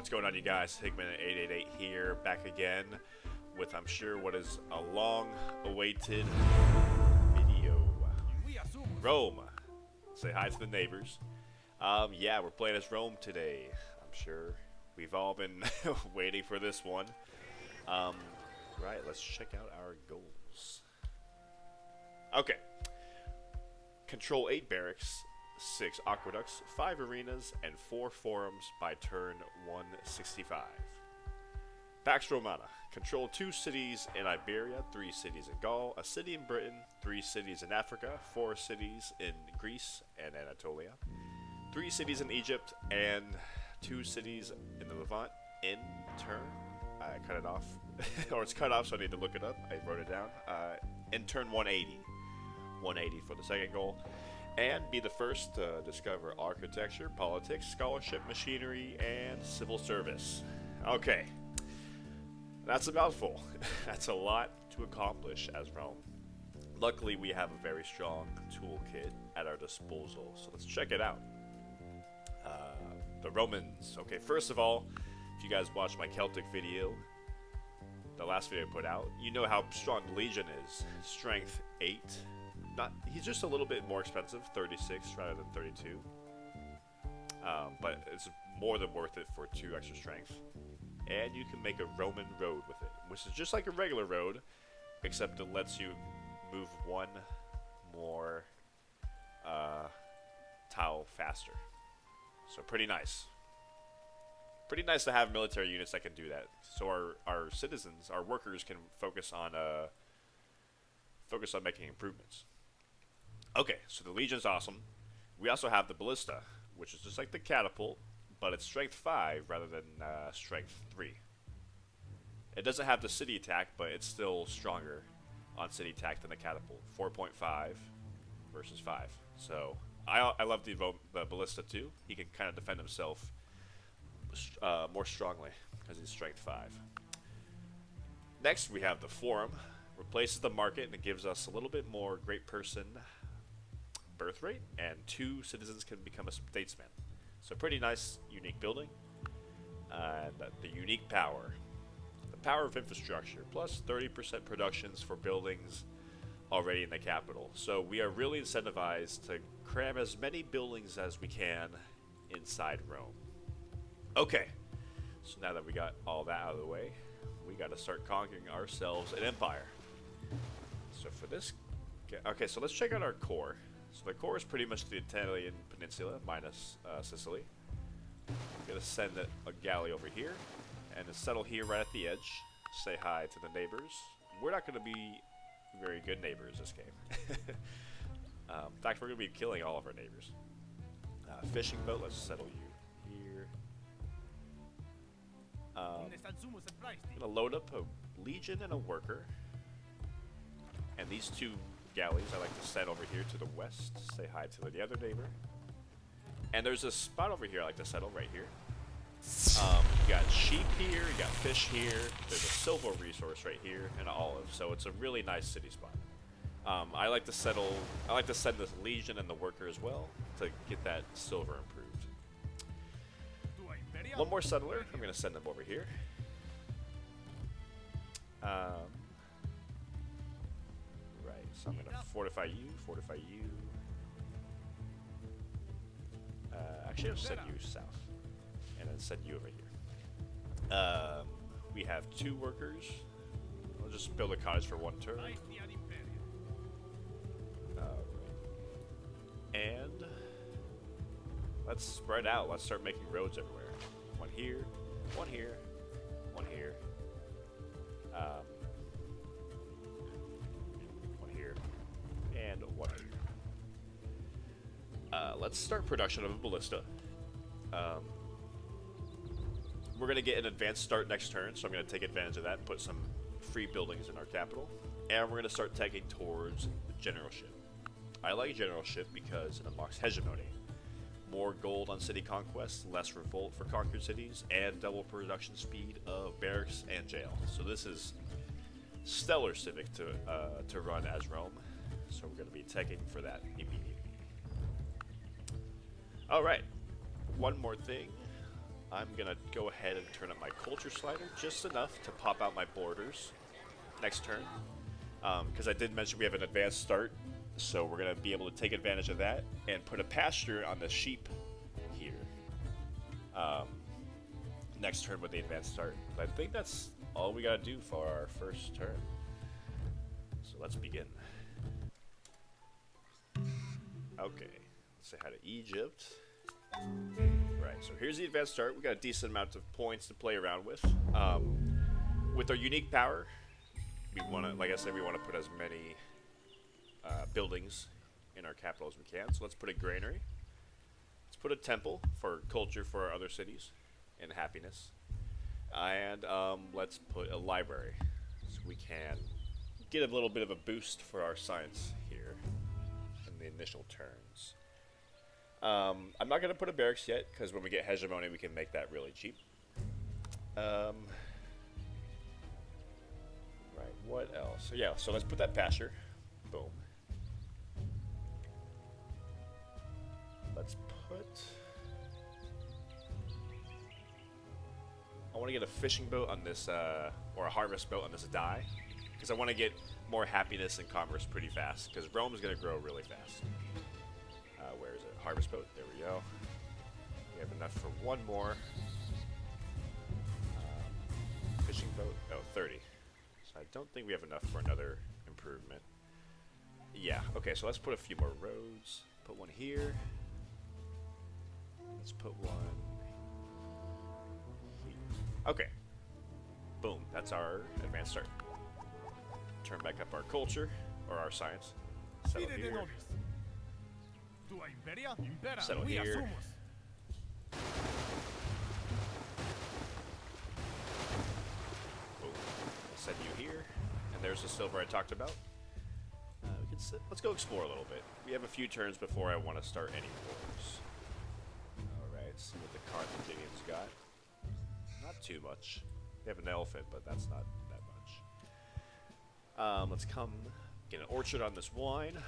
What's going on, you guys? Hickman888 here, back again with, I'm sure, what is a long-awaited video. Rome. Say hi to the neighbors. Yeah, we're playing as Rome today. I'm sure we've all been waiting for this one. Right, let's check out our goals. Okay. Control 8 barracks, 6 aqueducts, 5 arenas, and 4 forums by turn 165. Pax Romana. Control 2 cities in Iberia, 3 cities in Gaul, a city in Britain, 3 cities in Africa, 4 cities in Greece and Anatolia, 3 cities in Egypt, and 2 cities in the Levant. In turn, I cut it off, or it's cut off, so I need to look it up. I wrote it down. In turn 180. 180 for the second goal. And be the first to discover architecture, politics, scholarship, machinery, and civil service. Okay. That's a mouthful. That's a lot to accomplish as Rome. Luckily, we have a very strong toolkit at our disposal, so let's check it out. The Romans. Okay, first of all, if you guys watched my Celtic video, the last video I put out, you know how strong the Legion is. Strength 8. He's just a little bit more expensive, 36 rather than 32. But it's more than worth it for 2 extra strength. And you can make a Roman road with it, which is just like a regular road, except it lets you move 1 more tile faster. So pretty nice. Pretty nice to have military units that can do that. So our citizens, our workers, can focus on making improvements. Okay, so the Legion's awesome. We also have the Ballista, which is just like the catapult, but it's strength 5 rather than strength 3. It doesn't have the city attack, but it's still stronger on city attack than the catapult. 4.5 versus 5. So I love the Ballista too. He can kind of defend himself more strongly because he's strength 5. Next, we have the Forum. Replaces the market, and it gives us a little bit more great person birth rate, and 2 citizens can become a statesman. So pretty nice, unique building. And the unique power. The power of infrastructure, plus 30% productions for buildings already in the capital. So we are really incentivized to cram as many buildings as we can inside Rome. Okay, so now that we got all that out of the way, we got to start conquering ourselves an empire. So for this, okay, so let's check out our core. So the core is pretty much the Italian peninsula minus Sicily. I'm gonna send a galley over here and settle here right at the edge. Say hi to the neighbors. We're not gonna be very good neighbors this game. In fact, we're gonna be killing all of our neighbors. Fishing boat. Let's settle you here. I'm gonna load up a legion and a worker. And these 2 galleys I like to set over here to the west. Say hi to the other neighbor. And there's a spot over here I like to settle right here. You got sheep here, you got fish here, there's a silver resource right here, and an olive. So it's a really nice city spot. I like to send this legion and the worker as well to get that silver improved. 1 more settler, I'm going to send them over here. So I'm going to fortify you. Actually, I'll send you south. And then send you over here. We have 2 workers. I'll just build a cottage for 1 turn. And let's spread out. Let's start making roads everywhere. 1 here, 1 here, 1 here. 1 here, and 1 here. Let's start production of a ballista. We're going to get an advanced start next turn, so I'm going to take advantage of that and put some free buildings in our capital. And we're going to start tagging towards generalship. I like generalship because it unlocks hegemony. More gold on city conquests, less revolt for conquered cities, and double production speed of barracks and jail. So this is stellar civic to run as Rome. So we're going to be tagging for that immediately. Alright, one more thing. I'm gonna go ahead and turn up my culture slider just enough to pop out my borders next turn. Because I did mention we have an advanced start, so we're gonna be able to take advantage of that and put a pasture on the sheep here. Next turn with the advanced start. But I think that's all we gotta do for our first turn. So let's begin. Okay, let's say hi to Egypt. Right, so here's the advanced start. We got a decent amount of points to play around with. With our unique power, we want to, like I said, we want to put as many buildings in our capital as we can. So let's put a granary. Let's put a temple for culture for our other cities and happiness. And let's put a library so we can get a little bit of a boost for our science here in the initial turns. I'm not going to put a barracks yet, because when we get hegemony, we can make that really cheap. Right, what else? So yeah, so let's put that pasture. Boom. Let's put... I want to get a fishing boat on this, or a harvest boat on this die, because I want to get more happiness and commerce pretty fast, because Rome is going to grow really fast. Where is it? Harvest boat. There we go. We have enough for one more. Fishing boat. Oh, 30. So I don't think we have enough for another improvement. Yeah. Okay, so let's put a few more roads. Put one here. Let's put one here. Okay. Boom. That's our advanced start. Turn back up our culture, or our science. Settle here. Settle here. Boom. Send you here. And there's the silver I talked about. We can sit. Let's go explore a little bit. We have a few turns before I want to start any wars. Alright, see what the Carthaginians got. Not too much. They have an elephant, but that's not that much. Let's come get an orchard on this wine.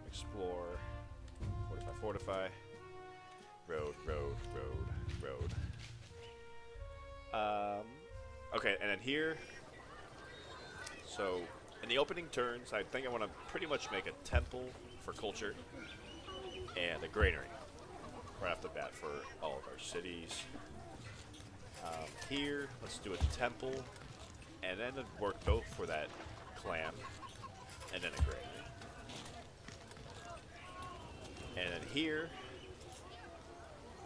Explore, fortify, road. Okay, and then here, so in the opening turns, I think I want to pretty much make a temple for culture and a granary right off the bat for all of our cities. Here, let's do a temple, and then a work boat for that clan, and then a granary. And then here,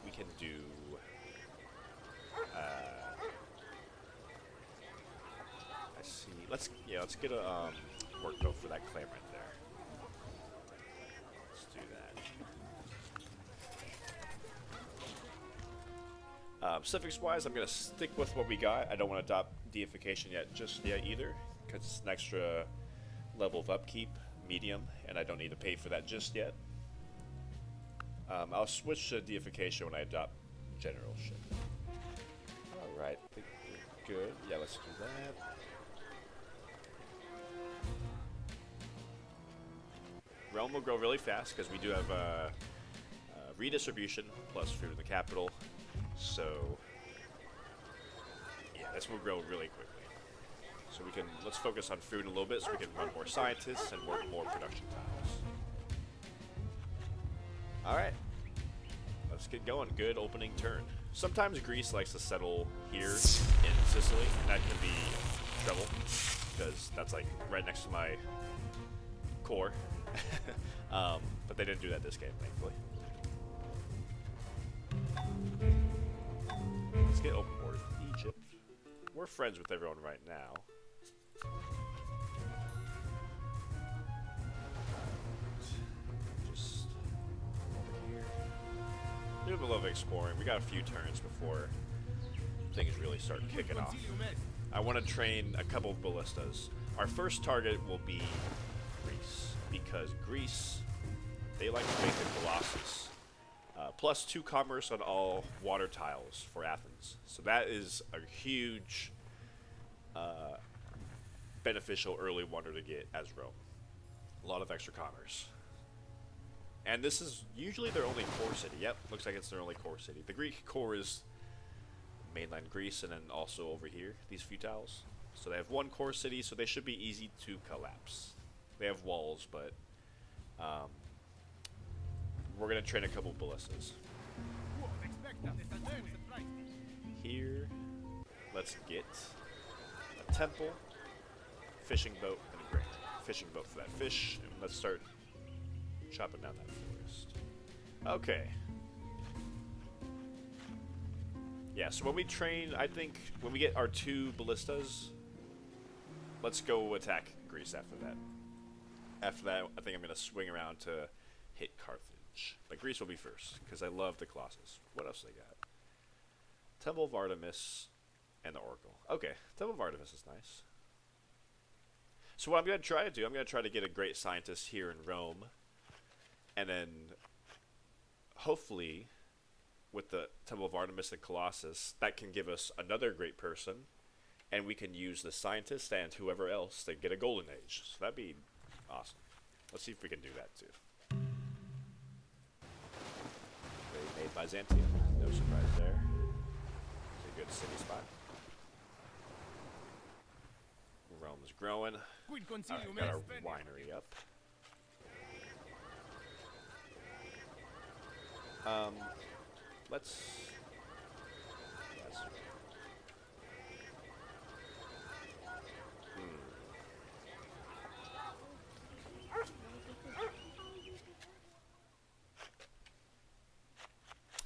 we can do, I see, let's get a, work boat for that clan right there. Let's do that. Civics-wise, I'm going to stick with what we got. I don't want to adopt deification just yet either, because it's an extra level of upkeep, medium, and I don't need to pay for that just yet. I'll switch to deification when I adopt generalship. Alright, I think we're good. Yeah, let's do that. Realm will grow really fast because we do have redistribution plus food in the capital. So, yeah, this will grow really quickly. So let's focus on food a little bit so we can run more scientists and work more production tiles. Alright, let's get going. Good opening turn. Sometimes Greece likes to settle here in Sicily, and that can be trouble, because that's like right next to my core. But they didn't do that this game, thankfully. Let's get open borders with Egypt. We're friends with everyone right now. Do a little of exploring. We got a few turns before things really start kicking off. I want to train a couple of ballistas. Our first target will be Greece, because Greece, they like to make the Colossus. Plus 2 commerce on all water tiles for Athens. So that is a huge beneficial early wonder to get as Rome. A lot of extra commerce. And this is usually their only core city. Yep, looks like it's their only core city. The Greek core is mainland Greece, and then also over here, these few tiles. So they have one core city, so they should be easy to collapse. They have walls, but we're going to train a couple ballistas. Here, let's get a temple, fishing boat, and a great fishing boat for that fish. And let's start chopping down that forest. Okay. Yeah, so when we train, I think when we get our 2 ballistas, let's go attack Greece after that. After that, I think I'm going to swing around to hit Carthage. But Greece will be first, because I love the Colossus. What else they got? Temple of Artemis and the Oracle. Okay, Temple of Artemis is nice. So what I'm going to try to do, I'm going to try to get a great scientist here in Rome. And then, hopefully, with the Temple of Artemis and Colossus, that can give us another great person. And we can use the scientist and whoever else to get a golden age. So that'd be awesome. Let's see if we can do that too. They made Byzantium. No surprise there. It's a good city spot. Rome's growing. Alright, got our winery up. Let's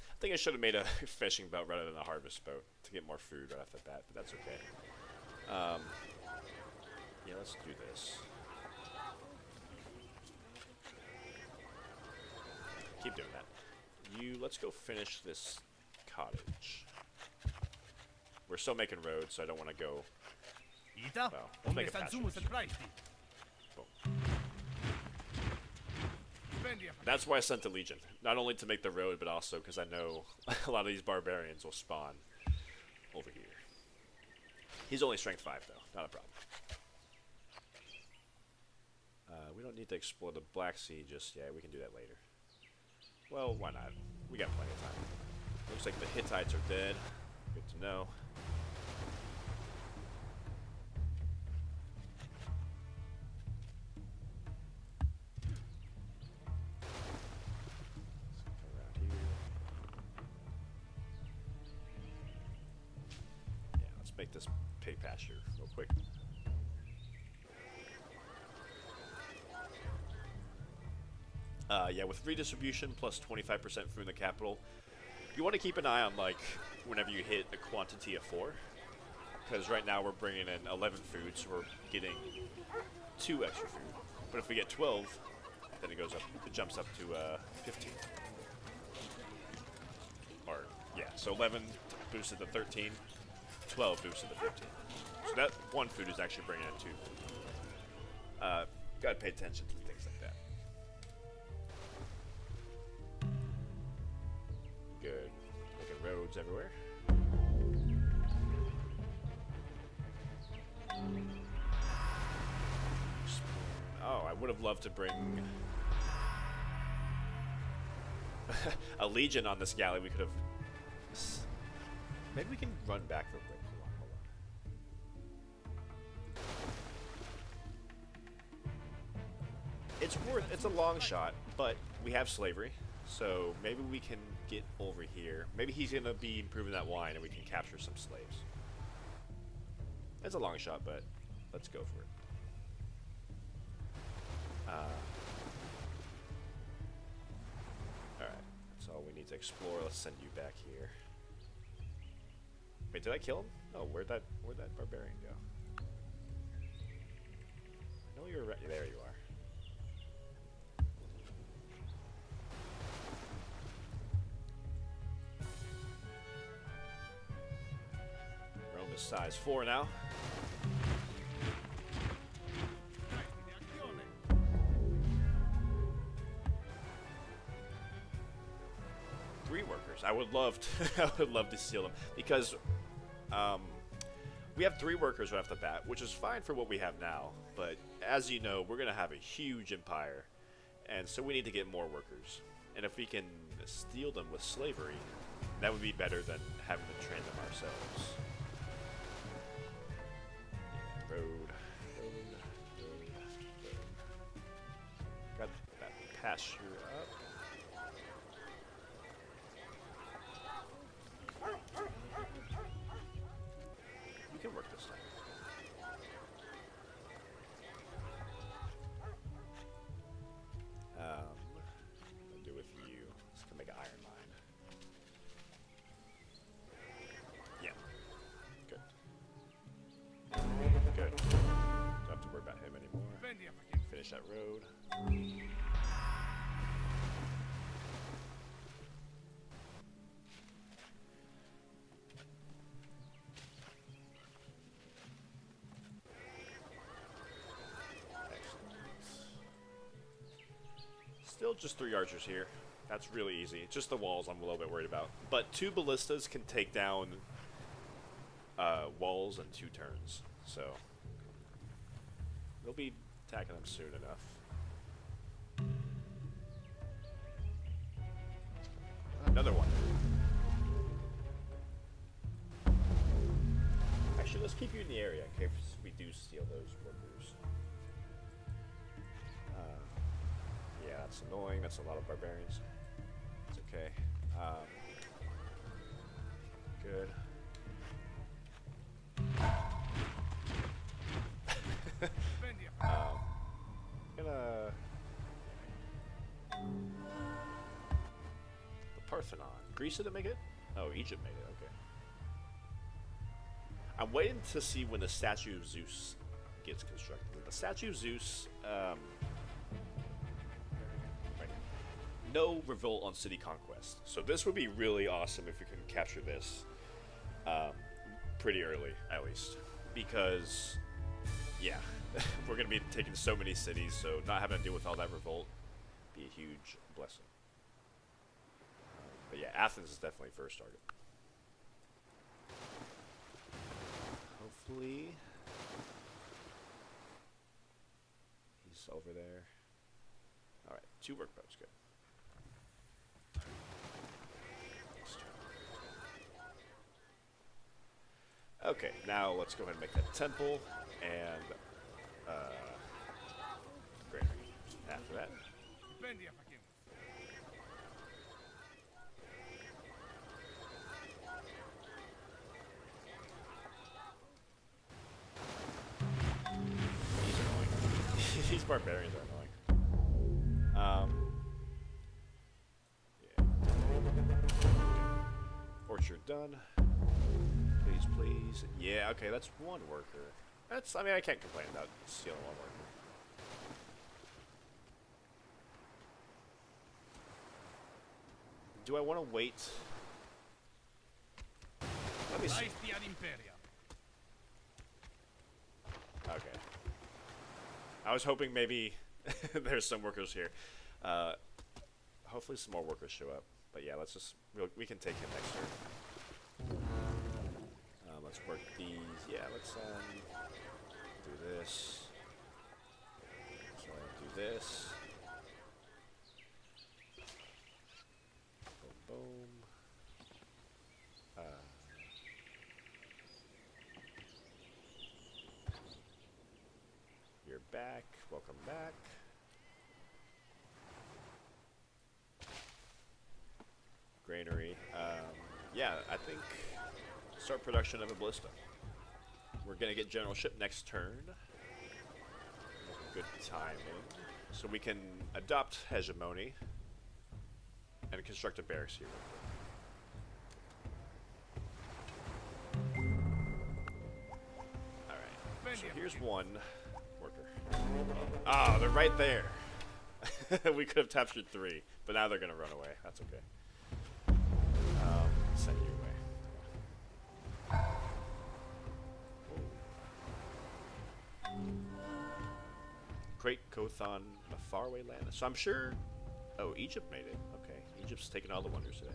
I think I should have made a fishing boat rather than a harvest boat to get more food right off the bat, but that's okay. Yeah, let's do this. Keep doing that. Let's go finish this cottage. We're still making roads, so I don't want to go. Well, we'll make a patch. Boom. That's why I sent the Legion. Not only to make the road, but also because I know a lot of these barbarians will spawn over here. He's only strength 5, though. Not a problem. We don't need to explore the Black Sea just yet. We can do that later. Well, why not? We got plenty of time. Looks like the Hittites are dead. Good to know. Make this pig pasture real quick. Yeah, with redistribution plus 25% from the capital, you want to keep an eye on, like, whenever you hit a quantity of 4. Because right now we're bringing in 11 food, so we're getting 2 extra food. But if we get 12, then it goes up, it jumps up to 15. Or, yeah, so 11 boosted to 13. 12 boosted to 15. So that 1 food is actually bringing in 2 food. Gotta pay attention to things like that. Good. Making roads everywhere. Oh, I would have loved to bring a legion on this galley. We could have. Maybe we can run back real quick. Hold on. It's a long shot, but we have slavery, so maybe we can get over here. Maybe he's gonna be improving that wine, and we can capture some slaves. It's a long shot, but let's go for it. Alright, that's all we need to explore. Let's send you back here. Wait, did I kill him? Oh, where'd that barbarian go? I know you're right. There you are. Rome is size 4 now. I would love to. I would love to steal them because we have 3 workers right off the bat, which is fine for what we have now. But as you know, we're gonna have a huge empire, and so we need to get more workers. And if we can steal them with slavery, that would be better than having to train them ourselves. Yeah, road. Got that pasture up. We can work this time. I'll do with you. Let's go make an iron mine. Yeah. Good. Good. Don't have to worry about him anymore. Finish that road. Still just 3 archers here. That's really easy. Just the walls I'm a little bit worried about. But 2 ballistas can take down walls in 2 turns. So we'll be attacking them soon enough. Another one. Actually, let's keep you in the area in case we do steal those workers. Yeah, that's annoying. That's a lot of barbarians. It's okay. Good. Gonna... The Parthenon. Greece didn't make it? Oh, Egypt made it. Okay. I'm waiting to see when the statue of Zeus gets constructed. The statue of Zeus, no revolt on city conquest. So this would be really awesome if we can capture this pretty early, at least. Because, yeah, we're going to be taking so many cities, so not having to deal with all that revolt would be a huge blessing. But yeah, Athens is definitely first target. Hopefully he's over there. Alright, 2 workboats, good. Okay, now let's go ahead and make that temple and granary after that. He's annoying. These barbarians are annoying. Yeah. Orchard done. Please, please. Yeah, okay, that's 1 worker. That's, I mean, I can't complain about stealing 1 worker. Do I want to wait? Let me see. Okay. I was hoping maybe there's some workers here. Hopefully some more workers show up. But yeah, let's just, we can take him next turn. Let's work these. Yeah, let's do this. Let's do this. Boom, boom. You're back. Welcome back. Granary. Yeah, I think start production of a ballista. We're gonna get generalship next turn. Good timing. So we can adopt hegemony and construct a barracks here. Alright. So here's 1 worker. Oh, they're right there. We could have captured 3, but now they're gonna run away. That's okay. Send you away. Great Kothon, a faraway land. So I'm sure... Oh, Egypt made it. Okay. Egypt's taking all the wonders today.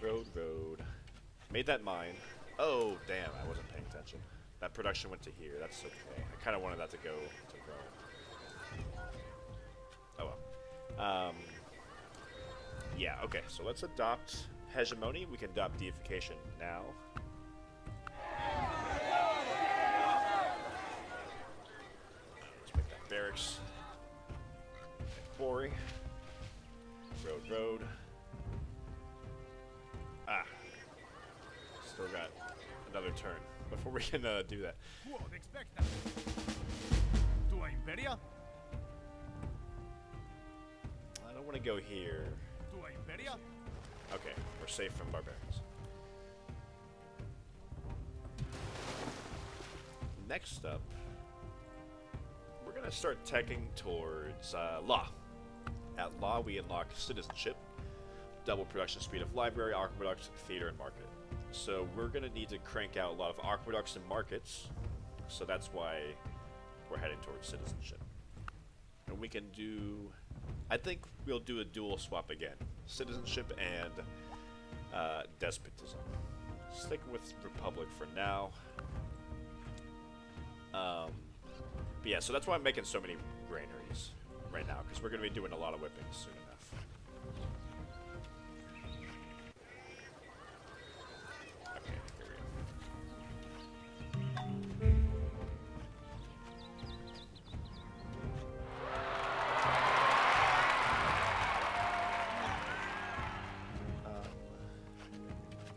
Road. Made that mine. Oh, damn. I wasn't paying attention. That production went to here. That's okay. I kind of wanted that to go to Rome. Yeah, okay, so let's adopt hegemony. We can adopt deification now. Let's make that barracks. Quarry. Road. Ah. Still got another turn before we can do that. Iberia? I don't want to go here. Iberia? Okay, we're safe from barbarians. Next up, we're going to start teching towards law. At law, we unlock citizenship, double production speed of library, aqueducts, theater, and market. So we're going to need to crank out a lot of aqueducts and markets, so that's why we're heading towards citizenship. And we can do, I think we'll do a dual swap again. Citizenship and despotism. Stick with Republic for now. But yeah, so that's why I'm making so many granaries right now, because we're going to be doing a lot of whipping soon enough. Okay, here we go.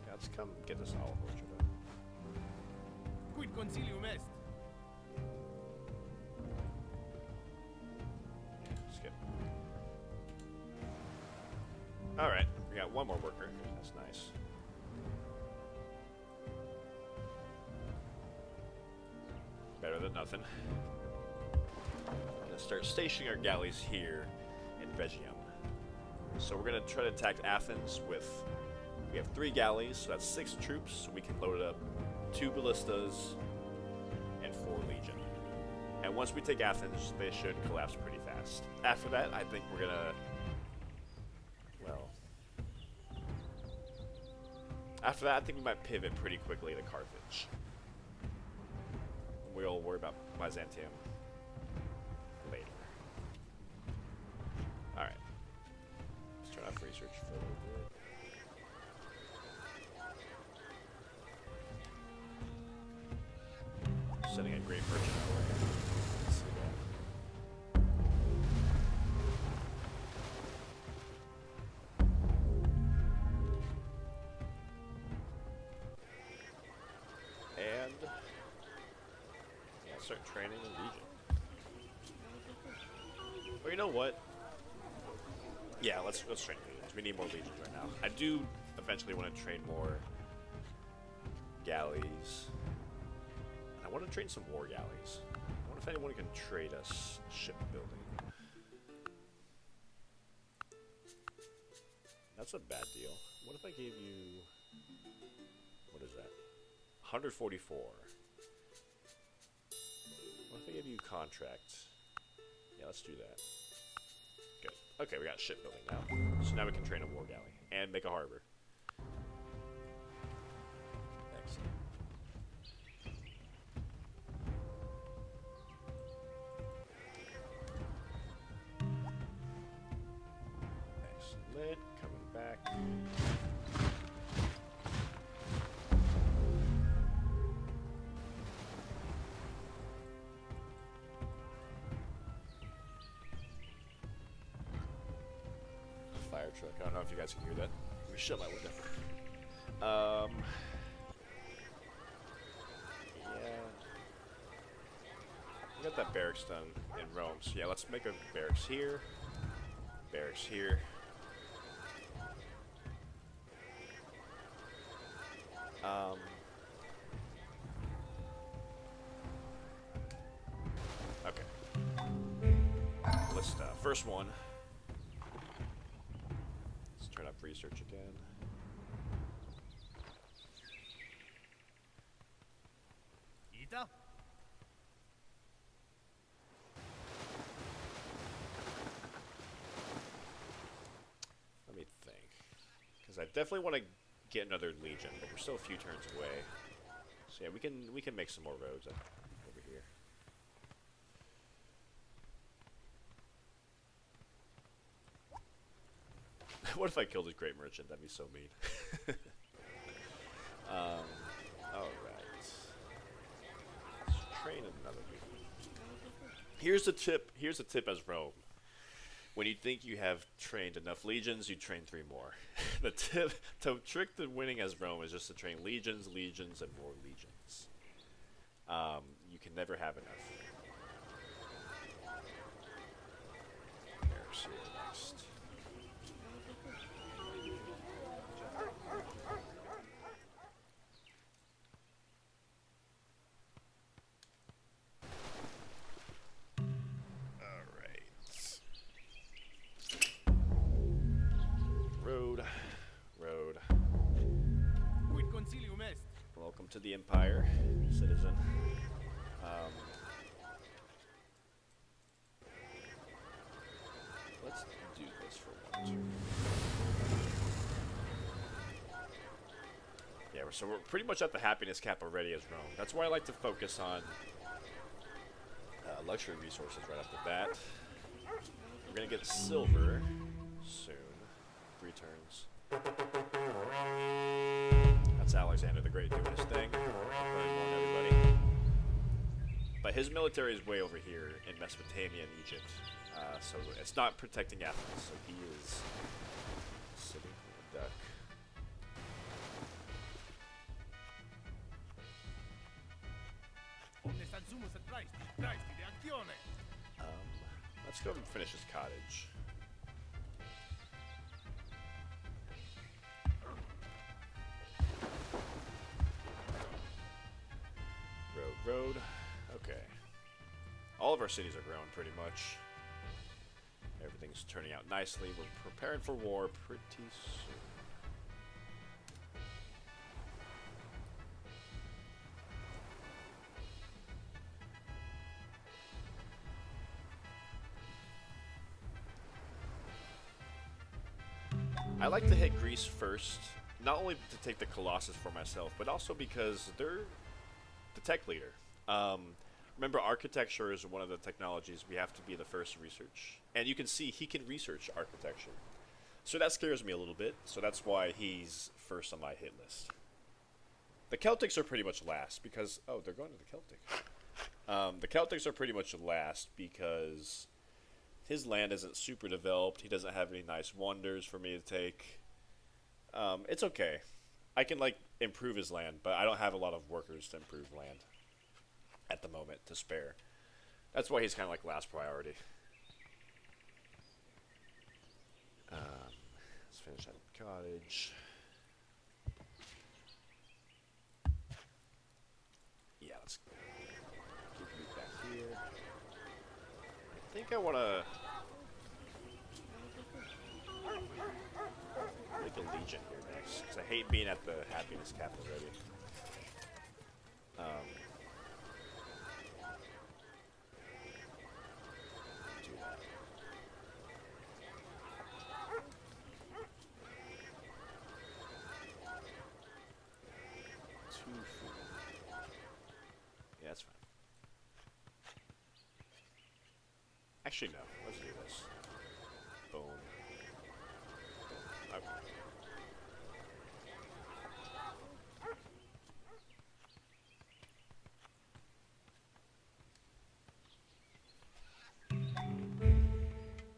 Yeah, let's come get this olive orchard up. Quid consilium est? Skip. Alright, we got one more worker. That's nice. Better than nothing. Gonna start stationing our galleys here in Rhegium. So we're gonna try to attack Athens with, we have 3 galleys, so that's 6 troops, so we can load it up 2 ballistas and 4 legion. And once we take Athens, they should collapse pretty fast. After that, I think we're gonna, well, after that, I think we might pivot pretty quickly to Carthage. We'll worry about Byzantium later. Alright. Let's turn off research for a little bit. Sending a great merchant away. Let's see that. And yeah, start training in Legion. Well, you know what? Yeah, let's train legions. We need more legions right now. I do eventually want to train more galleys. I want to train some war galleys. I wonder if anyone can trade us shipbuilding. That's a bad deal. What if I gave you... What is that? 144. What if I gave you contract? Yeah, let's do that. Good. Okay, we got shipbuilding now. So now we can train a war galley and make a harbor. Excellent. Excellent. Coming back. Fire truck. I don't know if you guys can hear that. Let me shut my window. Yeah. We got that barracks done in Rome. So yeah, let's make a barracks here. Barracks here. Okay. Let's first one. Let's turn up research again. Ita? Let me think. Because I definitely want to get another legion, but we're still a few turns away. So yeah, we can make some more roads over here. What if I killed his great merchant? That'd be so mean. Alright. Let's train another people. Here's a tip as Rome. When you think you have trained enough legions, you train 3 more. The trick to winning as Rome is just to train legions, and more legions. You can never have enough. There's here next. Road. Quid consilium est? Welcome to the Empire, citizen. Let's do this for 1, 2. Yeah, so we're pretty much at the happiness cap already as Rome. That's why I like to focus on luxury resources right off the bat. We're gonna get silver soon. 3 turns. That's Alexander the Great doing his thing. Everybody. But his military is way over here in Mesopotamia and Egypt. So it's not protecting Athens. So he is sitting on a duck. Let's go and finish his cottage. Road. Okay. All of our cities are growing pretty much. Everything's turning out nicely. We're preparing for war pretty soon. I like to hit Greece first, not only to take the Colossus for myself, but also because they're the tech leader. Remember, architecture is one of the technologies we have to be the first to research. And you can see he can research architecture. So that scares me a little bit. So that's why he's first on my hit list. The Celtics are pretty much last because... Oh, they're going to the Celtic. The Celtics are pretty much last because his land isn't super developed. He doesn't have any nice wonders for me to take. It's okay. I can, like, improve his land, but I don't have a lot of workers to improve land at the moment to spare. That's why he's kind of like last priority. Let's finish that cottage. Yeah, let's keep you back here. I think I want to make a legion here next, because I hate being at the happiness cap already. Do that. Yeah, that's fine. Actually, no. Let's do this. Boom. Okay.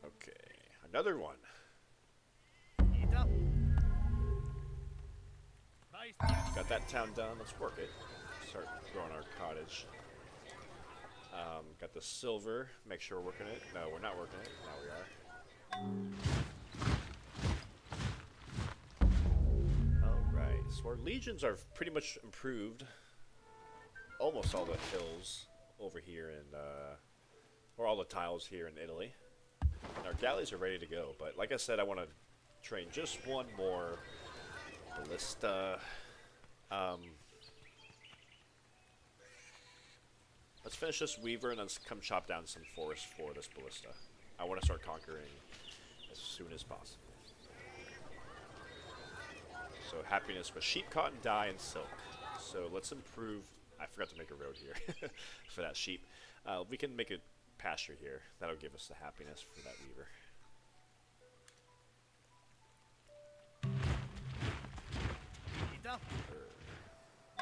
Okay. Another one. Got that town done. Let's work it. Start growing our cottage. Got the silver. Make sure we're working it. No, we're not working it. Now we are. Alright. So our legions are pretty much improved. Almost all the hills over here in, or all the tiles here in Italy. And our galleys are ready to go. But like I said, I want to train just one more ballista. Let's finish this weaver and then come chop down some forest for this ballista. I want to start conquering as soon as possible. So happiness with sheep, cotton, dye, and silk. So let's improve. I forgot to make a road here for that sheep. We can make a pasture here. That'll give us the happiness for that weaver. iacta?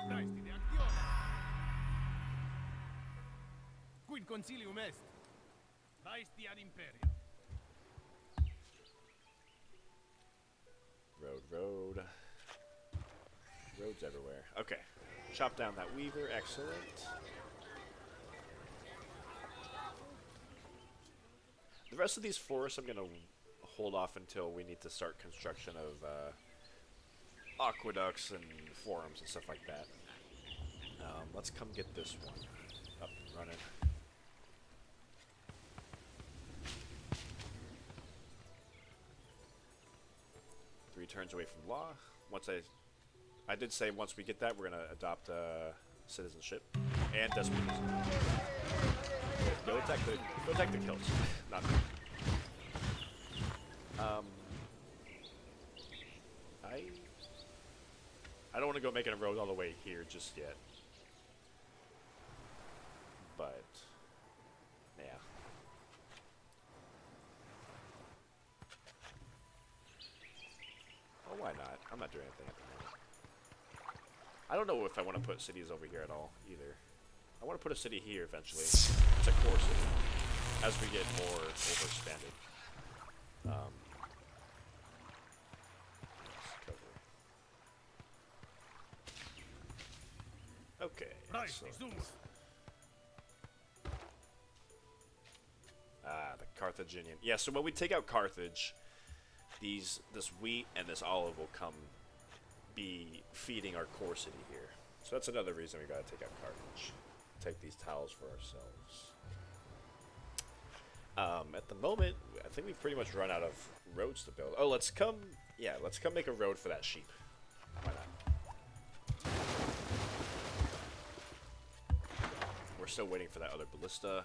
Daesti de actione. Quid concilium est? Daesti ad imperia. Road. Roads everywhere. Okay. Chop down that weaver. Excellent. The rest of these forests I'm going to hold off until we need to start construction of aqueducts and forums and stuff like that. Let's come get this one up and running. Three turns away from law. Once I did say once we get that, we're going to adopt citizenship and despotism. Go attack the Celts. Not me. I don't want to go making a road all the way here just yet. But yeah. Oh, why not? I'm not doing anything at the moment. I don't know if I want to put cities over here at all either. I want to put a city here eventually. It's a core city as we get more overexpanded. Okay. The Carthaginian. Yeah, so when we take out Carthage, this wheat and this olive will be feeding our core city here. So that's another reason we gotta take out Carthage. Take these tiles for ourselves. At the moment, I think we've pretty much run out of roads to build. Oh, let's come make a road for that sheep. Why not? We're still waiting for that other ballista.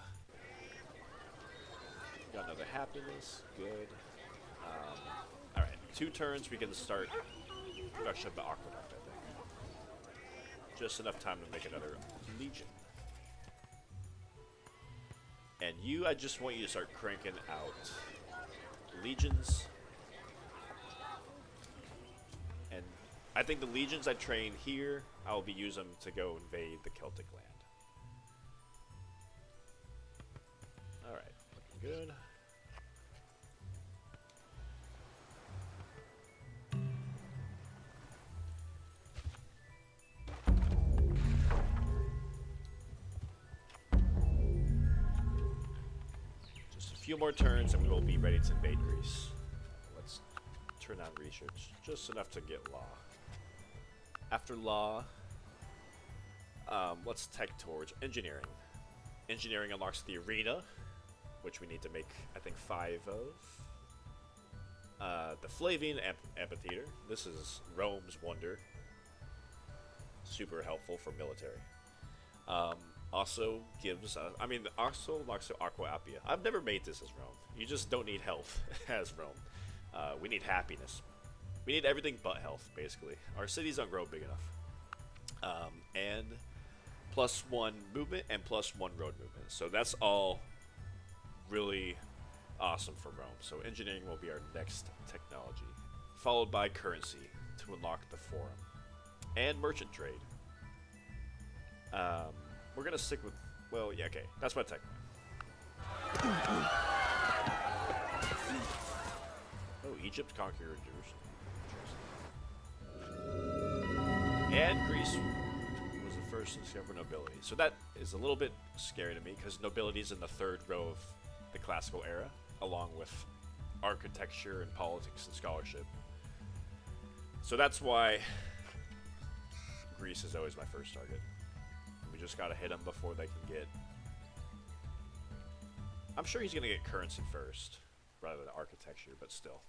Got another happiness. Good. Alright, 2 turns we can start production of the aqueduct, I think. Just enough time to make another legion. And you, I just want you to start cranking out legions. And I think the legions I train here, I'll be using them to go invade the Celtic land. Alright, looking good. Few more turns and we will be ready to invade Greece. Let's turn on research. Just enough to get law. After law, let's tech towards engineering. Engineering unlocks the arena, which we need to make, I think, 5 of. The Flavian Amphitheater. This is Rome's wonder. Super helpful for military. Also gives, also unlocks the Aqua Appia. I've never made this as Rome. You just don't need health as Rome. We need happiness. We need everything but health, basically. Our cities don't grow big enough. And +1 movement and +1 road movement. So that's all really awesome for Rome. So engineering will be our next technology. Followed by currency to unlock the forum. And merchant trade. We're gonna stick with, well, yeah, okay, that's my tech. Oh, Egypt conquered Jerusalem. And Greece was the first to discover nobility. So that is a little bit scary to me, because nobility is in the 3rd row of the classical era, along with architecture and politics and scholarship. So that's why Greece is always my first target. We just gotta hit him before they can get... I'm sure he's gonna get currency first, rather than architecture, but still.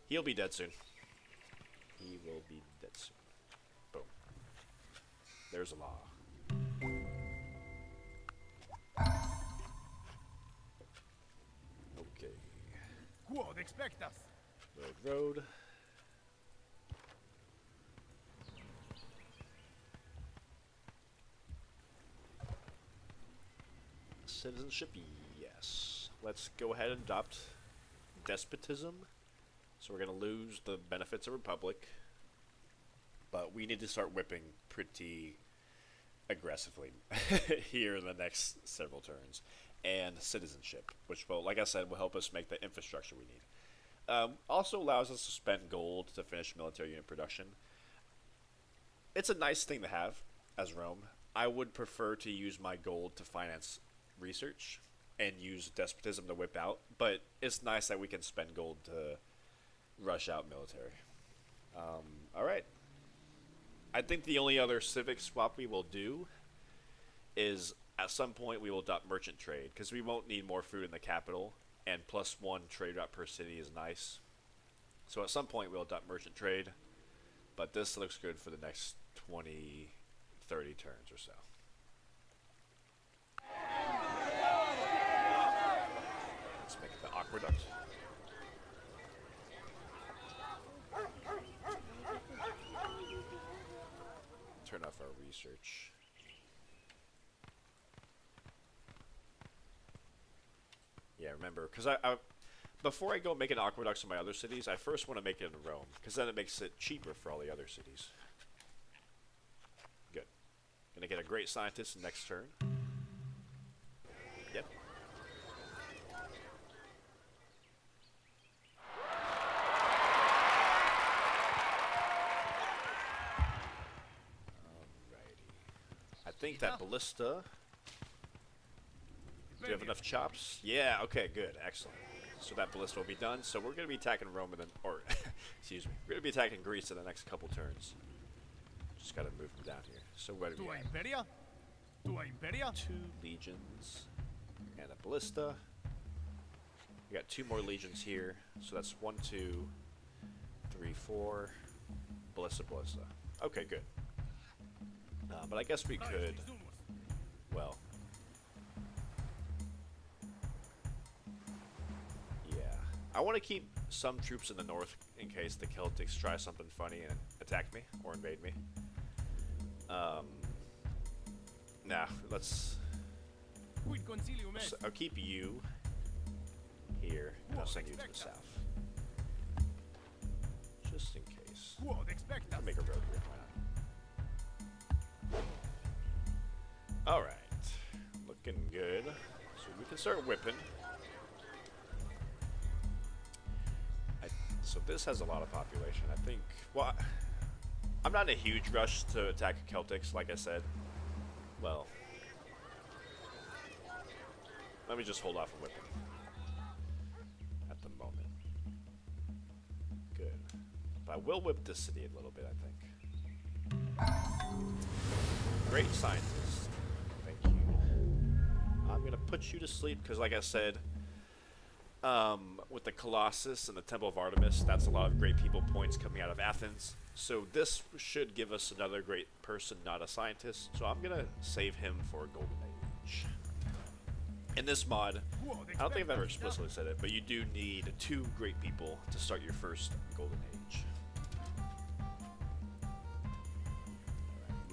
He'll be dead soon. He will be dead soon. Boom. There's a law. Okay. Quod expectas? Road. Citizenship, yes. Let's go ahead and adopt despotism. So we're going to lose the benefits of republic. but we need to start whipping pretty aggressively here in the next several turns. And citizenship, which will, like I said, will help us make the infrastructure we need. Also allows us to spend gold to finish military unit production. It's a nice thing to have as Rome. I would prefer to use my gold to finance research and use despotism to whip out, but it's nice that we can spend gold to rush out military. Alright. I think the only other civic swap we will do is at some point we will adopt merchant trade, because we won't need more food in the capital, and +1 trade route per city is nice. So at some point we'll adopt merchant trade, but this looks good for the next 20, 30 turns or so. Let's make the aqueduct. Turn off our research. Yeah, remember, because I before I go make an aqueducts in my other cities, I first want to make it in Rome, because then it makes it cheaper for all the other cities. Good. Gonna get a great scientist next turn. Yep. Alrighty. I think that ballista. Do you have enough chops? Yeah, okay, good, excellent. So that ballista will be done. So we're going to be attacking Rome in the, or, excuse me, we're going to be attacking Greece in the next couple turns. Just got to move them down here. So where do we have? Iberia? To Iberia? 2 legions and a ballista. We got 2 more legions here. So that's 1, 2, 3, 4. Ballista, ballista. Okay, good. But I guess we could, well, I want to keep some troops in the north in case the Celtics try something funny and attack me or invade me. Nah, let's. I'll keep you here, and I'll send you to the south, just in case. I'll make a road here. Why not? All right, looking good. So we can start whipping. So this has a lot of population, I think. Well, I'm not in a huge rush to attack Celtics, like I said. Well, let me just hold off on whipping at the moment. Good. But I will whip this city a little bit, I think. Great scientist. Thank you. I'm going to put you to sleep because, like I said, with the Colossus and the Temple of Artemis, that's a lot of great people points coming out of Athens. So this should give us another great person, not a scientist. So I'm going to save him for a Golden Age. In this mod, I don't think I've ever explicitly said it, but you do need 2 great people to start your first Golden Age.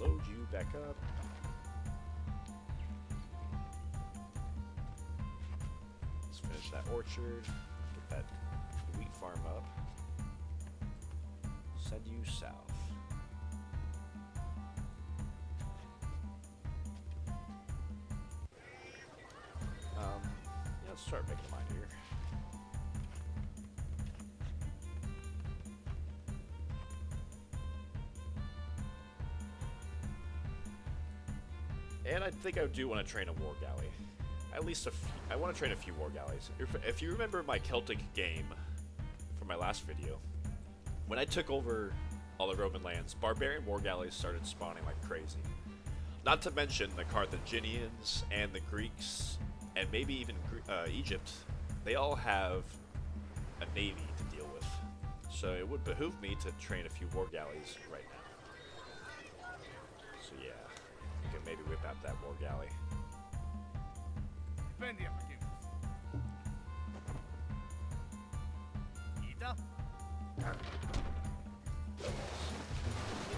Alright, load you back up. Finish that orchard, get that wheat farm up, send you south. Yeah, let's start making mine here. And I think I do want to train a war galley. At least I want to train a few war galleys. If you remember my Celtic game from my last video, when I took over all the Roman lands, barbarian war galleys started spawning like crazy. Not to mention the Carthaginians and the Greeks, and maybe even Egypt. They all have a navy to deal with. So it would behoove me to train a few war galleys right now. So yeah, you can maybe whip out that war galley.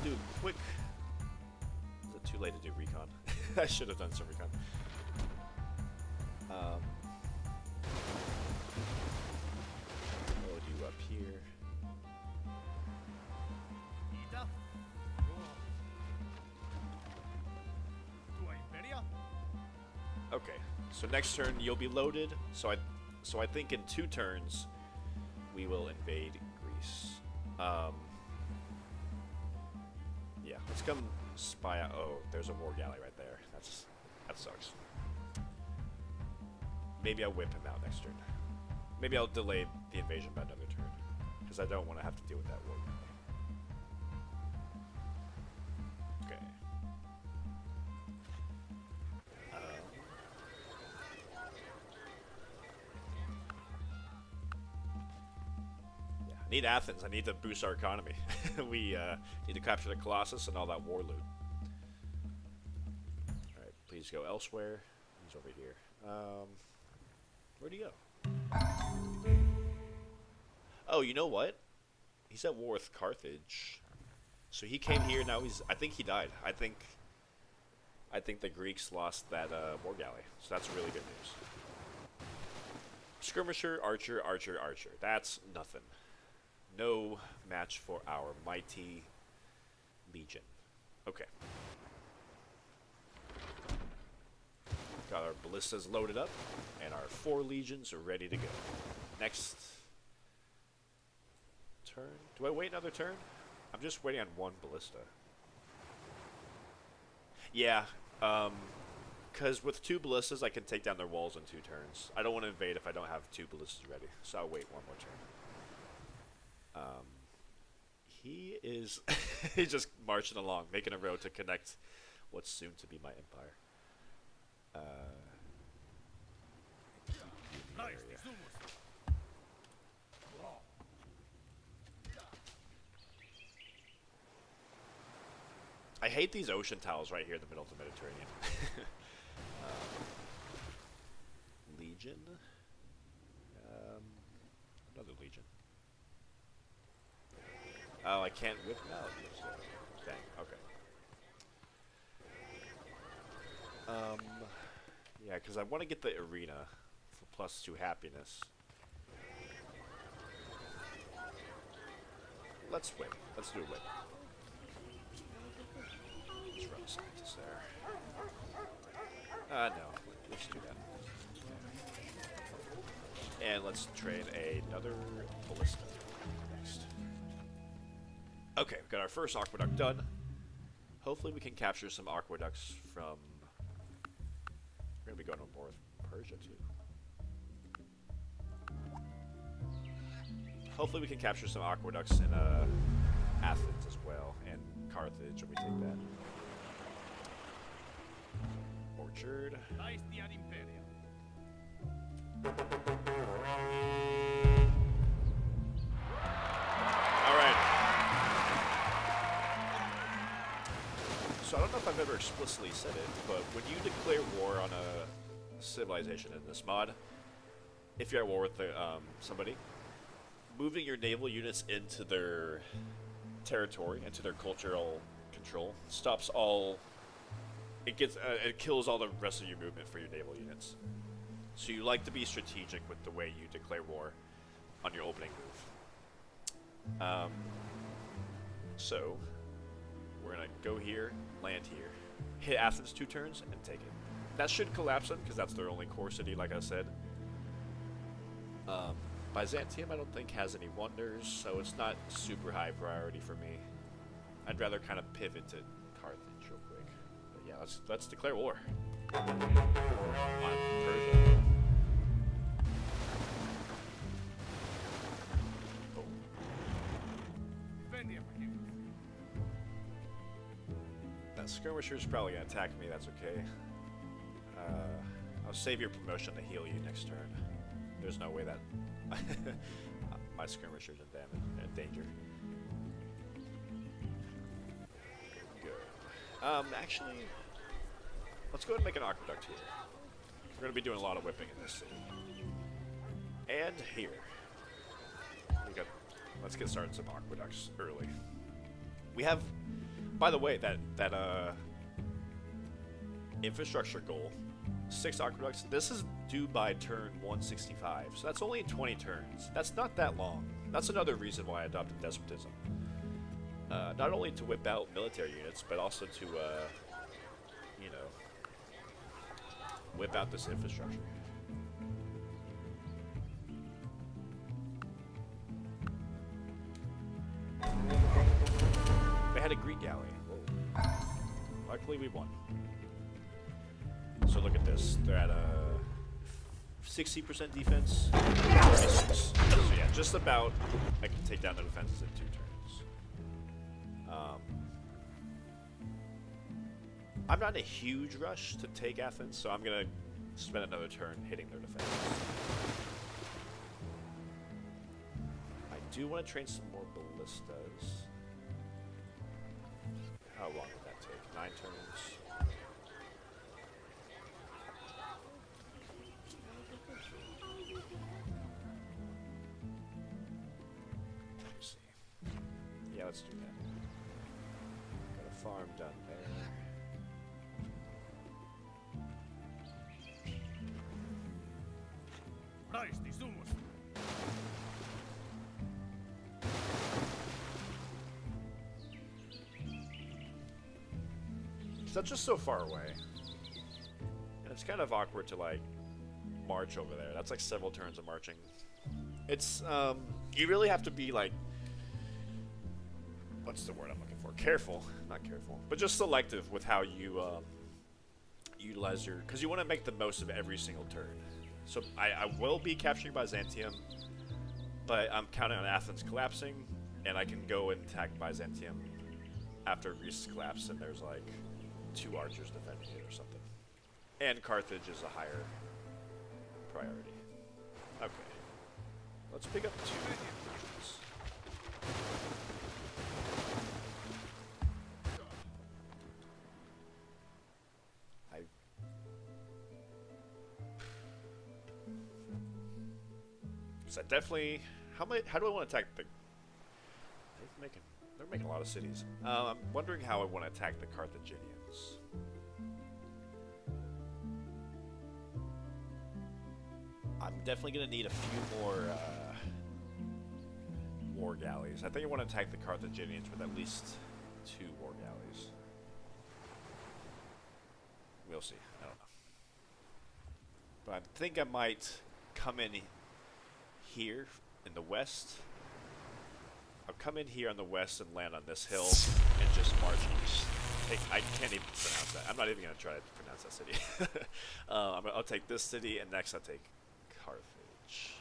Do a quick. Is it too late to do recon? I should have done some recon. Load you up here. So next turn you'll be loaded. So I think in 2 turns we will invade Greece. Yeah, let's come spy out. Oh, there's a war galley right there. That sucks. Maybe I'll whip him out next turn. Maybe I'll delay the invasion by another turn, because I don't want to have to deal with that war galley. Okay. Yeah, I need Athens. I need to boost our economy. We need to capture the Colossus and all that war loot. Alright, please go elsewhere. He's over here. Where'd he go? Oh, you know what? He's at war with Carthage. So he came here, now I think he died. I think the Greeks lost that war galley. So that's really good news. Skirmisher, archer, archer, archer. That's nothing. No match for our mighty legion. Okay. Got our ballistas loaded up, and our 4 legions are ready to go. Next turn. Do I wait another turn? I'm just waiting on 1 ballista. Yeah, because with 2 ballistas, I can take down their walls in 2 turns. I don't want to invade if I don't have 2 ballistas ready, so I'll wait 1 more turn. He is he's just marching along, making a road to connect what's soon to be my empire. I hate these ocean tiles right here in the middle of the Mediterranean. Legion. Another legion. Oh, I can't whip them out. Dang, okay. Yeah, because I want to get the arena for +2 happiness. Let's whip. Let's do a whip. Let's run a scientist there. No. Let's do that. And let's train another ballista next. Okay, we've got our first aqueduct done. Hopefully we can capture some aqueducts from... We're going to be going on more with Persia, too. Hopefully we can capture some aqueducts in Athens as well, and Carthage, when we take that. Orchard. Alright. So I don't know if I've ever explicitly said it, but when you declare war on a civilization in this mod, if you're at war with somebody, moving your naval units into their territory, into their cultural control, stops all... It kills all the rest of your movement for your naval units. So you like to be strategic with the way you declare war on your opening move. So we're gonna go here, land here, hit Athens 2 turns, and take it. That should collapse them because that's their only core city, like I said. Byzantium, I don't think has any wonders, so it's not super high priority for me. I'd rather kind of pivot to Carthage real quick. But yeah, let's declare war on Persia. That skirmisher's probably gonna attack me. That's okay. I'll save your promotion to heal you next turn. There's no way that my skirmisher's in danger. Good. Actually, let's go ahead and make an aqueduct here. We're gonna be doing a lot of whipping in this city. And here. Let's get started some aqueducts early. We have, by the way, that infrastructure goal, 6 aqueducts. This is due by turn 165, so that's only 20 turns. That's not that long. That's another reason why I adopted despotism. Not only to whip out military units, but also to, you know, whip out this infrastructure. They had a Greek galley. Whoa. Luckily we won. So look at this. They're at a 60% defense. 36. So yeah, just about I can take down the defenses in 2 turns. I'm not in a huge rush to take Athens, so I'm gonna spend another turn hitting their defenses. I do want to train some more ballistas. How long would that take? 9 turns. Let's see. Yeah, let's do that. Got a farm done there. That's just so far away. And it's kind of awkward to, like, march over there. That's like several turns of marching. It's, you really have to be, like, what's the word I'm looking for? Careful. Not careful. But just selective with how you, utilize your... Because you want to make the most of every single turn. So I will be capturing Byzantium, but I'm counting on Athens collapsing, and I can go and attack Byzantium after Greece collapse, and there's, like... 2 archers defending it or something. And Carthage is a higher priority. Okay. Let's pick up 2 incursions. So I definitely... How do I want to attack the... They're making a lot of cities. I'm wondering how I want to attack the Carthaginians. I'm definitely going to need a few more war galleys. I think I want to attack the Carthaginians with at least 2 war galleys. We'll see. I don't know. But I think I might come in here in the west. I'll come in here on the west and land on this hill and just march east. I can't even pronounce that. I'm not even going to try to pronounce that city. I'll take this city, and next I'll take Carthage.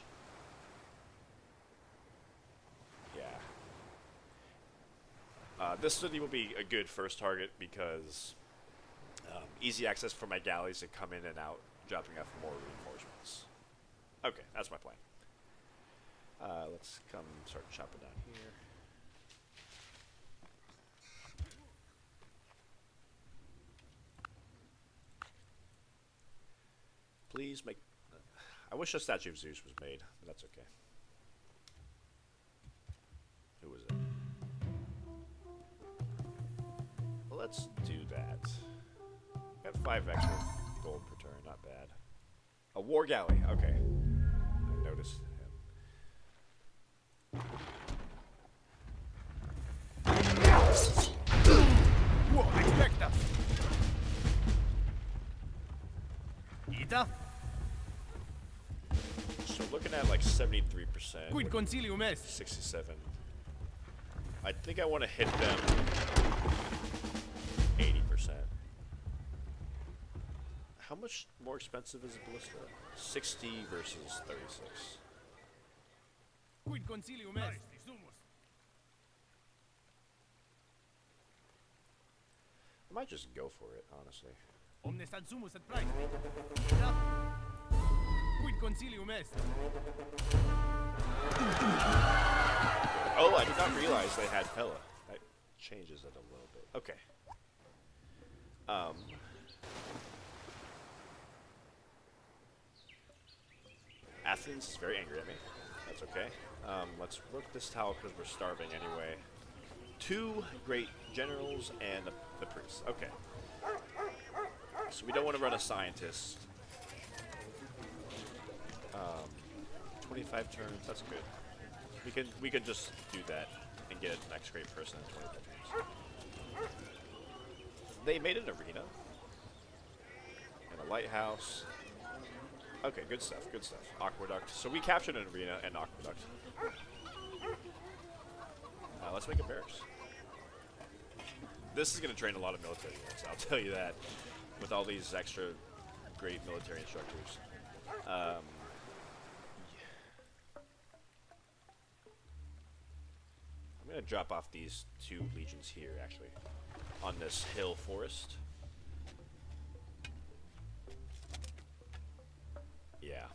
Yeah. This city will be a good first target because easy access for my galleys to come in and out, dropping off more reinforcements. Okay, that's my plan. Let's come start chopping down here. Please make... I wish a statue of Zeus was made, but that's okay. Who was it? Well, let's do that. Got 5 extra gold per turn, not bad. A war galley, okay. I noticed him. Whoa, iacta. Ita? So looking at like 73%. Quid concilium est? 67. I think I want to hit them 80%. How much more expensive is a ballista? 60 versus 36. Quid concilium est? I might just go for it, honestly. Omnes ad sumus et prae. Quid concilium est? Oh, I did not realize they had Pella. That changes it a little bit. Okay. Athens is very angry at me. That's okay. Let's work this towel because we're starving anyway. 2 great generals and the priest. Okay. So we don't want to run a scientist. 25 turns. That's good. We can just do that and get a next great person in 25 turns. They made an arena, and a lighthouse. Okay, good stuff, good stuff. Aqueduct. So we captured an arena and aqueduct. Let's make a barracks. This is going to train a lot of military units, I'll tell you that, with all these extra great military instructors. I'm going to drop off these 2 legions here, actually, on this hill forest. Yeah.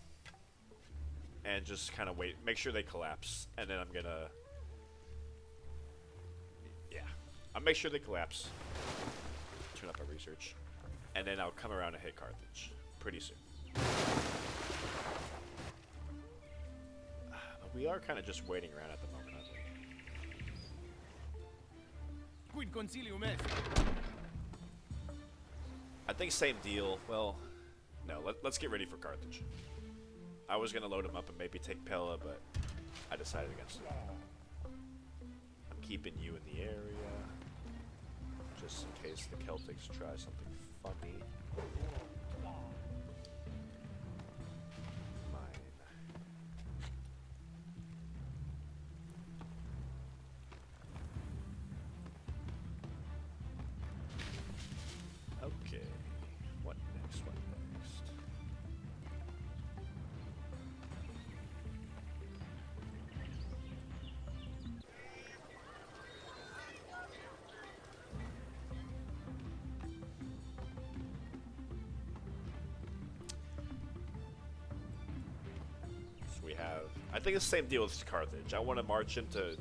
And just kind of wait, make sure they collapse, and then I'm going to... I'll make sure they collapse. Turn up our research. And then I'll come around and hit Carthage pretty soon. But we are kind of just waiting around at the moment, aren't we? Quid concilium est. I think same deal. Well, no, let's get ready for Carthage. I was going to load them up and maybe take Pella, but I decided against it. I'm keeping you in the area. Just in case the Celtics try something funny. Mine. Okay. What next? What next? We have, I think it's the same deal as Carthage. I want to march into,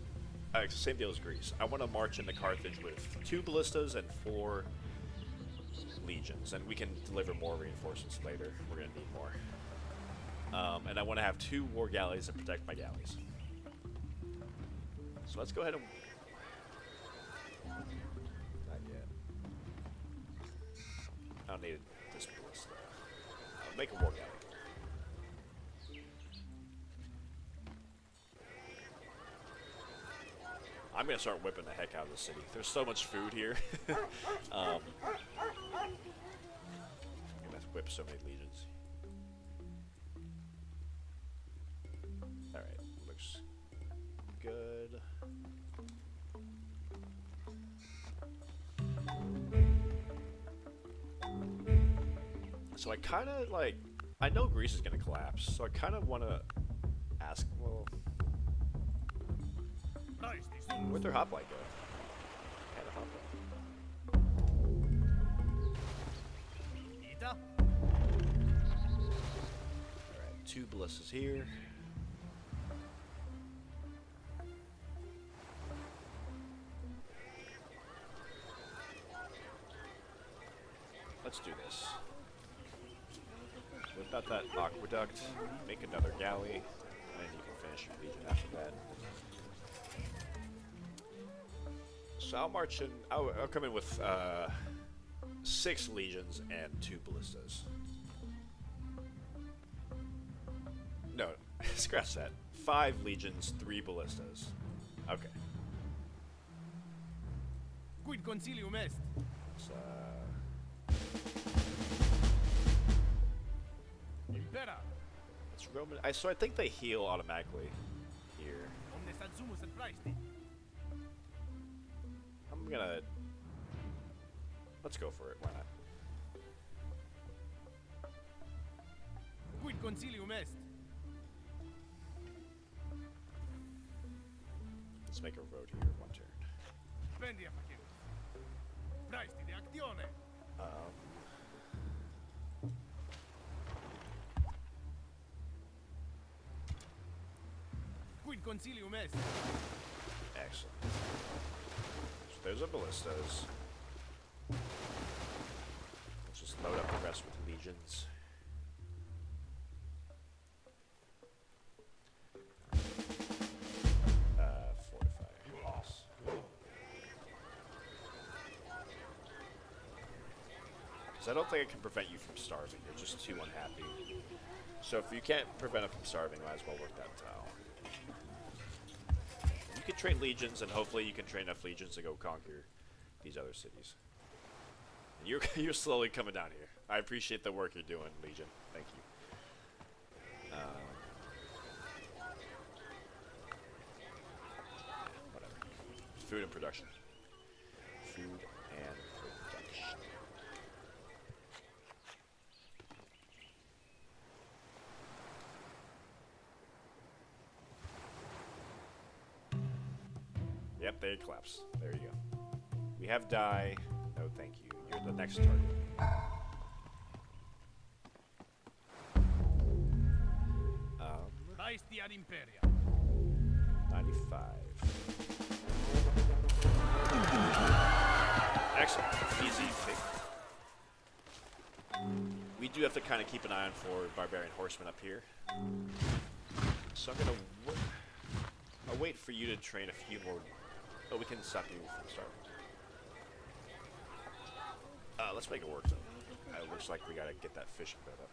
same deal as Greece. I want to march into Carthage with 2 ballistas and 4 legions, and we can deliver more reinforcements later. We're going to need more. And I want to have 2 war galleys to protect my galleys. So let's go ahead and... Not yet. I don't need this ballista. I'll make a war galley. I'm gonna start whipping the heck out of the city. There's so much food here. I'm gonna whip so many legions. Alright, looks good. So I kinda like, I know Greece is gonna collapse, so I kinda wanna ask, well, where'd their hoplite go? Had a hoplite. Alright, 2 ballistas here. Let's do this. Whip out that aqueduct, make another galley, and you can finish your legion after that. So I'll march in, I'll come in with 6 legions and 2 ballistas. No, scratch that. 5 legions, 3 ballistas. Okay. Quid concilium est. Impera. It's Roman. So I think they heal automatically here. Omnes adsumus et praesti. I'm gonna... Let's go for it, why not? Quid concilium est. Let's make a road here, 1 turn. Prendia facimus. Praesti de actione. Quid concilium est. Excellent. So there's a ballistas. Let's just load up the rest with legions. Fortify. Yes. Because I don't think I can prevent you from starving. You're just too unhappy. So if you can't prevent it from starving, might as well work that tile. You can train legions, and hopefully you can train enough legions to go conquer these other cities. You're slowly coming down here. I appreciate the work you're doing, Legion. Thank you. Whatever. Food and production. Food and production. Yep, they collapse. There you go. We have dye. No, thank you. You're the next target. Rhye ad Imperia. 95. Excellent. Easy tick. We do have to kind of keep an eye on for barbarian horsemen up here. So I'm gonna I'll wait for you to train a few more. Oh, we can stop you from starting. Let's make it work though. It looks like we gotta get that fishing boat up.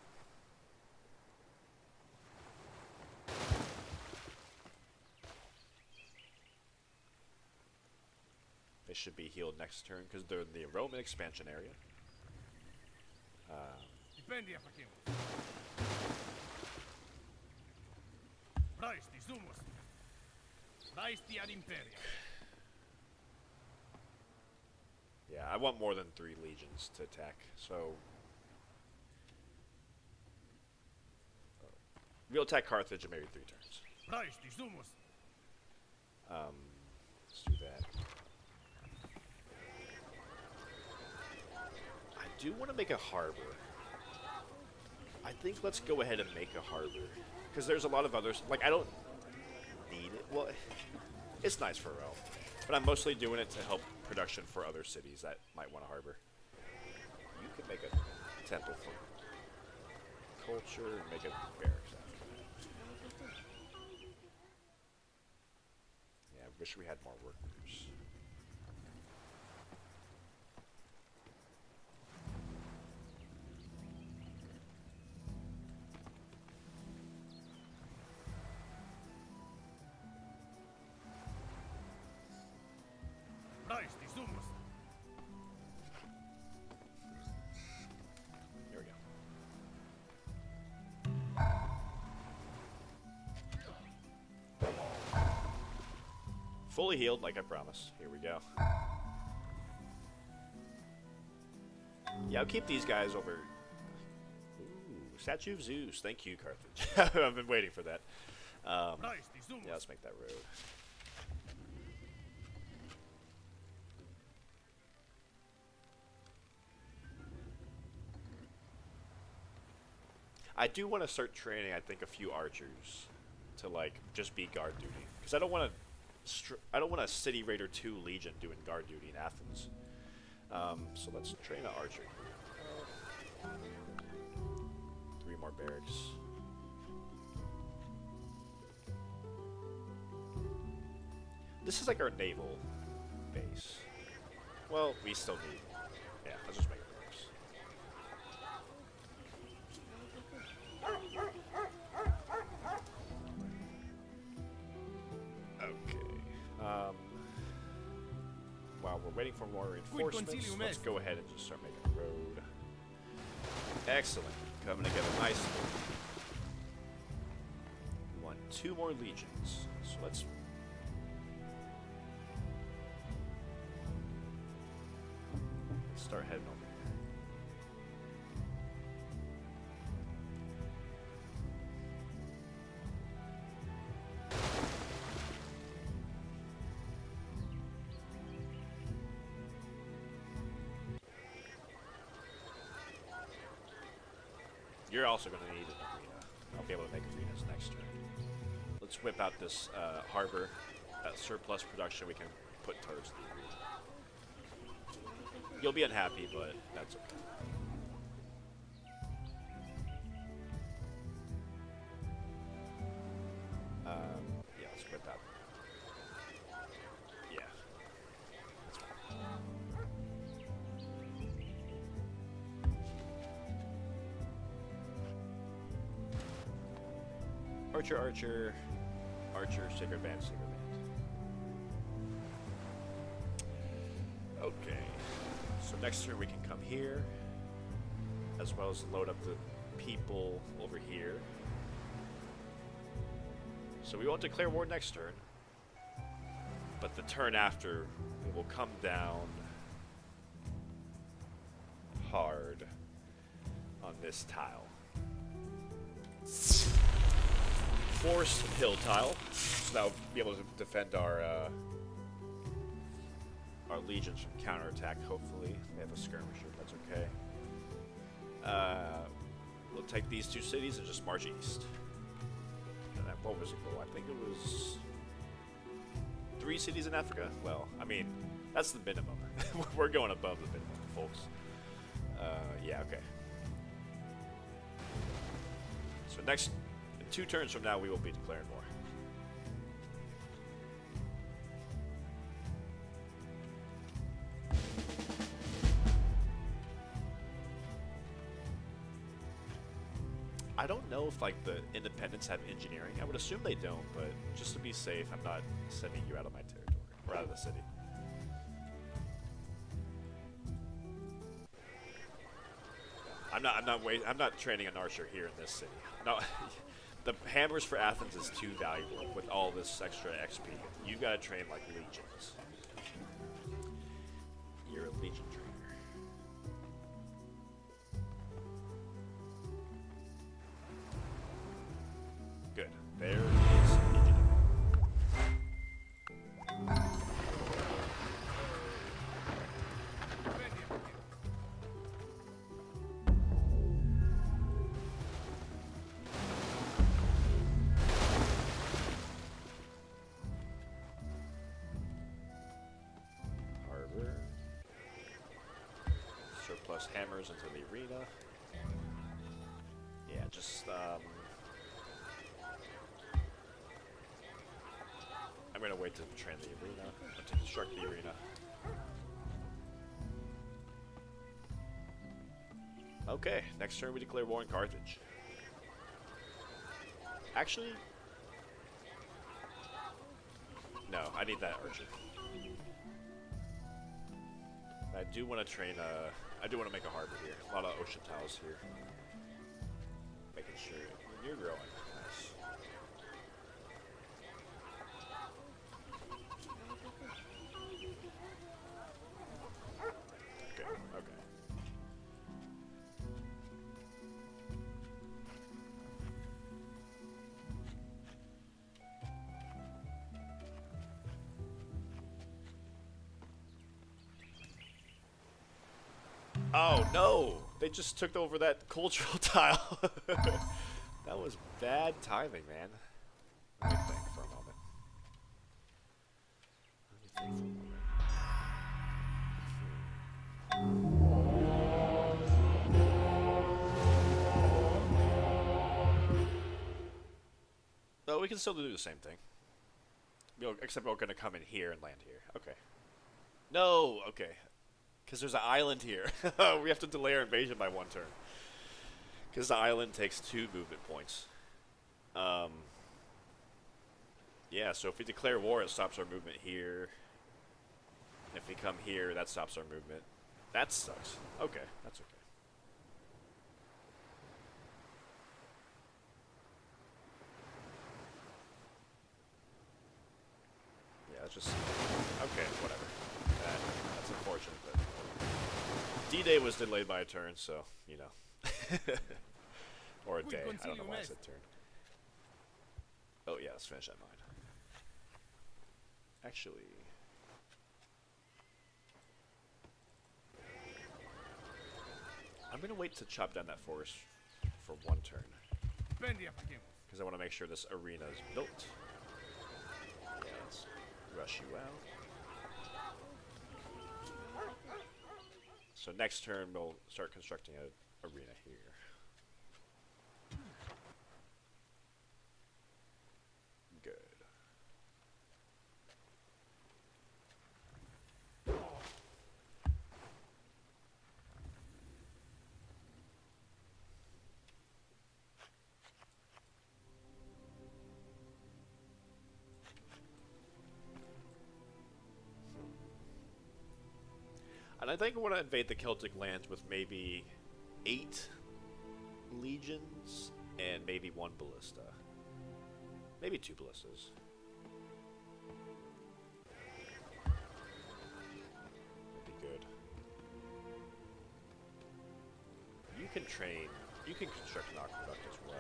They should be healed next turn because they're in the Roman expansion area. Iberia facemos. Rhye sumus. Rhye ad Imperia. Yeah, I want more than 3 legions to attack, so... we'll attack Carthage in maybe 3 turns. Rhye sumus. Let's do that. I do want to make a harbor. I think let's go ahead and make a harbor. Because there's a lot of others... like, I don't need it. Well, it's nice for Rome. But I'm mostly doing it to help production for other cities that might want a harbor. You could make a temple for culture and make a barracks after that. Yeah, I wish we had more workers. Rhye sumus. There we go. Fully healed, like I promised. Here we go. Yeah, I'll keep these guys over. Ooh, Statue of Zeus. Thank you, Carthage. I've been waiting for that. Rhye sumus. Yeah, let's make that road. I do want to start training, I think, a few archers to like just be guard duty, because I don't want a City Raider 2 Legion doing guard duty in Athens. So let's train an archer. 3 more barracks. This is like our naval base. Well, we still need. Yeah, let's just make it barracks. Okay. While we're waiting for more reinforcements, let's go ahead and just start making a road. Excellent. Coming together nicely. We want 2 more legions. So let's... start heading over here. You're also going to need an arena. I'll be able to make arenas next turn. Let's whip out this harbor. That surplus production we can put towards the arena. You'll be unhappy, but that's okay. Yeah, let's whip out. Yeah. That's fine. Archer, archer, archer, sacred band, sacred band. So next turn we can come here, as well as load up the people over here. So we won't declare war next turn, but the turn after we will come down hard on this tile. Forced hill tile, so that will be able to defend our legions from counterattack. Hopefully, they have a skirmisher. That's okay. We'll take these two cities and just march east. And then what was the goal? I think it was 3 cities in Africa. Well, I mean, that's the minimum. We're going above the minimum, folks. Yeah, okay. So next, in 2 turns from now, we will be declaring war. I don't know if, like, the independents have engineering. I would assume they don't, but just to be safe, I'm not sending you out of my territory, or out of the city. I'm not training an archer here in this city. No, the hammers for Athens is too valuable with all this extra XP. You gotta train like legions. You're a legion trainer. Good. There is engineering. Harbor. Surplus hammers into the arena. Yeah, just I'm gonna wait to train the arena, to construct the arena. Okay, next turn we declare war on Carthage. Actually, no, I need that archer. I do want to train I do want to make a harbor here. A lot of ocean tiles here. Making sure you're growing. Nice. Okay, okay. Oh no! They just took over that cultural tile. That was bad timing, man. Let me think for a moment. No, we can still do the same thing. Except we're gonna come in here and land here. Okay. No, okay. Because there's an island here. We have to delay our invasion by 1 turn. Because the island takes 2 movement points. Yeah, so if we declare war, it stops our movement here. If we come here, that stops our movement. That sucks. Okay, that's okay. Yeah, it's just... Okay, whatever. That's unfortunate, but... D-Day was delayed by a turn, so, you know. Or a day. I don't know why I said turn. Oh, yeah, let's finish that mine. Actually... I'm going to wait to chop down that forest for 1 turn. Because I want to make sure this arena is built. Yeah, let's rush you out. So next turn, we'll start constructing an arena here. Good. And I think I want to invade the Celtic lands with maybe 8 legions and maybe 1 ballista. Maybe 2 ballistas. That'd be good. You can train, you can construct an aqueduct as well.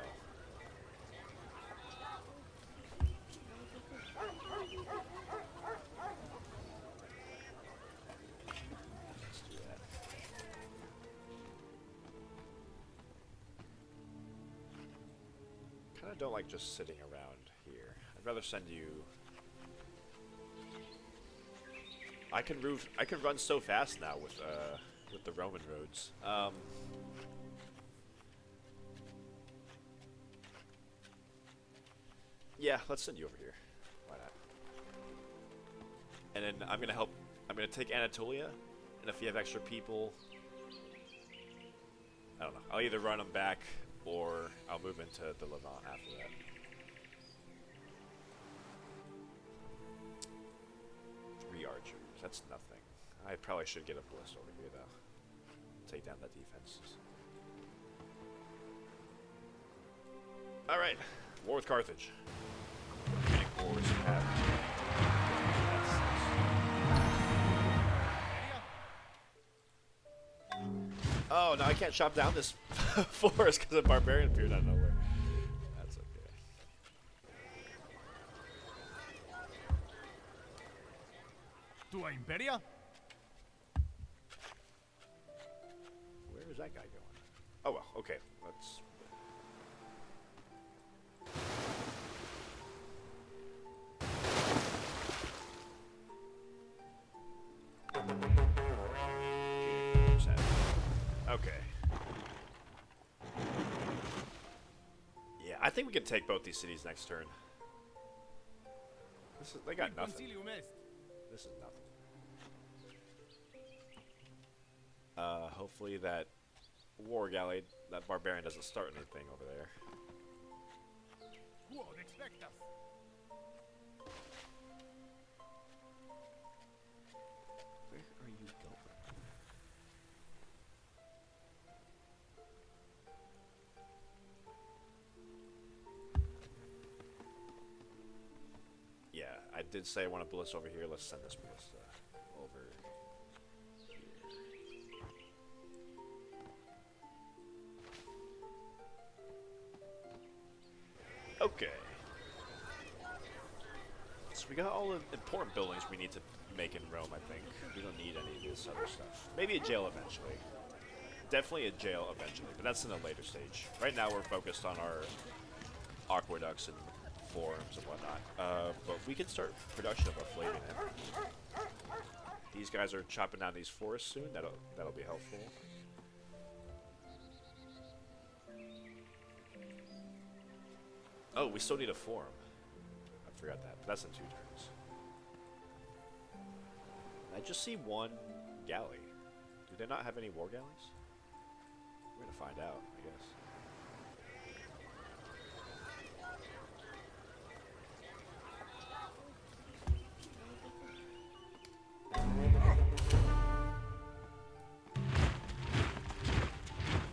Let's do that. Kinda don't like just sitting around here. I'd rather send you. I can run so fast now with the Roman roads. Yeah, let's send you over here. Why not? And then I'm gonna take Anatolia, and if you have extra people, I don't know. I'll either run them back or I'll move into the Levant after that. Three archers. That's nothing. I probably should get a ballista over here though. Take down that defense. All right, war with Carthage. Punic War is happening. Oh, no, I can't chop down this forest because a barbarian appeared out of nowhere. That's okay. Tua Imperia? Where is that guy going? Oh, well, okay. Let's... Okay. Yeah, I think we can take both these cities next turn. They got nothing. This is nothing. Hopefully that war galley, that barbarian doesn't start anything over there. Where are you going? Yeah, I did say I want a ballista over here. Let's send this ballista over here. Okay. So we got all the important buildings we need to make in Rome, I think. We don't need any of this other stuff. Maybe a jail eventually. Definitely a jail eventually, but that's in a later stage. Right now we're focused on our aqueducts and forums and whatnot. But we can start production of a flavor. These guys are chopping down these forests soon. That'll be helpful. Oh, we still need a forum. I forgot that. But that's in 2 turns. I just see 1 galley. Do they not have any war galleys? We're gonna find out, I guess.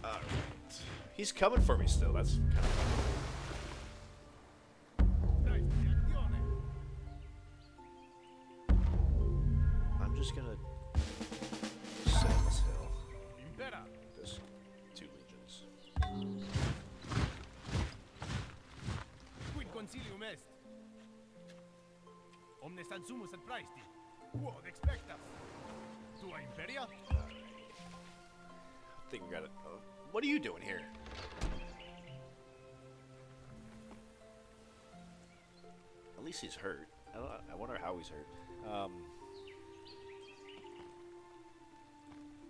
Alright. He's coming for me still. That's kind of fun. I'm just gonna sit on this hill. There's 2 legions. Quid concilium est. Omnes ansumus ad praesti. Quod expectas? Tua Imperia? I think we got it. What are you doing here? At least he's hurt. I wonder how he's hurt.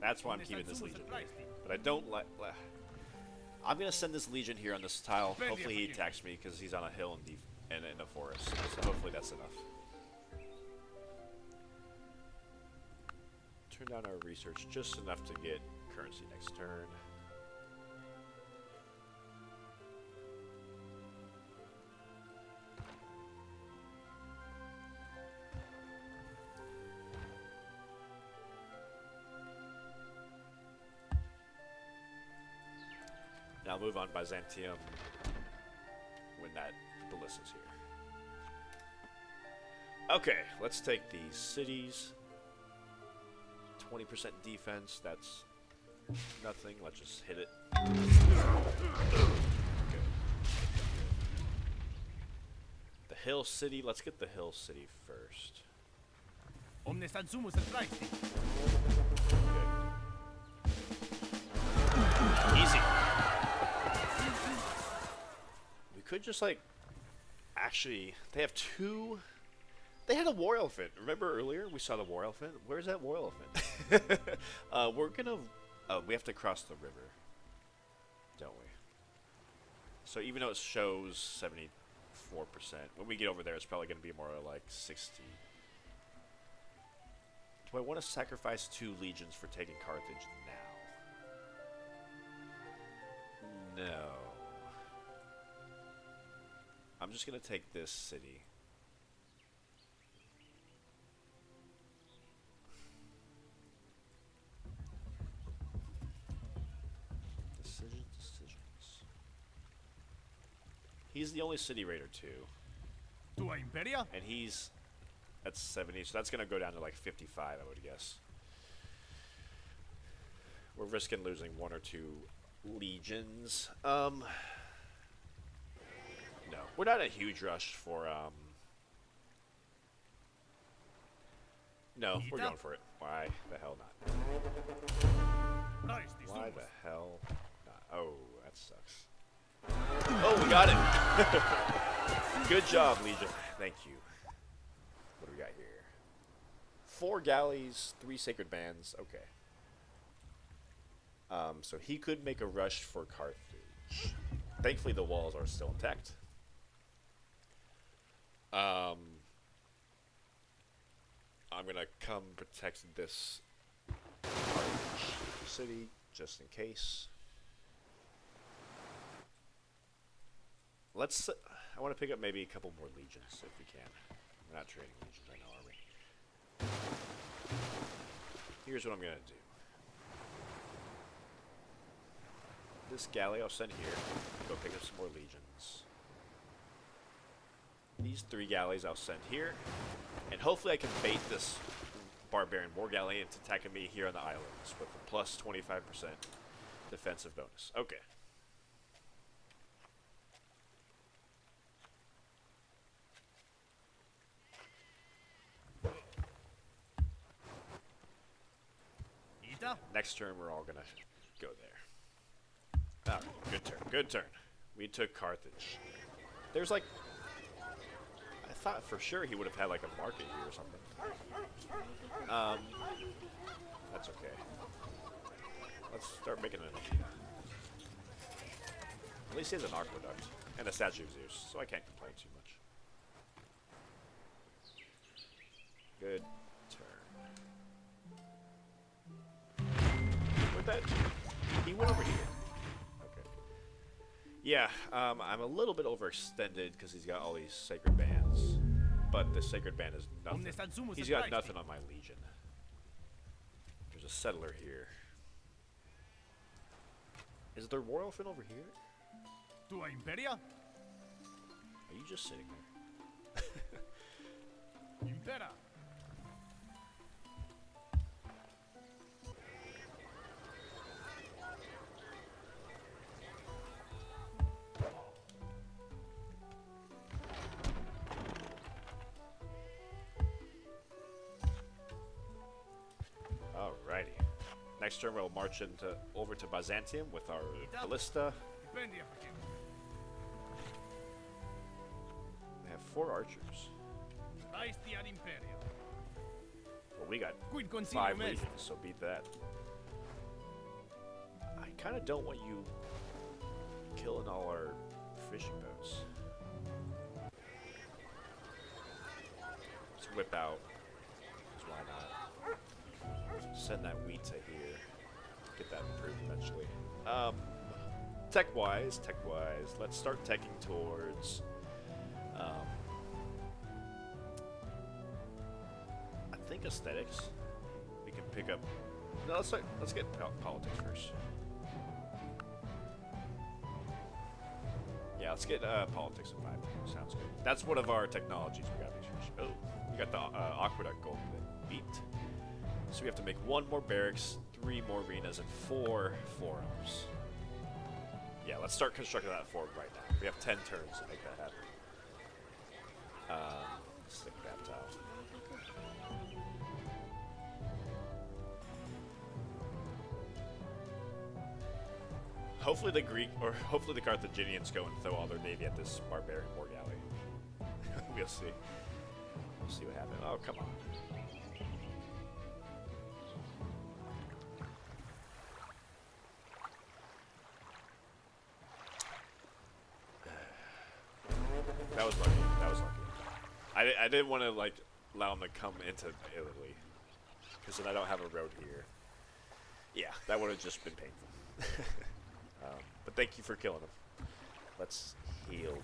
That's why I'm keeping this legion here. But I don't like... I'm going to send this legion here on this tile. Hopefully he attacks me because he's on a hill and in a forest. So hopefully that's enough. Turn down our research just enough to get currency next turn. Now move on Byzantium when that ballista's here. Okay, let's take these cities. 20% defense, that's nothing. Let's just hit it. Okay. The hill city, let's get the hill city first. Omnes adsumus et praexit. Easy. We could just like, actually, they have two. They had a war elephant. Remember earlier we saw the war elephant? Where's that war elephant? We're gonna. We have to cross the river, don't we? So even though it shows 74%, when we get over there, it's probably gonna be more like 60. Do I want to sacrifice 2 legions for taking Carthage now? No. I'm just gonna take this city. Decisions. He's the only city raider too. Tua Imperia? And he's at 70, so that's gonna go down to like 55, I would guess. We're risking losing 1 or 2 legions. No, we're not in a huge rush for no, we're going for it. Why the hell not? Why the hell not? Oh, that sucks. Oh, we got it! Good job, Legion. Thank you. What do we got here? 4 galleys, 3 sacred bands. Okay. So he could make a rush for Carthage. Thankfully, the walls are still intact. I'm gonna come protect this Carthage city just in case. Let's. I want to pick up maybe a couple more legions if we can. We're not trading legions right now, are we? Here's what I'm gonna do. This galley I'll send here. Go pick up some more legions. These 3 galleys I'll send here, and hopefully I can bait this barbarian war galley into attacking me here on the islands with a plus 25% defensive bonus. Okay. Next turn, we're all gonna go there. Alright, good turn, good turn. We took Carthage. There's like... I thought for sure he would have had like a market here or something. That's okay. Let's start making it. At least he has an aqueduct and a statue of Zeus, so I can't complain too much. Good turn. Where'd that? He went over here. Okay. Yeah, I'm a little bit overextended because he's got all these sacred bands, but the sacred band is nothing. He's got nothing on my legion. There's a settler here. Is there war elephant over here? Tua Imperia? Are you just sitting there? Impera. Alrighty. Next turn we'll march over to Byzantium with our ballista. They have 4 archers. Well, we got 5 legions, so beat that. I kind of don't want you killing all our fishing boats. Let's whip out. Why not? Send that wheat to here. Get that improved eventually. Tech-wise, let's start teching towards. I think aesthetics. We can pick up. No, let's get politics first. Yeah, let's get politics in 5. Sounds good. That's one of our technologies we gotta make sure. Oh, we got the aqueduct gold beat. So we have to make 1 more barracks, 3 more arenas, and 4 forums. Yeah, let's start constructing that forum right now. We have 10 turns to make that happen. Stick that tile. Hopefully the hopefully the Carthaginians go and throw all their navy at this barbarian war galley. We'll see. We'll see what happens. Oh, come on. That was lucky. That was lucky. I didn't want to like allow them to come into Italy because then I don't have a road here. Yeah, that would have just been painful. But thank you for killing him. Let's heal.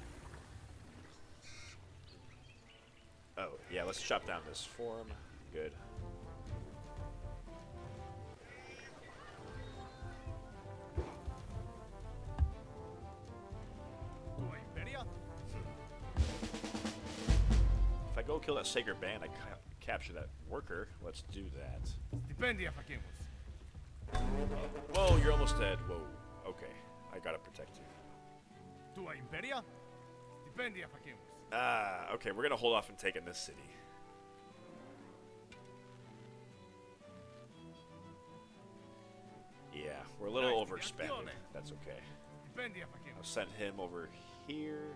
Oh, yeah, let's chop down this forum. Good. If I go kill that sacred band, I capture that worker. Let's do that. Whoa, you're almost dead. Whoa. Okay, I gotta protect you. Okay, we're gonna hold off and take in this city. Yeah, we're a little overexpanded. That's okay. I'll send him over here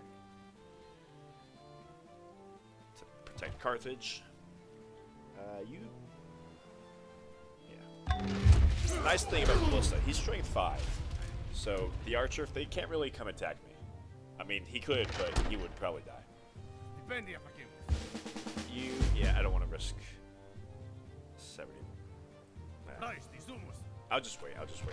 to protect Carthage. You. Yeah. Nice thing about Ballista, he's strength 5. So the archer, they can't really come attack me. I mean, he could, but he would probably die. You, yeah, I don't want to risk 70. Nah. I'll just wait a turn.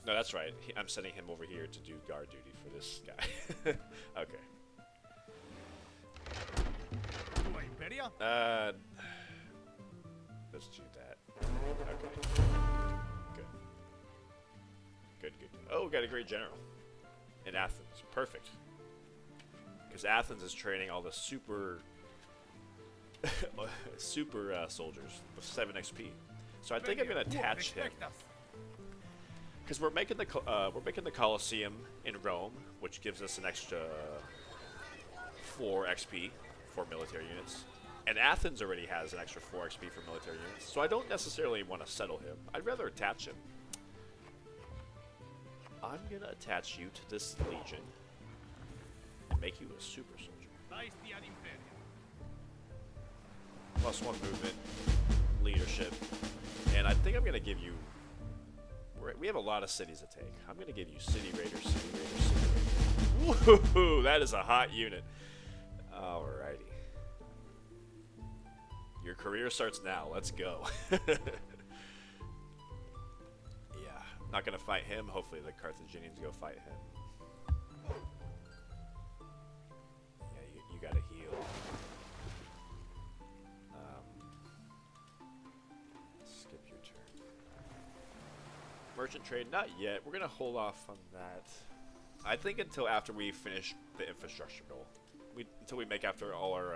No, that's right. I'm sending him over here to do guard duty for this guy. Okay. Let's do that. Okay. Good. Good. Oh, we got a great general in Athens. Perfect. Because Athens is training all the super soldiers with 7 XP. So I think I'm gonna attach him. Because we're making the Colosseum in Rome, which gives us an extra 4 XP for military units. And Athens already has an extra 4 XP for military units, so I don't necessarily want to settle him. I'd rather attach him. I'm going to attach you to this legion and make you a super soldier. +1 movement, leadership, and I think I'm going to give you... We have a lot of cities to take. I'm going to give you City Raiders, City Raiders, City Raiders. Woohoo! That is a hot unit. Alrighty. Your career starts now. Let's go. Yeah, not gonna fight him. Hopefully the Carthaginians go fight him. Yeah, you gotta heal. Skip your turn. Merchant trade, not yet. We're gonna hold off on that. I think until after we finish the infrastructure goal. Until we make after all our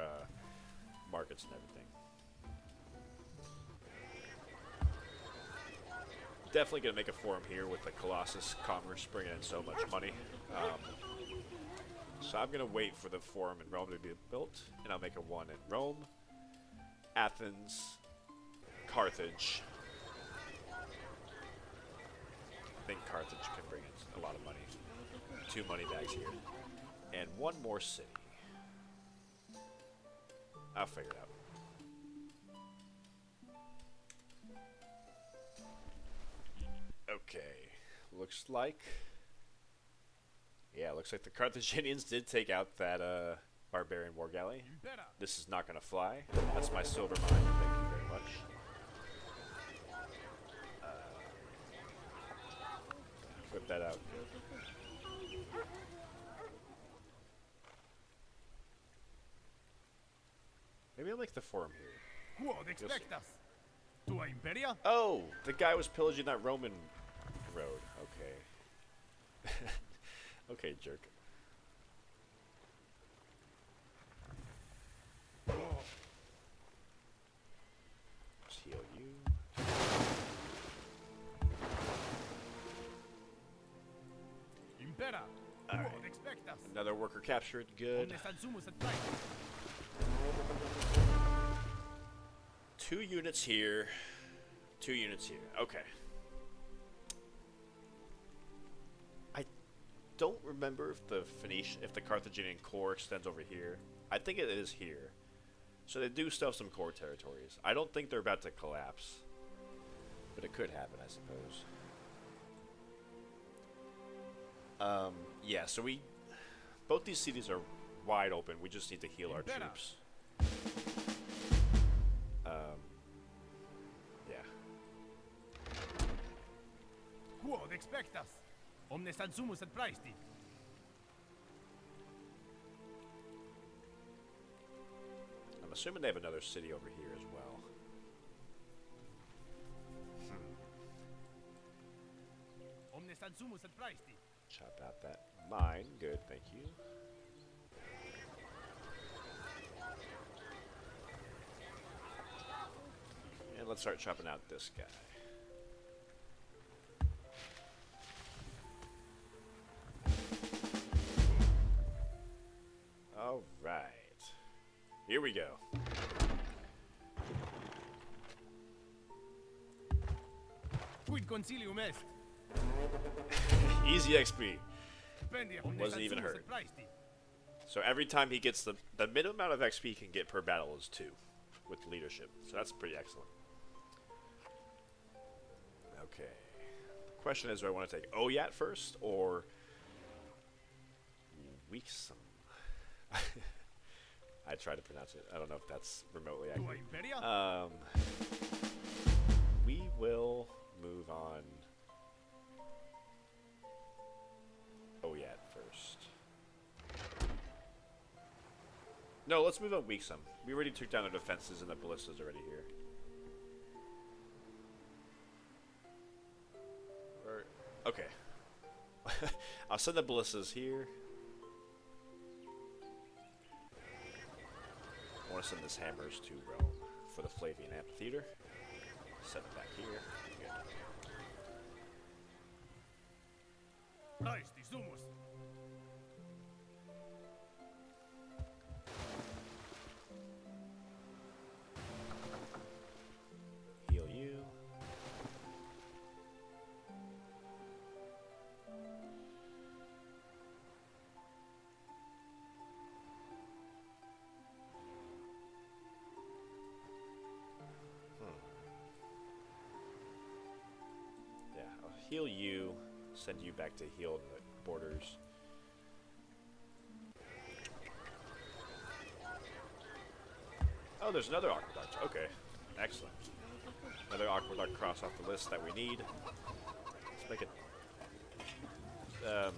markets and everything. Definitely gonna make a forum here with the Colossus Commerce bringing in so much money. So I'm gonna wait for the forum in Rome to be built, and I'll make a one in Rome, Athens, Carthage. I think Carthage can bring in a lot of money. 2 money bags here. And 1 more city. I'll figure it out. Okay. Looks like... Yeah, looks like the Carthaginians did take out that barbarian war galley. This is not going to fly. That's my silver mine. Thank you very much. Whip that out. Maybe I'll make the forum here. Tua Imperia? Oh, the guy was pillaging that Roman road. Okay. Okay, jerk. Let's heal you. Impera. Alright. Quod expectas. Another worker captured. Good. Omnes adsumus et prae. 2 units here. 2 units here. Okay. I don't remember if the Carthaginian core extends over here. I think it is here. So they do still have some core territories. I don't think they're about to collapse. But it could happen, I suppose. Yeah, so both these cities are wide open. We just need to heal our troops. Yeah. Quod expectas. Omnes adsumus et praesti. I'm assuming they have another city over here as well. Omnes adsumus et praesti. Chop out that mine. Good, thank you. And let's start chopping out this guy. All right. Here we go. Quid concilium est? Easy XP. Pendia omnes Wasn't even adsumus hurt. et praesti. So every time he gets the minimum amount of XP he can get per battle is 2 with leadership. So that's pretty excellent. Okay. Question is, do I want to take Oyat first or Weeksum? I tried to pronounce it. I don't know if that's remotely Tua accurate. Imperia? We will move on Oyat first. No, let's move on Weeksum. We already took down the defenses and the ballistas already here. Okay. I'll send the ballistas here. I want to send this hammers to Rome for the Flavian Amphitheater. Send it back here. Good. Praesti sumus. Heal you. Yeah, I'll heal you, send you back to heal the borders. Oh, there's another aqueduct. Okay, excellent. Another aqueduct cross off the list that we need. Let's make it. No,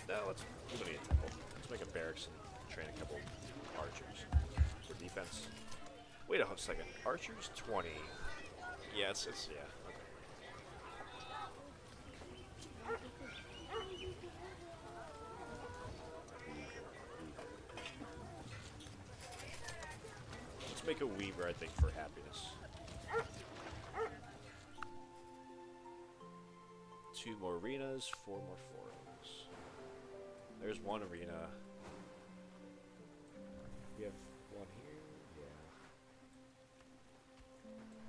we don't need a temple. Let's make a barracks and train a couple archers for defense. Wait a second. Archers 20. Yeah, it's yeah. Okay. Let's make a weaver, I think, for happiness. 2 more arenas, 4 more forums. There's 1 arena. We have 1 here? Yeah.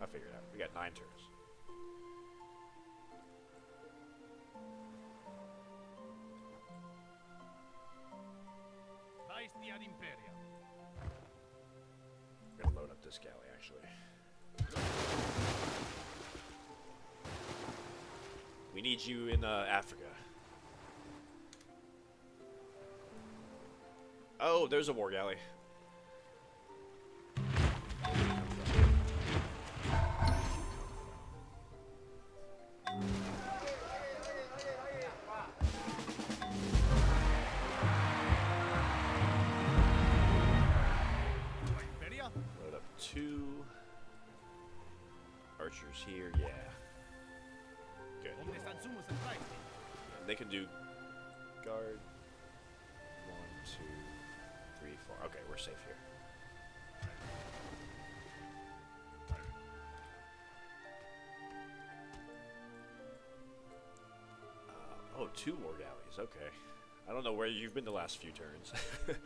I figured it out. We got 9 turns. Praesti ad Imperia. I'm gonna load up this galley, actually. We need you in Africa. Oh, there's a war galley. Tua Imperia? Load up 2. here, yeah. Good. They can do guard. 1, 2, 3, 4. Okay, we're safe here. Oh, 2 war galleys. Okay. I don't know where you've been the last few turns. Let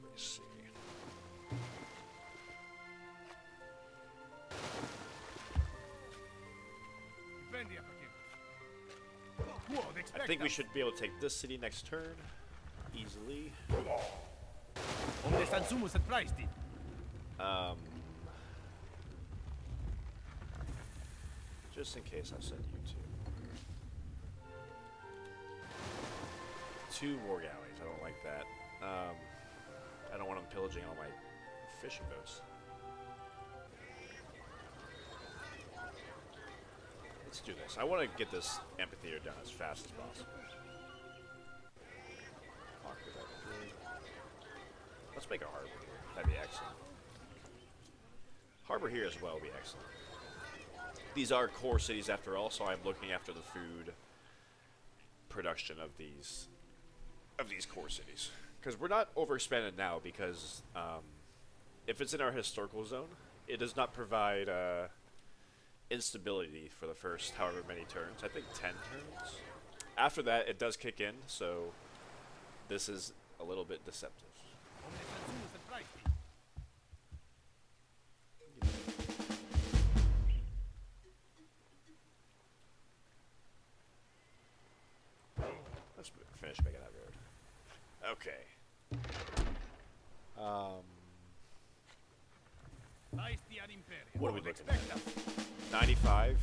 me see. I think we should be able to take this city next turn easily. Just in case I send you 2. 2 war galleys. I don't like that. I don't want them pillaging all my fishing boats. Let's do this. I want to get this amphitheater done as fast as possible. Let's make a harbor here. That'd be excellent. Harbor here as well would be excellent. These are core cities after all, so I'm looking after the food production of these core cities. Because we're not overexpanded now, because if it's in our historical zone, it does not provide instability for the first however many turns. I think 10 turns. After that, it does kick in, so this is a little bit deceptive. Let's finish making that road. Okay. What are we looking at? 95?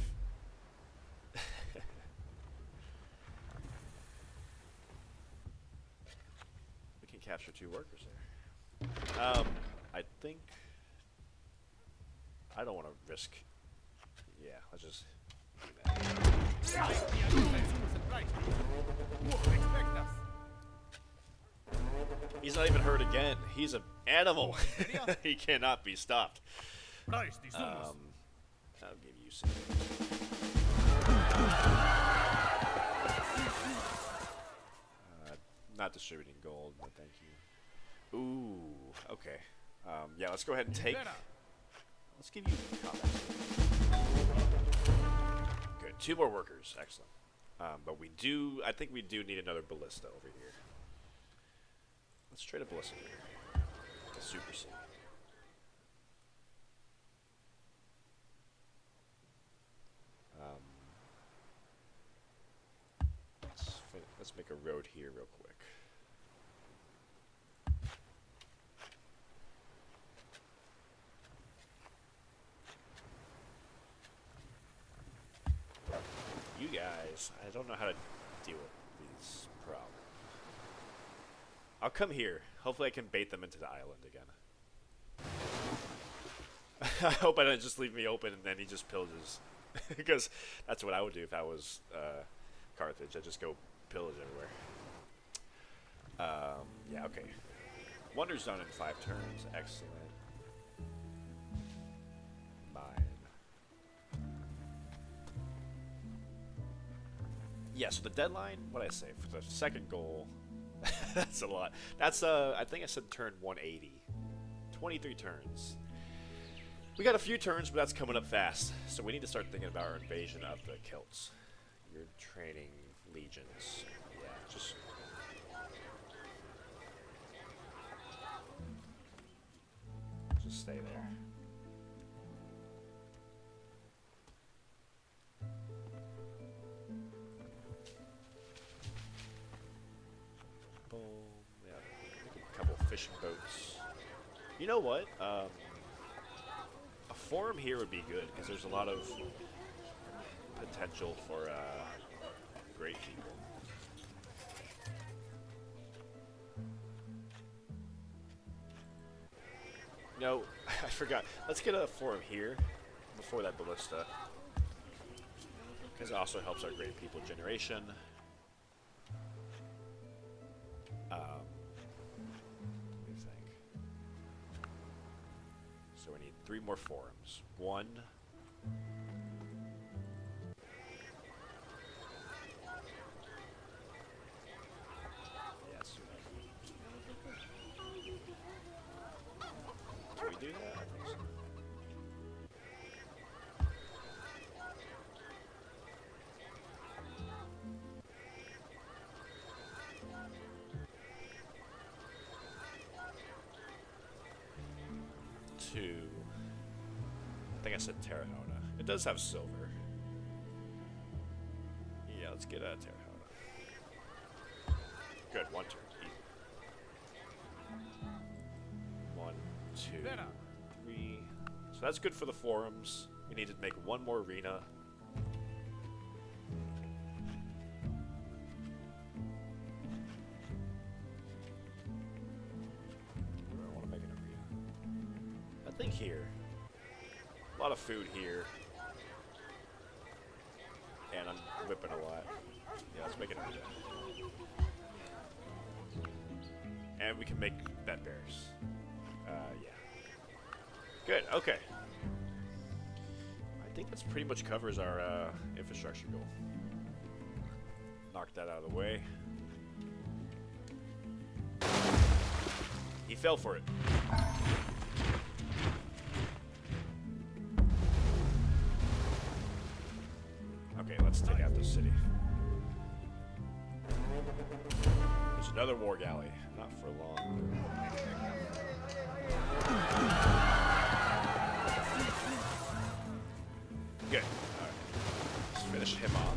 We can capture 2 workers there. I think I don't want to risk. Yeah, let's just do that. He's not even hurt again. He's an animal. He cannot be stopped. I'll give you some. Not distributing gold, but thank you. Ooh, okay. Yeah, let's go ahead and take. Let's give you combat. Good. 2 more workers. Excellent. But we do. I think we do need another ballista over here. Let's trade a ballista here. A super C. Let's make a road here real quick. You guys, I don't know how to deal with these problems. I'll come here. Hopefully I can bait them into the island again. I hope I don't just leave me open and then he just pillages. Because that's what I would do if I was Carthage. I'd just go pillage everywhere. Yeah, okay. Wonders done in 5 turns. Excellent. Mine. Yeah, so the deadline, what did I say? For the second goal, that's a lot. That's, I think I said turn 180. 23 turns. We got a few turns, but that's coming up fast. So we need to start thinking about our invasion of the Celts. You're training legions. Yeah, just stay there. Boom. Yeah, a couple fishing boats. You know what? A forum here would be good because there's a lot of potential for great people. No, I forgot. Let's get a forum here before that ballista. This also helps our great people generation. What do you think? So we need 3 more forums. 1. Yes. Can we do that? I think so. I think I said Terra Nona. It does have silver. Yeah, let's get Terra Nona. Good, 1 turn. Easy. 1, 2, 3. So that's good for the forums. We need to make 1 more arena. I want to make an arena. I think here. A lot of food here. And I'm whipping a lot. Yeah, let's make it arena. And we can make bed bears. Yeah. Good, okay. I think that's pretty much covers our infrastructure goal. Knock that out of the way. He fell for it. Okay, let's take out this city. There's another war galley. Not for long. Good. Alright. Let's finish him off.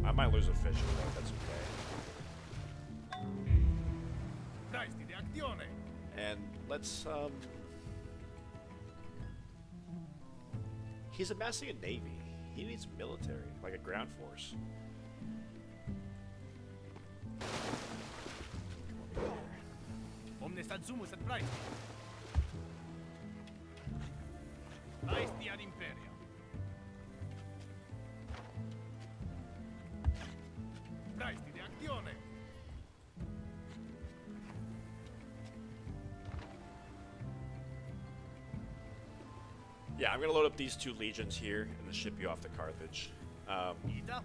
I might lose a fish, but that's okay. And let's, he's amassing a navy. He needs military, like a ground force. Omnes ad sumus et praesti. Praesti ad imperia. Praesti de actione. Yeah, I'm gonna load up these 2 legions here and then ship you off to Carthage. Ida.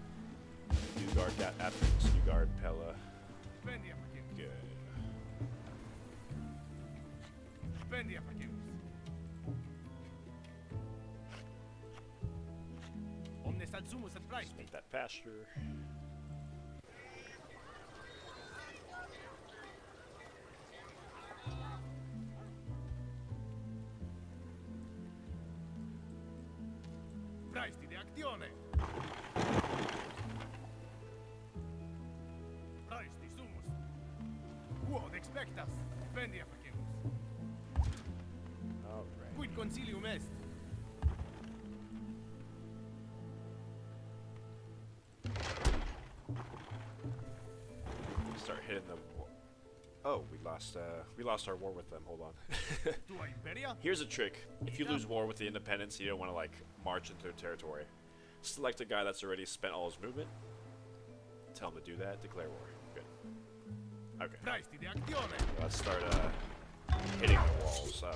You guard Athens, you guard Pella. Pendia facimus. Good. Pendia facimus. Omnes ad sumus et Let's praesti. make that pasture. Praesti de actione. Praesti sumus. Quod expectas. Pendia facimus. Alright. Quid consilium est. Start hitting the war. Oh, we lost our war with them. Hold on. Tua imperia. Here's a trick. If you lose war with the independents, you don't want to like march into their territory. Select a guy that's already spent all his movement. Tell him to do that. Declare war. Good. Okay. Praesti de actione. Let's start hitting the walls. So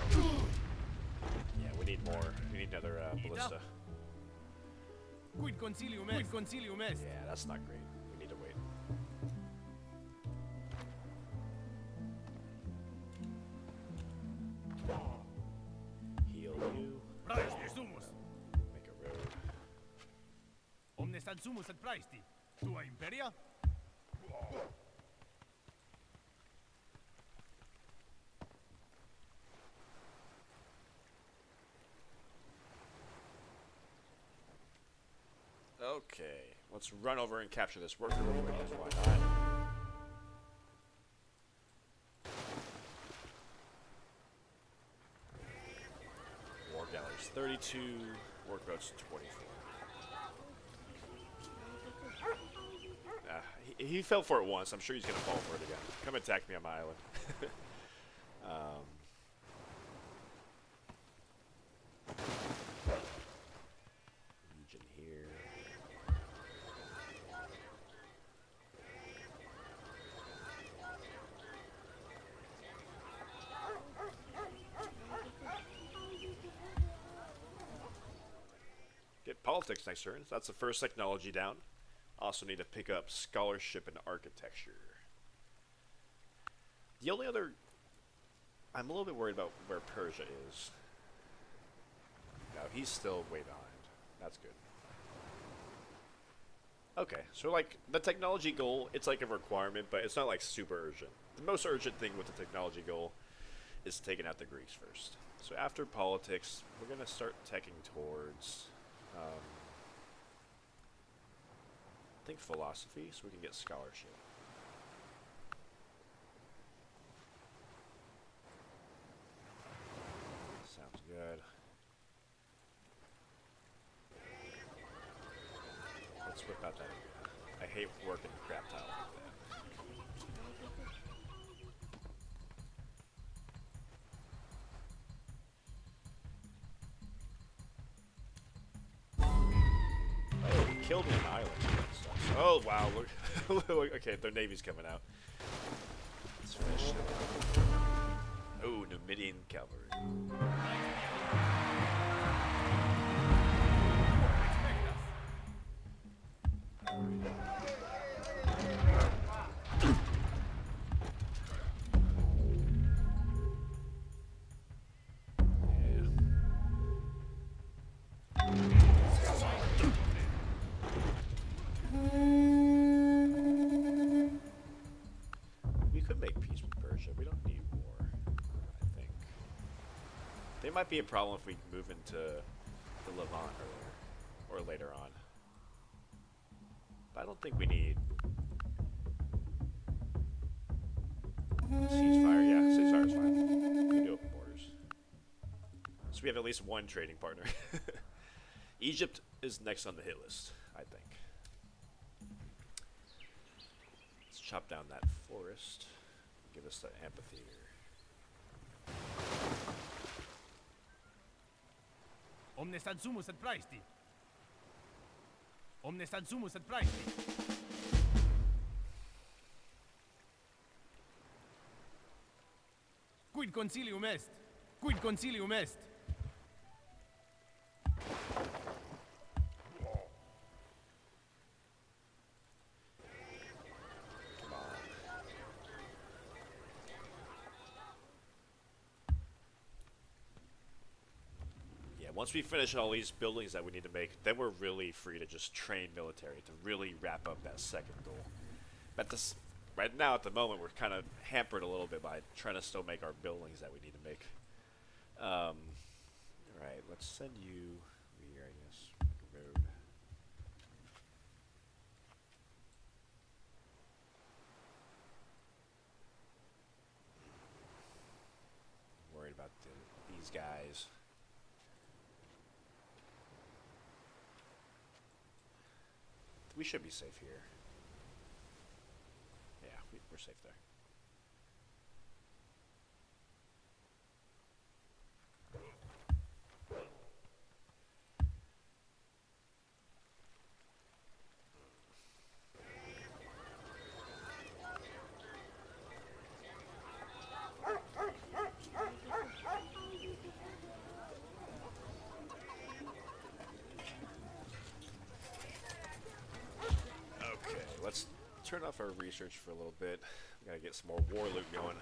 yeah, we need more. We need another ballista. Quid consilium est. Quid consilium est. Yeah, that's not great. We need to wait. Heal you. Praesti sumus. Make a road. Omnes ad sumus et praesti. Tua imperia. Okay, let's run over and capture this worker real quick, 'cause why not? War galleys 32, workboats 24. He fell for it once. I'm sure he's gonna fall for it again. Come attack me on my island. politics next turn. So that's the first technology down. Also need to pick up scholarship and architecture. The only other... I'm a little bit worried about where Persia is. No, he's still way behind. That's good. Okay, so like, the technology goal, it's like a requirement, but it's not like super urgent. The most urgent thing with the technology goal is taking out the Greeks first. So after politics, we're going to start teching towards, I think philosophy, so we can get scholarship. Sounds good. Let's whip out that. I hate working crap tile like that. Oh, he killed an island. That sucks. Oh, wow. Look. Okay, their navy's coming out. Let's finish them off. Oh, Numidian cavalry. It might be a problem if we move into the Levant earlier, or later on. But I don't think we need ceasefire. Yeah, ceasefire is fine. We can do open borders. So we have at least one trading partner. Egypt is next on the hit list, I think. Let's chop down that forest. Give us the amphitheater. Omnes ad sumus ad praesti. Omnes ad sumus ad praesti. Quid concilium est? Quid concilium est? Once we finish all these buildings that we need to make, then we're really free to just train military to really wrap up that second goal. But this, right now, at the moment, we're kind of hampered a little bit by trying to still make our buildings that we need to make. Right, let's send you here, I guess. Road. Worried about these guys. We should be safe here. Yeah, we're safe there. Turn off our research for a little bit. We gotta get some more war loot going.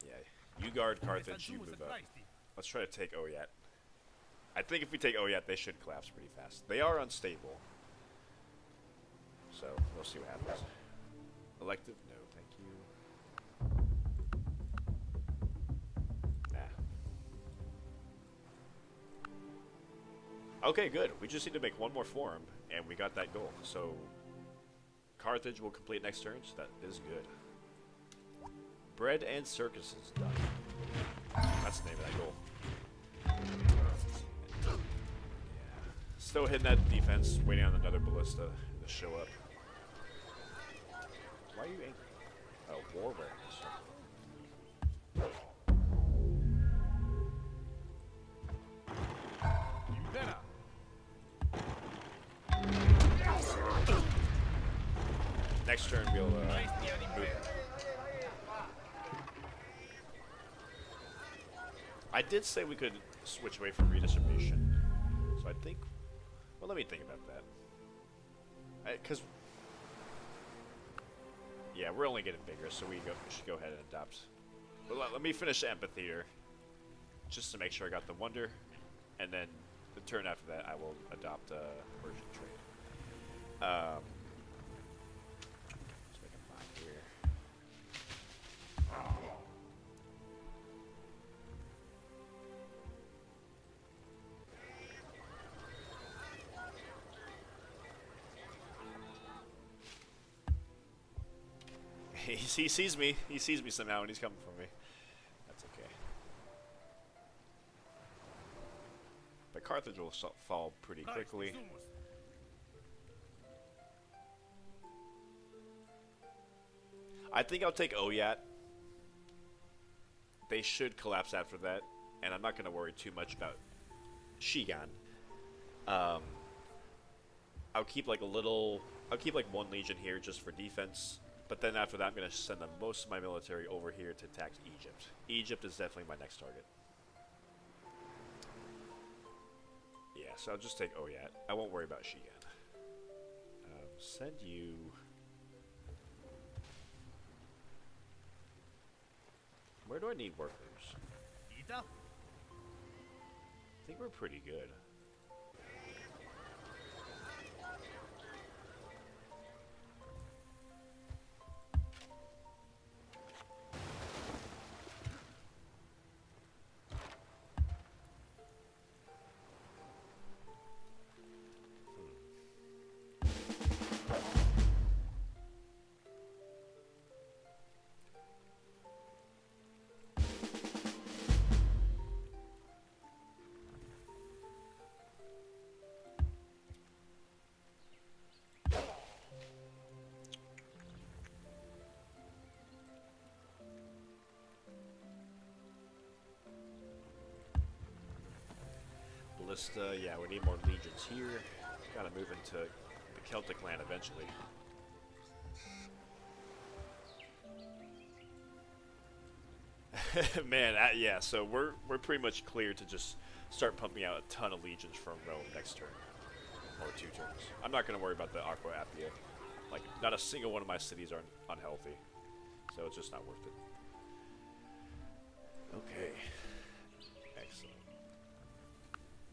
Yeah, you guard Carthage, you move up. Let's try to take Oyat. I think if we take Oyat, they should collapse pretty fast. They are unstable, so we'll see what happens. Elective? No, thank you. Okay, good. We just need to make one more forum, and we got that goal. So, Carthage will complete next turn, so that is good. Bread and Circuses done. That's the name of that goal. Yeah. Still hitting that defense, waiting on another ballista to show up. Why are you angry? Oh, war awareness. Next turn we'll move. I did say we could switch away from redistribution. So I think... Well, let me think about that. Because... Yeah, we're only getting bigger, so we should go ahead and adopt. But let me finish the amphitheater. Just to make sure I got the wonder. And then the turn after that, I will adopt a merchant trade. Let's make a mine here. He sees me. He sees me somehow, and he's coming for me. That's okay. But Carthage will fall pretty quickly. I think I'll take Oyat. They should collapse after that, and I'm not going to worry too much about Shigan. I'll keep like I'll keep like one legion here just for defense. But then after that, I'm going to send most of my military over here to attack Egypt. Egypt is definitely my next target. Yeah, so I'll just take Oyat. I won't worry about Shigan. Send you... Where do I need workers? I think we're pretty good. Yeah, we need more legions here. Gotta move into the Celtic land eventually. Man, yeah, so we're pretty much clear to just start pumping out a ton of legions from Rome next turn. Or 2 turns. I'm not gonna worry about the Aqueducts. Like, not a single one of my cities are unhealthy. So it's just not worth it. Okay. Excellent.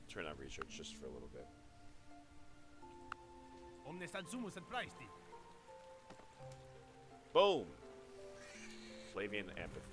Turn on research just for a little bit. Boom! Flavian Amphitheater.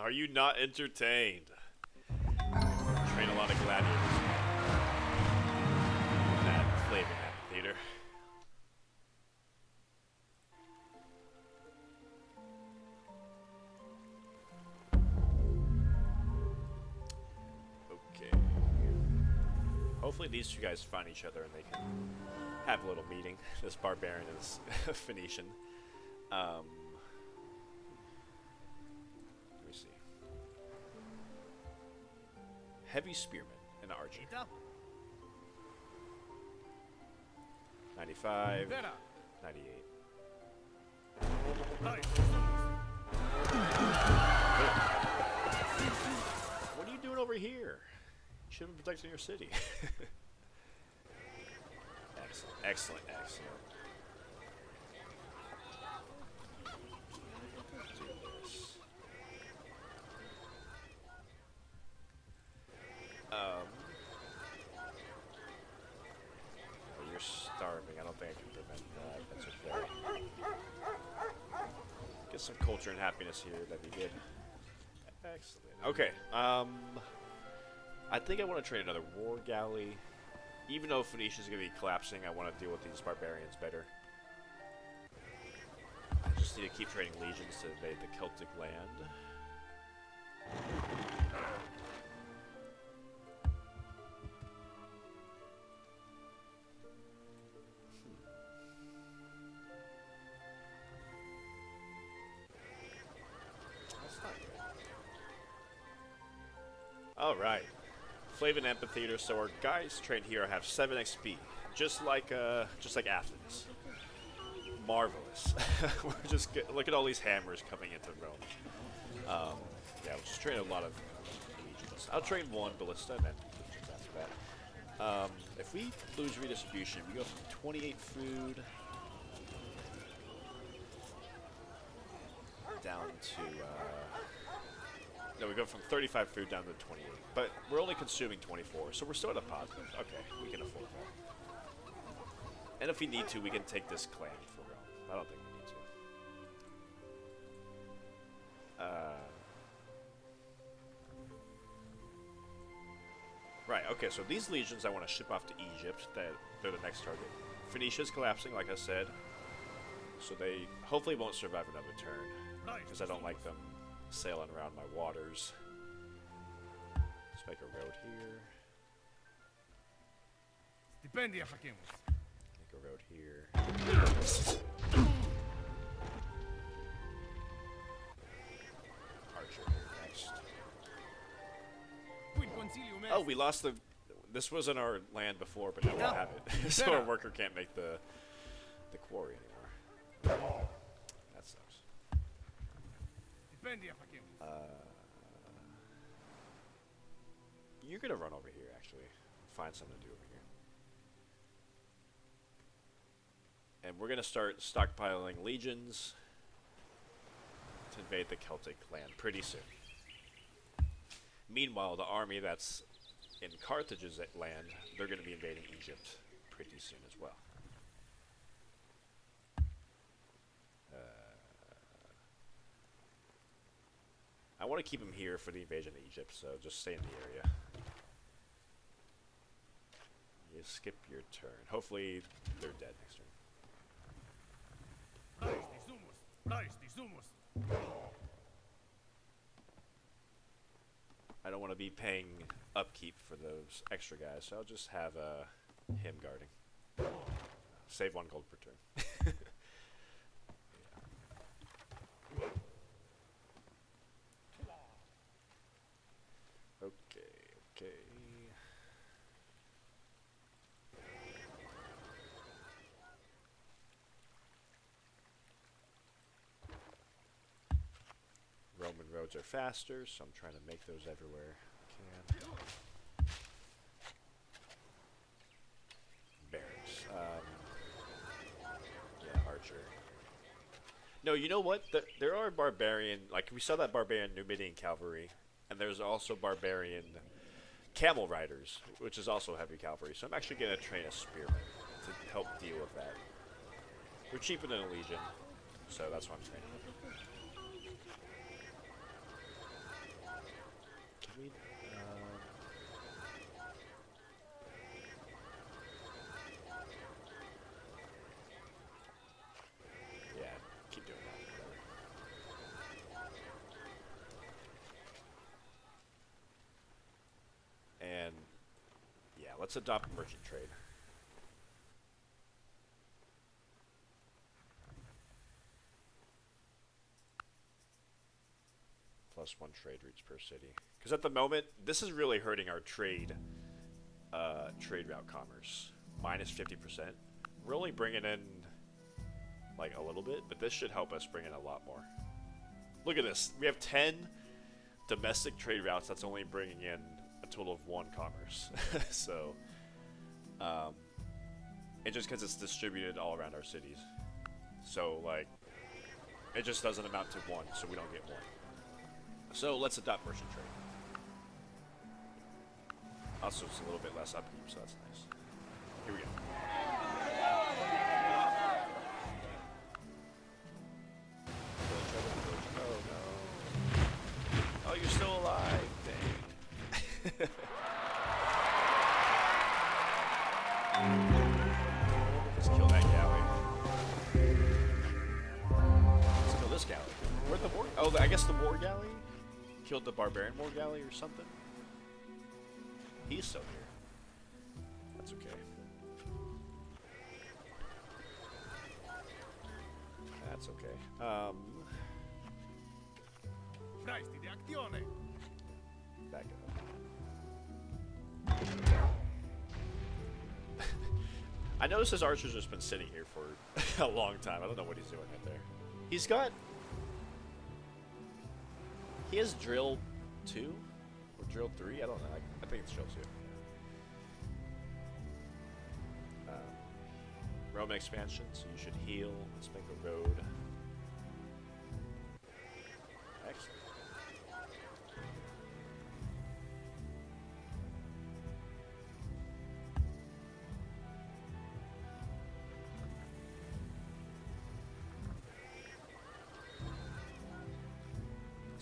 Are you not entertained? Train a lot of gladiators. That Flavian Amphitheater. Okay. Hopefully these two guys find each other and they can have a little meeting. This barbarian and this Phoenician. Let me see. Heavy spearman and archer. 95. 98. What are you doing over here? You should have been protecting your city. Excellent, excellent, excellent. You're starving. I don't think I can prevent that. That's okay. Get some culture and happiness here. That'd be good. Excellent. Okay. I think I want to train another war galley. Even though Phoenicia's going to be collapsing, I want to deal with these barbarians better. just need to keep training legions to invade the Celtic land. Alright. Flavian Amphitheater, so our guys trained here have 7 XP. Just like Athens. Marvelous. We're just look at all these hammers coming into Rome. Yeah, we'll just train a lot of legions. I'll train 1 ballista and then legions after that. If we lose redistribution, we go from 28 food down to no, we go from 35 food down to 28. But we're only consuming 24, so we're still at a positive. Okay, we can afford that. And if we need to, we can take this clan for Rome. I don't think we need to. Right, okay, so these legions I want to ship off to Egypt. They're the next target. Phoenicia's collapsing, like I said. So they hopefully won't survive another turn. Because I don't like them sailing around my waters. Let's make a road here. Stipendia facemus. Make a road here. Archer here next. Oh, we lost the... This wasn't our land before, but now we have it. So our worker can't make the quarry anymore. That sucks. You're gonna run over here, actually. Find something to do over here. And we're gonna start stockpiling legions to invade the Celtic land pretty soon. Meanwhile, the army that's in Carthage's land, they're gonna be invading Egypt pretty soon as well. I want to keep him here for the invasion of Egypt, so just stay in the area. You skip your turn. Hopefully, they're dead next turn. I don't want to be paying upkeep for those extra guys, so I'll just have him guarding. Save 1 gold per turn. Okay. Roman roads are faster, so I'm trying to make those everywhere I can. Barracks. Yeah, Archer. No, you know what? There are barbarian, like we saw that barbarian Numidian cavalry, and there's also barbarian camel riders, which is also heavy cavalry. So I'm actually going to train a spearman to help deal with that. They're cheaper than a legion, so that's what I'm training. Can we? Yeah, keep doing that. And yeah, let's adopt merchant trade. +1 trade routes per city. Because at the moment, this is really hurting our trade route commerce. -50%. We're only bringing in like a little bit, but this should help us bring in a lot more. Look at this. We have 10 domestic trade routes that's only bringing in a total of 1 commerce. So, and just because it's distributed all around our cities. So, like, it just doesn't amount to 1, so we don't get 1. So, let's adopt merchant trade. Also, it's a little bit less upkeep, so that's nice. Here we go. Oh, no. Oh, you're still alive. Dang. Just kill that galley. Let's Oh, I guess the war galley killed the barbarian war galley or something. He's still here. That's okay. That's okay. Fraisti di actione. Back up. I noticed his archer's just been sitting here for a long time. I don't know what he's doing right there. He's got... He has drill 2? Or drill 3? I don't know. I think it's drill 2. Roman expansion, so you should heal. Let's make a road. Excellent.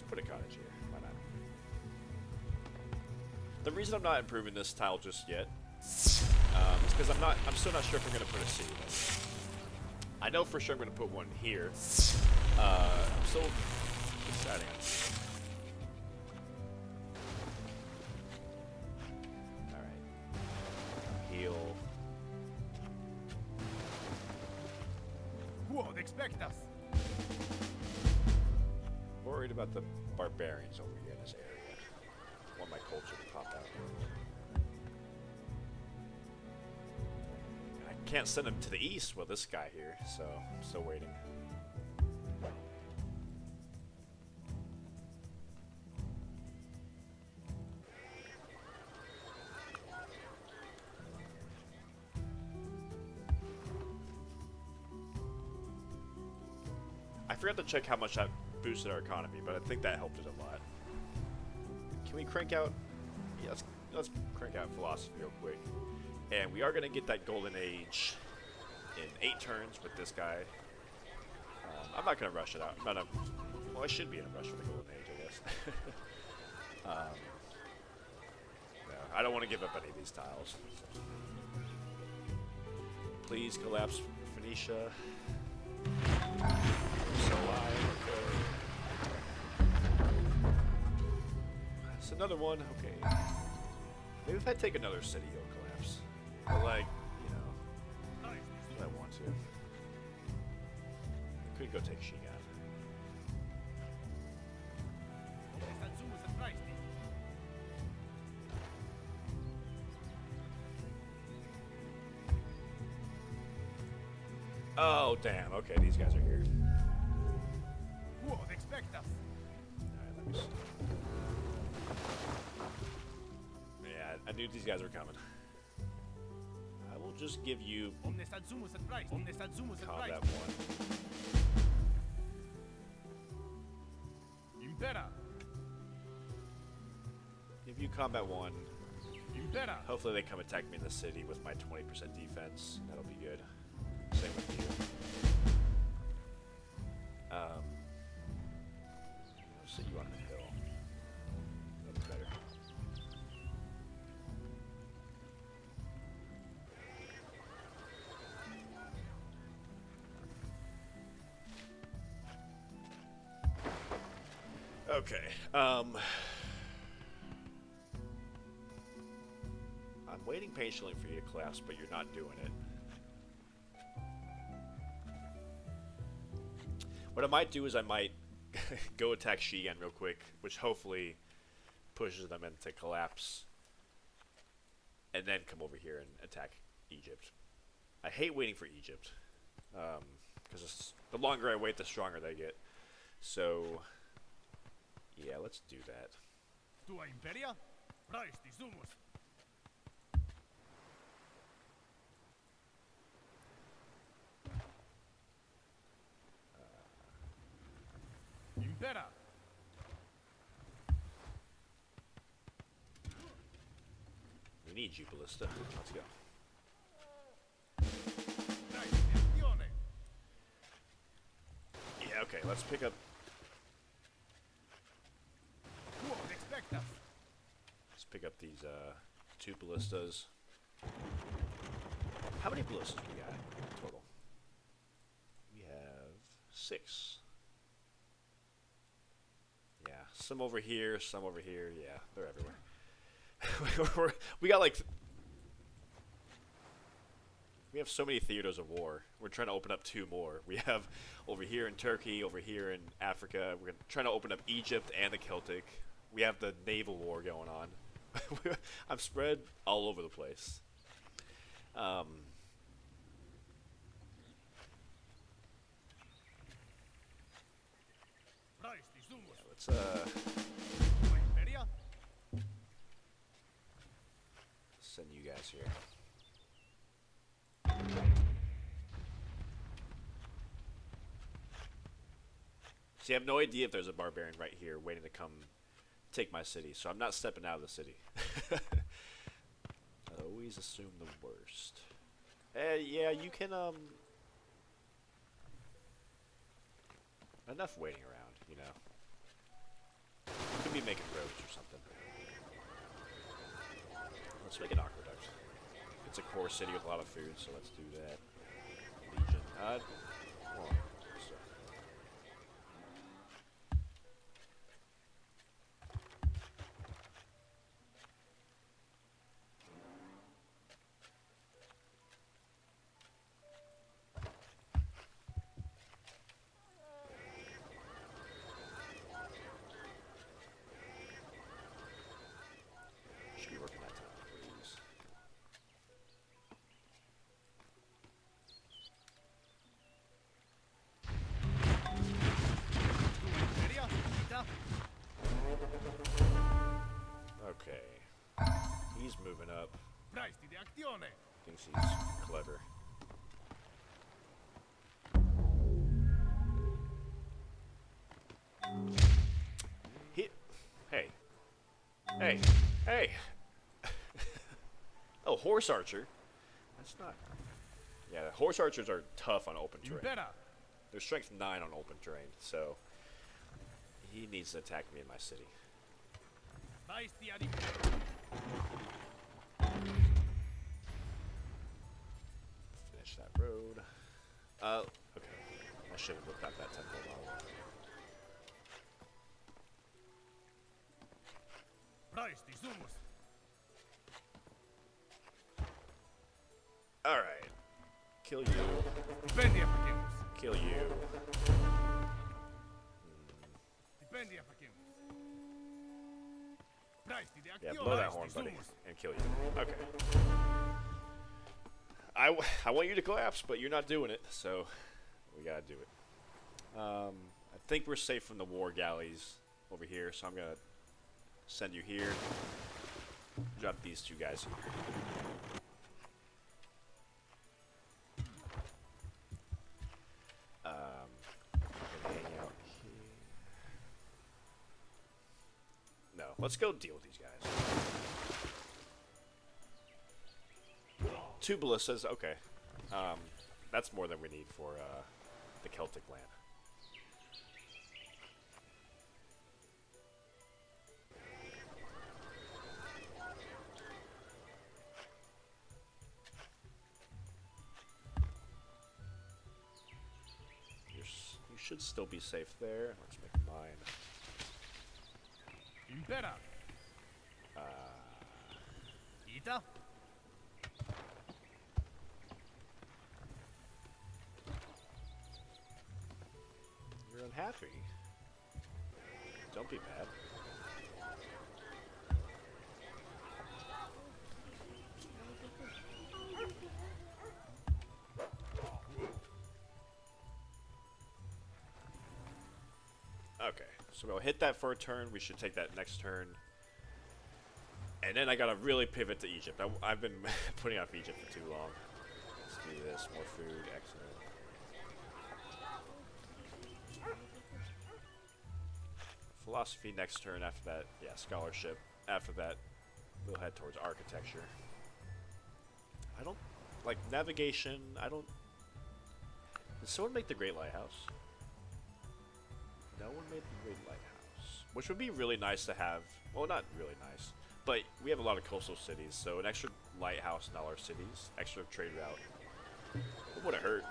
Put a cottage here. Why not? The reason I'm not improving this tile just yet is because I'm still not sure if I'm going to put a city there. I know for sure I'm going to put one here. I'm still deciding on. Alright. Heal. Quod expectas? Worried about the barbarians over here in this area. I want my culture to pop out. I can't send them to the east with this guy here, so I'm still waiting. I forgot to check how much that boosted our economy, but I think that helped it a lot. Can we crank out? Yeah, let's crank out philosophy real quick. And we are going to get that golden age in 8 turns with this guy. I'm not going to rush it out. Well, I should be in a rush for the golden age, I guess. No, I don't want to give up any of these tiles. Please collapse Phoenicia. So it's another one. Okay. Maybe if I take another city, he'll collapse. But like, you know, if I want to. I could go take Shigan. Oh, damn. Okay, these guys are here. Quod expectas? Alright, let me see. Yeah, I knew these guys were coming. I will just give you Omnes adsumus et praesto. Omnes adsumus et combat praesto. 1. Impera. Give you combat 1. Impera. Hopefully they come attack me in the city with my 20% defense. That'll be good. Same with you. I'll sit you on the hill. That'll be better. Okay. I'm waiting patiently for you to collapse, but you're not doing it. What I might do is I might go attack Shigan real quick, which hopefully pushes them into collapse, and then come over here and attack Egypt. I hate waiting for Egypt, because the longer I wait, the stronger they get. So, yeah, let's do that. Tua imperia? Praesti sumus. Impera. We need you, Ballista. Let's go. Yeah, okay, let's pick up. Let's pick up these 2 ballistas. How many ballistas we got total? We have 6. Some over here, some over here. Yeah, they're everywhere. we got like... We have so many theaters of war. We're trying to open up 2 more. We have over here in Turkey, over here in Africa. We're trying to open up Egypt and the Celtic. We have the naval war going on. I'm spread all over the place. Yeah, let's send you guys here. See, I have no idea if there's a barbarian right here waiting to come take my city, so I'm not stepping out of the city. I always assume the worst. Yeah, you can, enough waiting around, you know. Could be making roads or something. Let's make an aqueduct. It's a core city with a lot of food, so let's do that. Legion. Hold on. Should be working that time, please. Okay. He's moving up. Thinks he's clever. Hey. Hey. Hey. Oh, horse archer. That's not... Yeah, horse archers are tough on open terrain. They're strength 9 on open terrain, so... He needs to attack me in my city. Finish that road. Okay. I should have looked at that temple a while ago. Alright. Kill you. Kill you. Yeah, blow that horn, buddy, and kill you. Okay. I want you to collapse, but you're not doing it, so we gotta do it. I think we're safe from the war galleys over here, so I'm gonna send you here. Drop these 2 guys here. I'm gonna hang out here. No, let's go deal with these guys. 2 ballistas, okay. That's more than we need for the Celtic land. You should still be safe there. Let's make mine. Impera. Ita. You're unhappy. Don't be bad. Okay, so we'll hit that for a turn. We should take that next turn. And then I gotta really pivot to Egypt. I've been putting off Egypt for too long. Let's do this. More food. Excellent. Philosophy next turn. After that, yeah, scholarship. After that, we'll head towards architecture. I don't... Like, navigation, I don't... Did someone make the Great Lighthouse? No one made the Great Lighthouse. Which would be really nice to have. Well, not really nice. But we have a lot of coastal cities, so an extra lighthouse in all our cities. Extra trade route. It wouldn't hurt.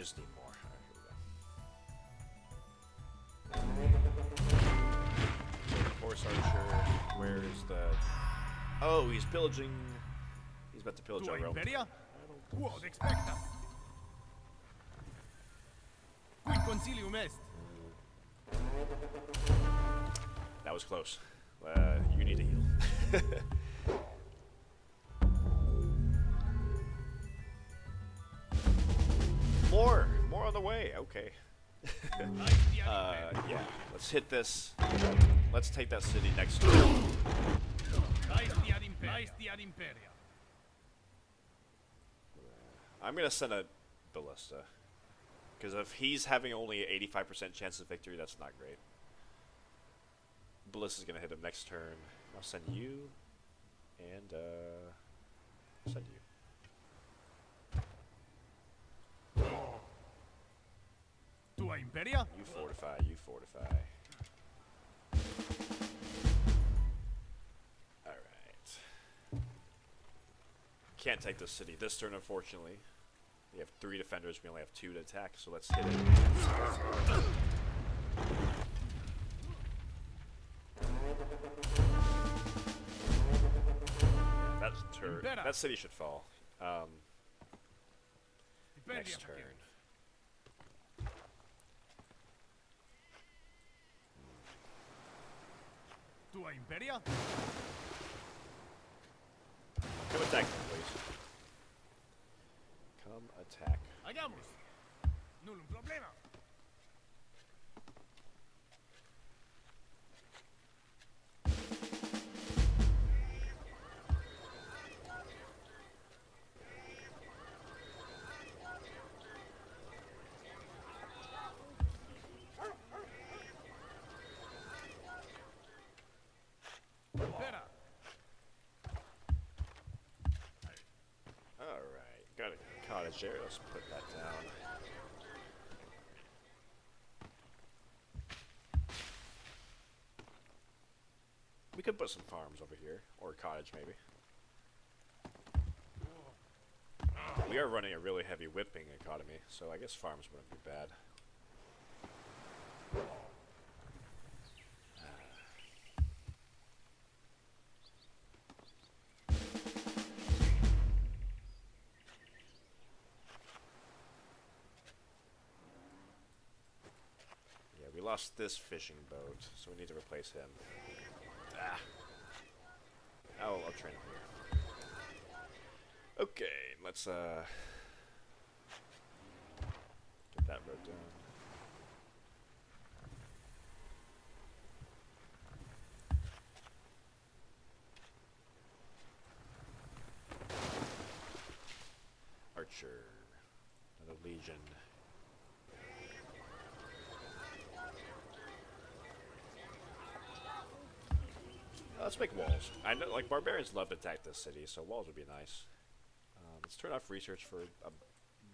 just need more. Alright, here we go. Horse archer. Where's the... Oh, he's pillaging... He's about to pillage our realm. Iberia? Quod expectas? Quid consilium est? That was close. You need to heal. More on the way. Okay. Yeah. Let's hit this. Let's take that city next to it. I'm gonna send a ballista, because if he's having only an 85% chance of victory, that's not great. Ballista's gonna hit him next turn. I'll send you, and send you. Tua Imperia? You fortify. You fortify. All right. Can't take this city this turn, unfortunately. We have 3 defenders. We only have 2 to attack, so let's hit it. That city should fall. Next turn. Tua Imperia? Come attack me, please. Come attack. Hagamos. Nullum problema. Got a cottage there. Let's put that down. We could put some farms over here, or a cottage maybe. We are running a really heavy whipping economy, so I guess farms wouldn't be bad. We lost this fishing boat, so we need to replace him. Ah. I'll train him here. Okay, let's get that road down. Archer, another legion. Let's make walls. I know, like, barbarians love to attack this city, so walls would be nice. Let's turn off research for a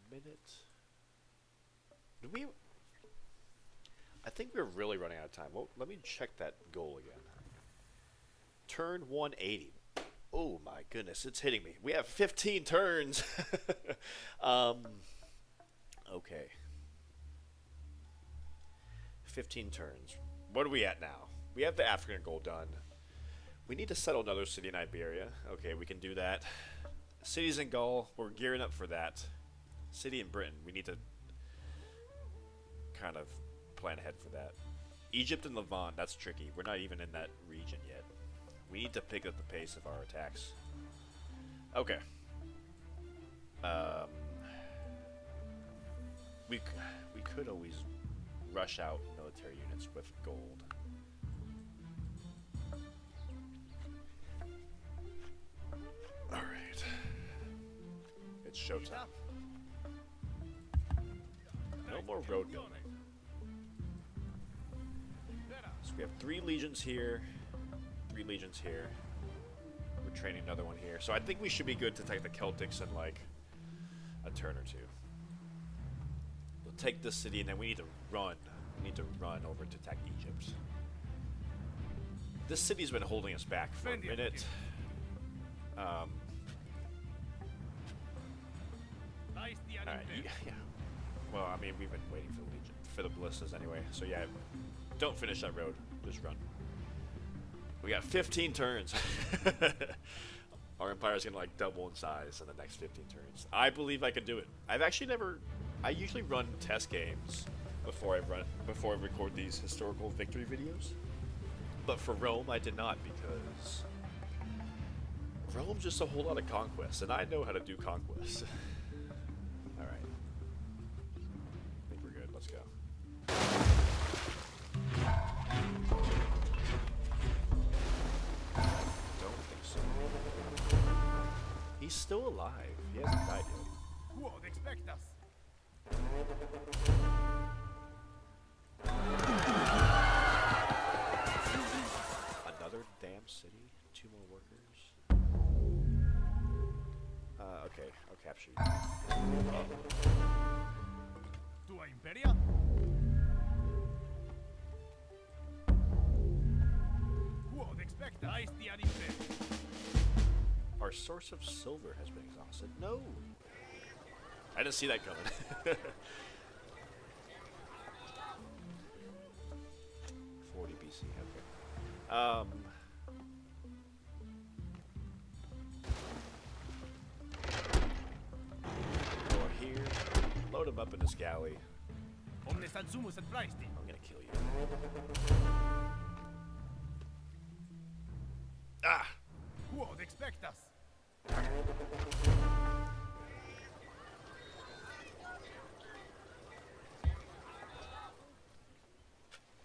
minute. Do we... I think we're really running out of time. Well, let me check that goal again. Turn 180. Oh my goodness, it's hitting me. We have 15 turns. Okay. 15 turns. What are we at now? We have the African goal done. We need to settle another city in Iberia. Okay, we can do that. Cities in Gaul, we're gearing up for that. City in Britain, we need to kind of plan ahead for that. Egypt and Levant, that's tricky. We're not even in that region yet. We need to pick up the pace of our attacks. Okay. We could always rush out military units with gold. Alright. It's showtime. No more road building. So we have 3 legions here. 3 legions here. We're training another one here. So I think we should be good to take the Celtics in like a turn or 2. We'll take this city and then we need to run. We need to run over to attack Egypt. This city's been holding us back for a minute. Alright, yeah. Well, I mean, we've been waiting for the Legion, for the ballistas anyway. So yeah, don't finish that road. Just run. We got 15 turns. Our empire's gonna like double in size in the next 15 turns. I believe I can do it. I've actually never. I usually run test games before I record these historical victory videos. But for Rome, I did not because Rome's just a whole lot of conquests, and I know how to do conquests. All right. I think we're good. Let's go. Don't think so. He's still alive. He hasn't died yet. Quod expectas? Another damn city? 2 more workers? Okay. I'll capture you. Tua Imperia? Quod expectas? Aesti ad Imperia. Our source of silver has been exhausted. No! I didn't see that coming. 40 BC, okay. Go here, load him up in this galley. Omnes adsumus ad praesti. I'm gonna kill you. Ah! Quod expectas?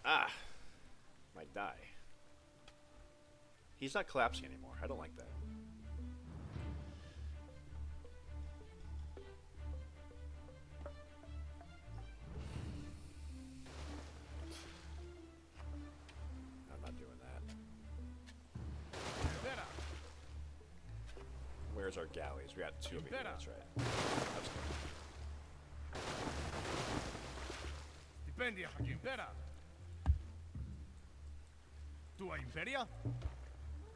Ah! Might die. He's not collapsing anymore. I don't like that. I'm not doing that. Impera. Where's our galleys? We got 2 of them. That's right. Let's go. Stipendia hac Impera. Tua Imperia?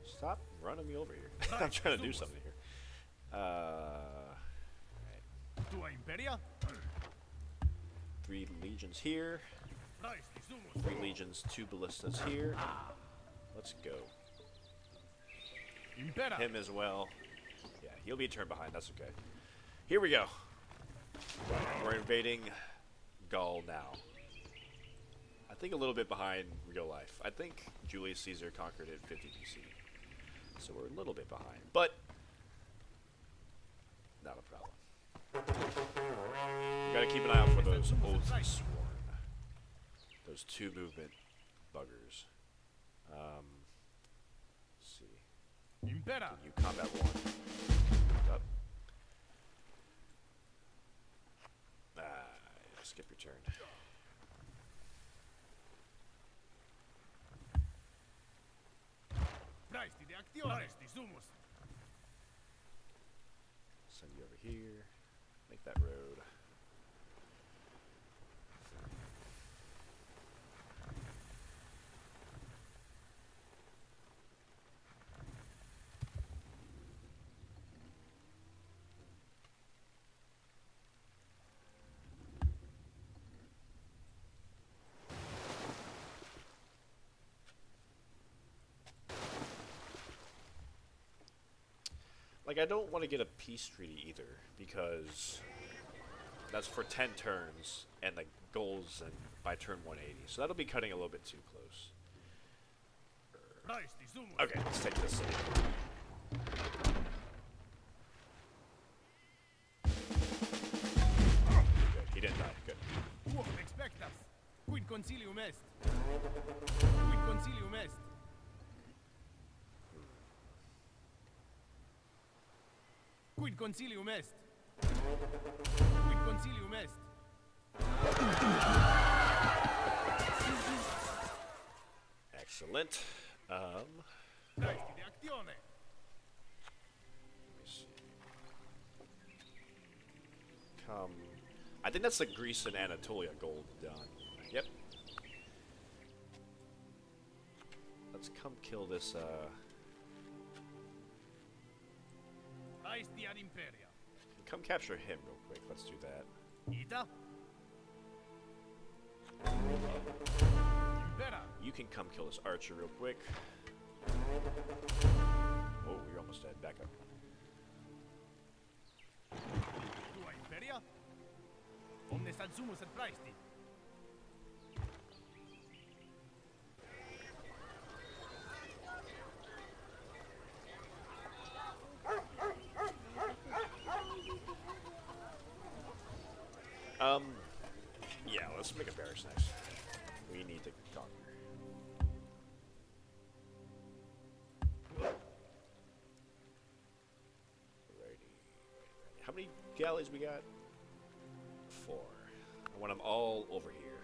Stop running me over here. I'm trying to do something here. Right. Tua Imperia? 3 legions here. Praesti sumus. 3 legions, 2 ballistas here. Let's go. Impera. Him as well. Yeah, he'll be a turn behind. That's okay. Here we go. We're invading Gaul now. I think a little bit behind real life. I think Julius Caesar conquered it 50 BC. So we're a little bit behind. But not a problem. You gotta keep an eye out for those oaths sworn. Those 2 movement buggers. Let's see. Impera. You combat 1. Up. Skip your turn. Praesti de actione. Praesti sumus. Send you over here. Make that road. Like, I don't want to get a peace treaty either, because that's for 10 turns, and the goal's by turn 180. So that'll be cutting a little bit too close. Praesti sumus. Okay, let's take this city. Good, he didn't die. Good. Quod expectas? Quid concilium est? Quid concilium est? Quid concilium est? Quid concilium est? Excellent. Praesti de actione. Let me see. Come. I think that's the Greece and Anatolia gold done. Yep. Let's come kill this, Aesti ad Imperia. come capture him real quick. Let's do that. Ita? Impera. You can come kill this archer real quick. Oh, you're almost dead. Back up. Tua Imperia? Omnes ad sumus et praesti. Yeah, let's make a barracks next. We need to conquer. Righty. How many galleys we got? 4. I want them all over here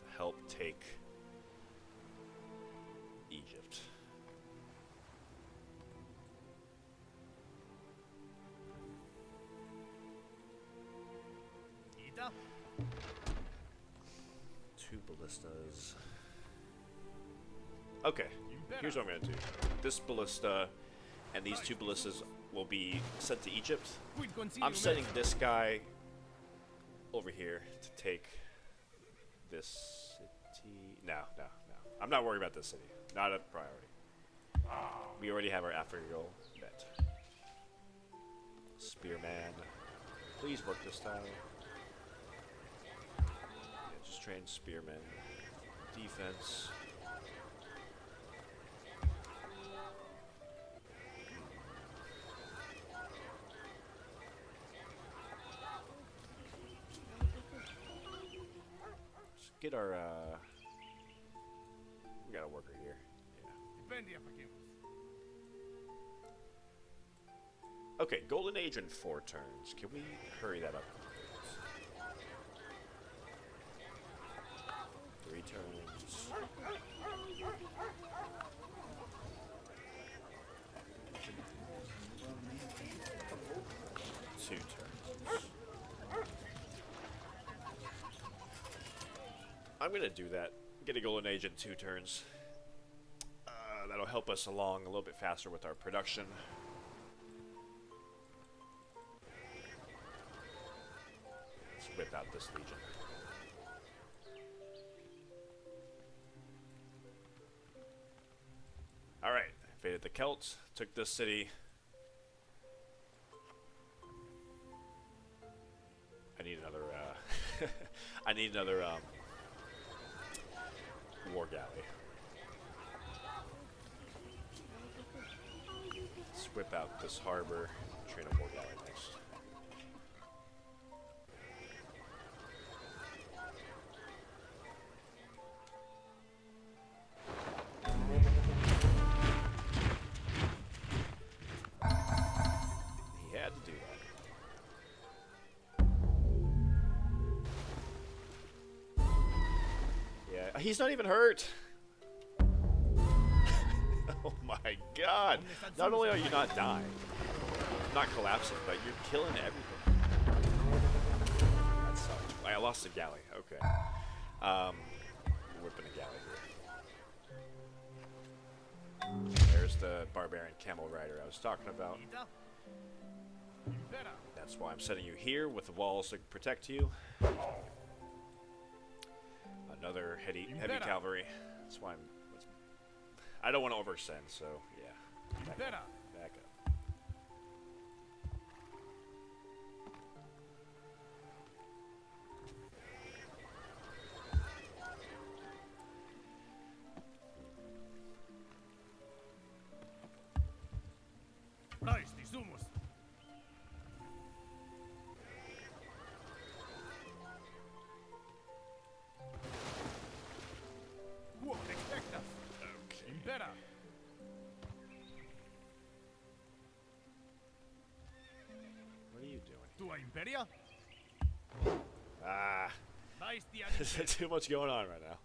to help take Egypt. Ita? 2 ballistas. Okay, here's what I'm gonna do. This ballista and these 2 ballistas will be sent to Egypt. Quid concilium I'm sending est? this guy over here to take this city. No. I'm not worried about this city. Not a priority. We already have our Africa goal met. Spearman. Please work this time. Yeah, just train spearmen. Defense. Get our, we got a worker here. Yeah. Dependia facimus. Okay, Golden Age in 4 turns. Can we hurry that up? 3 turns. 2 turns. I'm gonna do that. Get a Golden Age in 2 turns. That'll help us along a little bit faster with our production. Let's whip out this legion. Alright, invaded the Celts, took this city. I need another, I need another, war galley. Let's whip out this harbor, train a war galley next. He had to do that. Yeah, he's not even hurt. Oh my god. Not only are you not dying, not collapsing, but you're killing everything. That sucks. I lost a galley. Okay. Whipping a galley here. There's the barbarian camel rider I was talking about. Ita? Impera. That's why I'm setting you here with the walls to protect you. Another heavy cavalry. That's why I don't want to oversend, so yeah. Impera. Back up. Praesti sumus. Quod expectas? Okay. Impera. What are you doing? Tua Imperia? Ah, Praesti there's ad too much going on right now.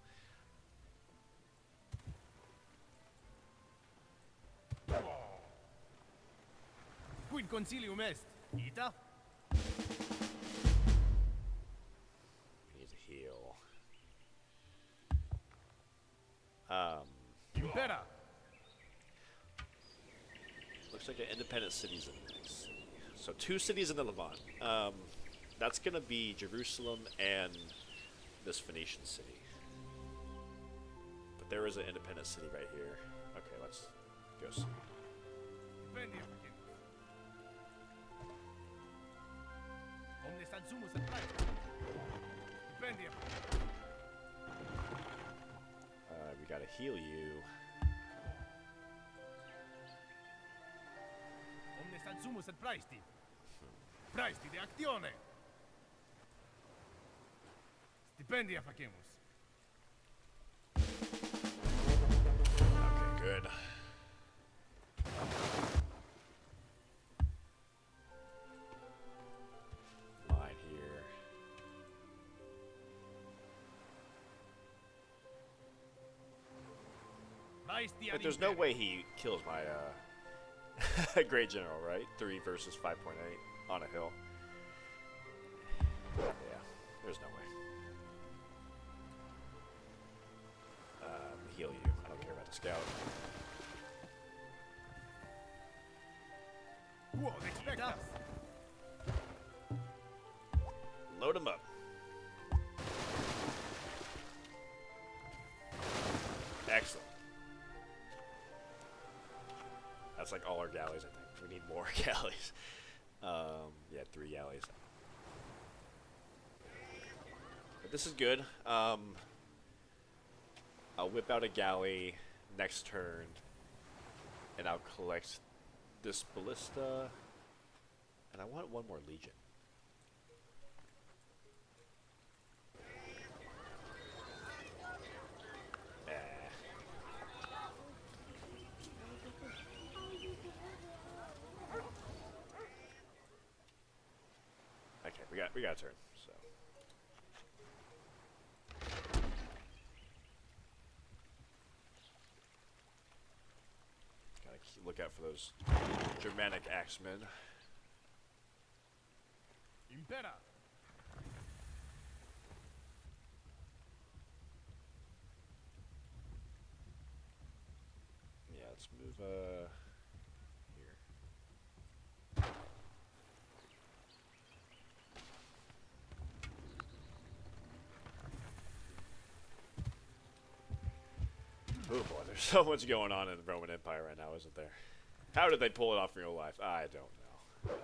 Quid concilium est? Ita? He needs a heal. Impera. Looks like an independent cities in this. So 2 cities in the Levant. That's gonna be Jerusalem and this Phoenician city. But there is an independent city right here. Okay, let's go see. Defendia facimus. Omnes adsumus et praestis. Defendia. We gotta heal you. Omnes adsumus et praesti. Praesti de actione. Stipendia facimus. Okay, good. Line here. Praesti But ad there's no imperium. way he kills my great general, right? 3 versus 5.8 on a hill. Yeah, there's no way. Heal you. I don't care about the scout. Quod expectas. Load him up. Excellent. That's like all our galleys, I think. We need more galleys. Yeah, 3 galleys. But this is good. I'll whip out a galley next turn, and I'll collect this ballista, and I want 1 more legion. Okay, we got a turn. So. Gotta look out for those Germanic axemen. Impera. Yeah, let's move here. Oh boy, there's so much going on in the Roman Empire right now, isn't there? How did they pull it off in real life? I don't know.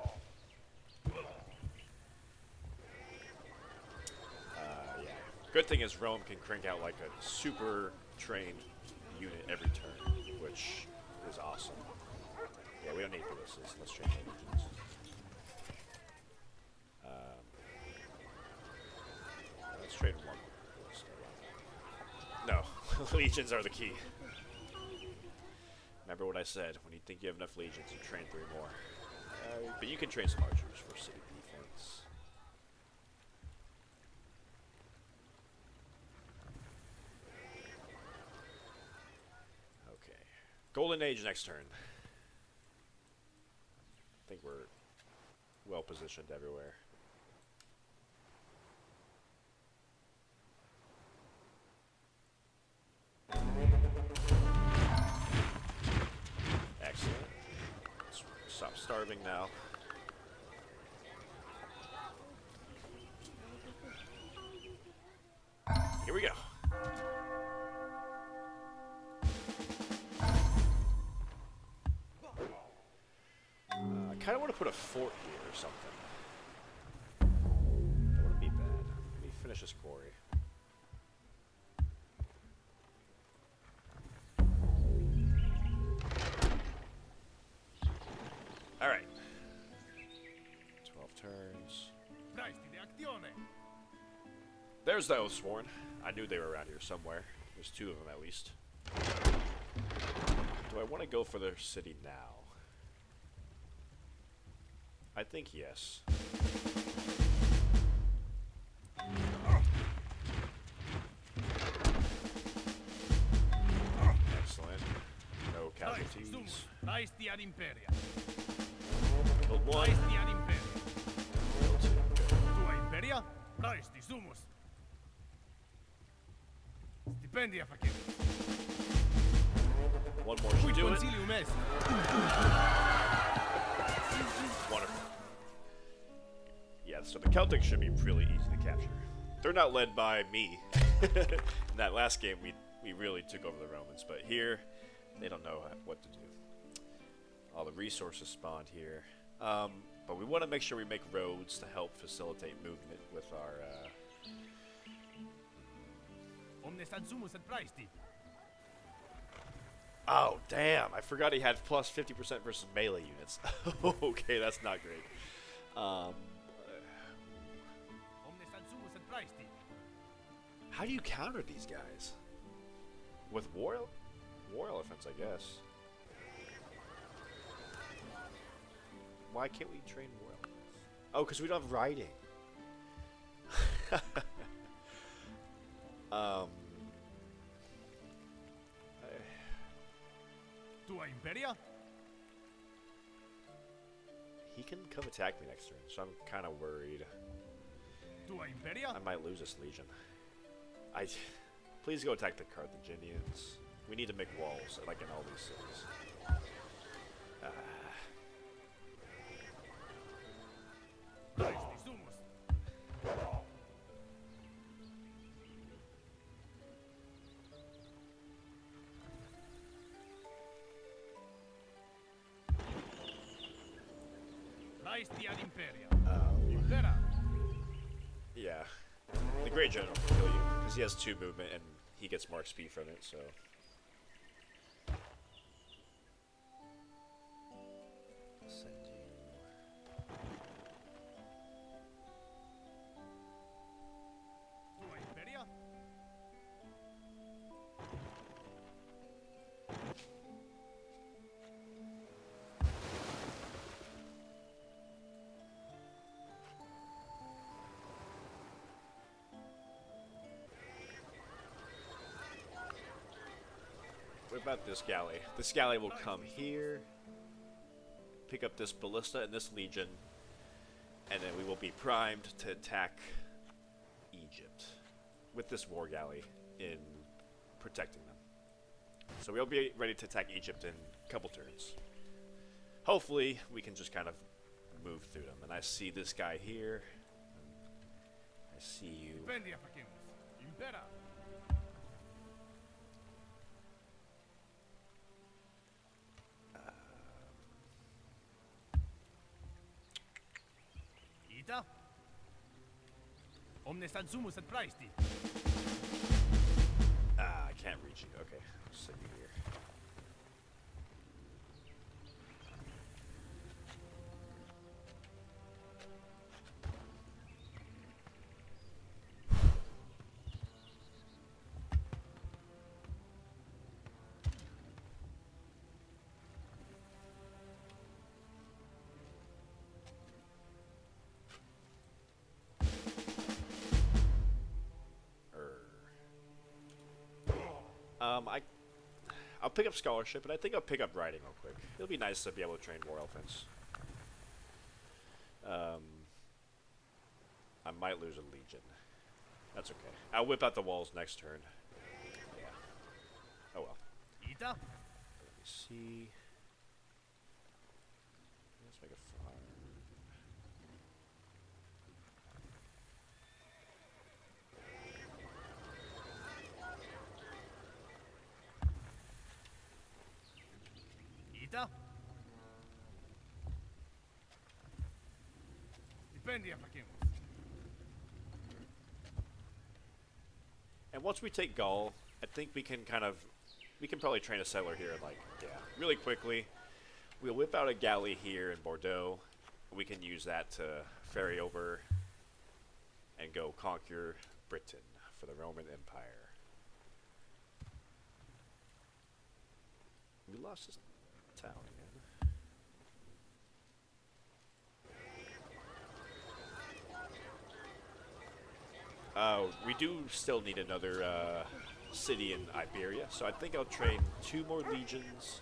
Yeah. Good thing is Rome can crank out like a super trained unit every turn, which is awesome. Yeah, we don't need ballistas. Let's train legions. Let's trade 1 ballista. No, legions are the key. Remember what I said. When you think you have enough legions, you train 3 more. But you can train some archers for city defense. Okay. Golden Age next turn. I think we're well positioned everywhere. Excellent. Let's stop starving now. Here we go. I kind of want to put a fort here or something. That wouldn't be bad. Let me finish this quarry. Alright. 12 turns. There's the Oathsworn. I knew they were around here somewhere. There's 2 of them at least. Do I want to go for their city now? I think yes. Excellent. No casualties. Killed 1. Killed 2. Good. Tua imperia, praesti sumus. Stipendia facimus. 1 more should do it. Concilium est. Wonderful. Yeah, so the Celtics should be really easy to capture. They're not led by me. In that last game, we really took over the Romans, but here, they don't know what to do. All the resources spawned here. But we want to make sure we make roads to help facilitate movement with our, Omnes adsumus et praesti. Oh, damn. I forgot he had plus 50% versus melee units. Okay, that's not great. Omnes adsumus et praesti. How do you counter these guys? With war elephants, I guess. Why can't we train war elephants? Oh, because we don't have riding. Tua Imperia? He can come attack me next turn, so I'm kind of worried. Tua Imperia? I might lose this legion. Please go attack the Carthaginians. We need to make walls, like in all these cities. Praesti sumus. Praesti ad Imperia. Impera. Yeah. The Great General can kill you, because he has 2 movement and he gets more XP from it, so. Send you. Tua Imperia? What about this galley? This galley will come here, pick up this ballista and this legion, and then we will be primed to attack Egypt with this war galley in protecting them. So we'll be ready to attack Egypt in a couple turns. Hopefully we can just kind of move through them. And I see this guy here. I see you. Vendia facimus. Impera. Ita? Omnes adsumus et praesti. Ah, I can't reach you. Okay, I'll send you here. I'll pick up scholarship, and I think I'll pick up riding real quick. It'll be nice to be able to train war elephants. I might lose a legion. That's okay. I'll whip out the walls next turn. Yeah. Oh well. Ita? Let me see. Let's make a farm. Ita? Vendia facimus. And once we take Gaul, I think we can probably train a settler here, like, yeah, really quickly. We'll whip out a galley here in Bordeaux. We can use that to ferry over and go conquer Britain for the Roman Empire. We lost this town again. We do still need another city in Iberia, so I think I'll train 2 more legions,